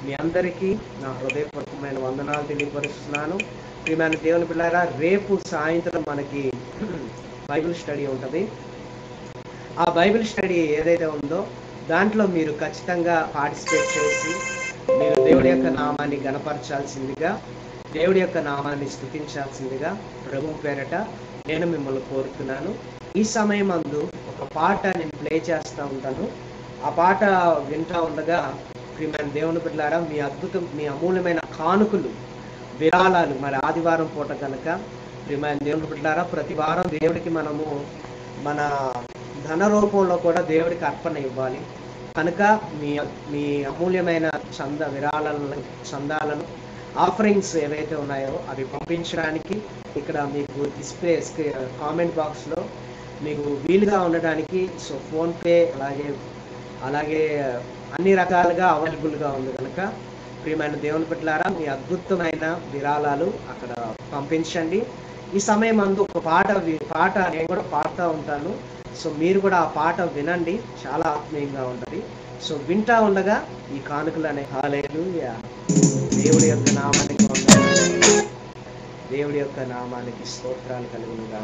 మీ అందరికీ నా హృదయపూర్వకమైన వందనాలు తెలియపరుస్తున్నాను. ప్రియమైన దేవుని పిల్లారా, రేపు సాయంత్రం మనకి బైబిల్ స్టడీ ఉంటుంది. ఆ బైబిల్ స్టడీ ఏదైతే ఉందో దాంట్లో మీరు ఖచ్చితంగా పార్టిసిపేట్ చేసి మీరు దేవుడి యొక్క నామాన్ని గణపరచాల్సిందిగా, దేవుడి యొక్క నామాన్ని స్తుతించాల్సిందిగా ప్రభు పేరట నేను మిమ్మల్ని కోరుతున్నాను. ఈ సమయం అందు ఒక పాట నేను ప్లే చేస్తూ ఉంటాను. ఆ పాట వింటూ ఉండగా ప్రియమైన దేవుని బిడ్డలారా, మీ అమూల్యమైన కానుకలు, విరాళాలు, మరి ఆదివారం పూట కనుక ప్రియమైన దేవుని బిడ్డలారా, ప్రతి వారం దేవుడికి మనము మన ధన రూపంలో కూడా దేవుడికి అర్పణ ఇవ్వాలి. కనుక మీ మీ అమూల్యమైన చందాలను ఆఫరింగ్స్ ఏవైతే ఉన్నాయో అవి పంపించడానికి ఇక్కడ మీకు డిస్ప్లే కామెంట్ బాక్స్లో మీకు వీలుగా ఉండడానికి సో ఫోన్పే అలాగే అన్ని రకాలుగా అవైలబుల్గా ఉంది. కనుక ప్రియమైన దేవుని బిడ్డలారా, మీ అద్భుతమైన విరాళాలు అక్కడ పంపించండి. ఈ సమయం అందు ఒక పాట నేను కూడా పాడుతూ ఉంటాను. సో మీరు కూడా ఆ పాట వినండి, చాలా ఆత్మీయంగా ఉంటుంది. సో వింటా ఉండగా ఈ కానుకలు అనే హల్లెలూయా, దేవుడి యొక్క నామానికి వందనాలు, దేవుడి యొక్క నామానికి స్తోత్రాలు కలుగునుగా.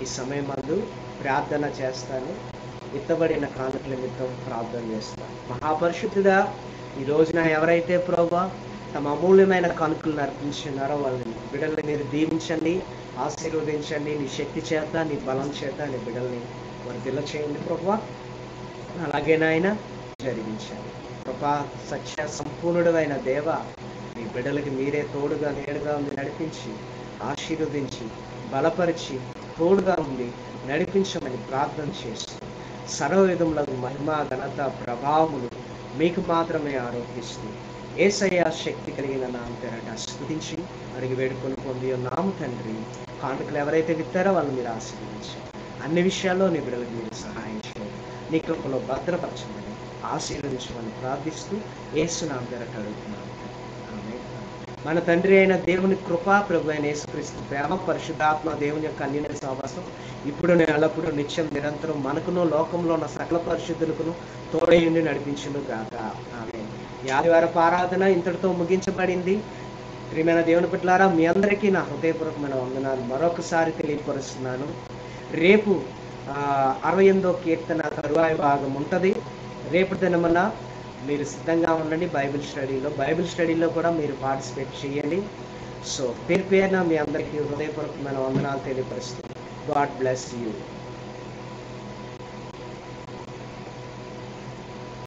ఈ సమయం అందు ప్రార్థన చేస్తాను. ఎత్తబడిన కానుకల నిమిత్తం ప్రార్థన చేస్తాను. మహాపరిశుద్ధుడా, ఈ రోజున ఎవరైతే ప్రభువా తమ అమూల్యమైన కానుకలను అర్పించున్నారో వాళ్ళని బిడ్డల్ని మీరు దీవించండి, ఆశీర్వదించండి. నీ శక్తి చేత, నీ బలం చేత నీ బిడ్డల్ని వర్ధిల్ల చేయండి ప్రభువా. అలాగే నాయన జరిగించండి ప్రభా. సత్య సంపూర్ణుడు అయిన దేవ, మీ బిడ్డలకి మీరే తోడుగా నేడుగా ఉండి నడిపించి, ఆశీర్వదించి, బలపరిచి, తోడుగా ఉండి నడిపించమని ప్రార్థన చేస్తూ సర్వవిధముల మహిమ, ఘనత, ప్రభావములు మీకు మాత్రమే ఆరోపిస్తూ యేసయ్య శక్తి కలిగిన నామ పేరట స్తుతించి అడిగి వేడుకొని పొంది ఉన్నాము తండ్రి. కానుకలు ఎవరైతే విత్తారో వాళ్ళని మీరు ఆశీర్వదించారు. అన్ని విషయాల్లో నీ బిడ్డలకు మీరు సహాయం చేయండి. నీ కృపలో భద్రపరచమని ఆశీర్వదించమని ప్రార్థిస్తూ యేసు నామ పేరట అడుగుతున్నాను. మన తండ్రి అయిన దేవుని కృప, ప్రభు అయిన యేసుక్రీస్తు ప్రేమ, పరిశుద్ధాత్మ దేవుని యొక్క అన్యోన్య సహవాసం ఇప్పుడు ఎల్లప్పుడూ నిత్యం నిరంతరం మనకును లోకంలో ఉన్న సకల పరిశుద్ధులకును తోడయుండి నడిపించును గాక. ఆమేన్. ఈ ఆదివారపు ఆరాధన ఇంతటితో ముగించబడింది. ప్రియమైన దేవుని బిడ్డలారా, మీ అందరికీ నా హృదయపూర్వకమైన వందనాలు మరొకసారి తెలియపరుస్తున్నాను. రేపు 68వ కీర్తన తరువాయి భాగం ఉంటుంది. రేపు దినమన మీరు సిద్ధంగా ఉండండి. బైబిల్ స్టడీలో కూడా మీరు పార్టిసిపేట్ చేయండి. సో పేరున మీ అందరికీ హృదయపూర్వకమైన వందనాలు తెలియపరుస్తుంది. God bless you.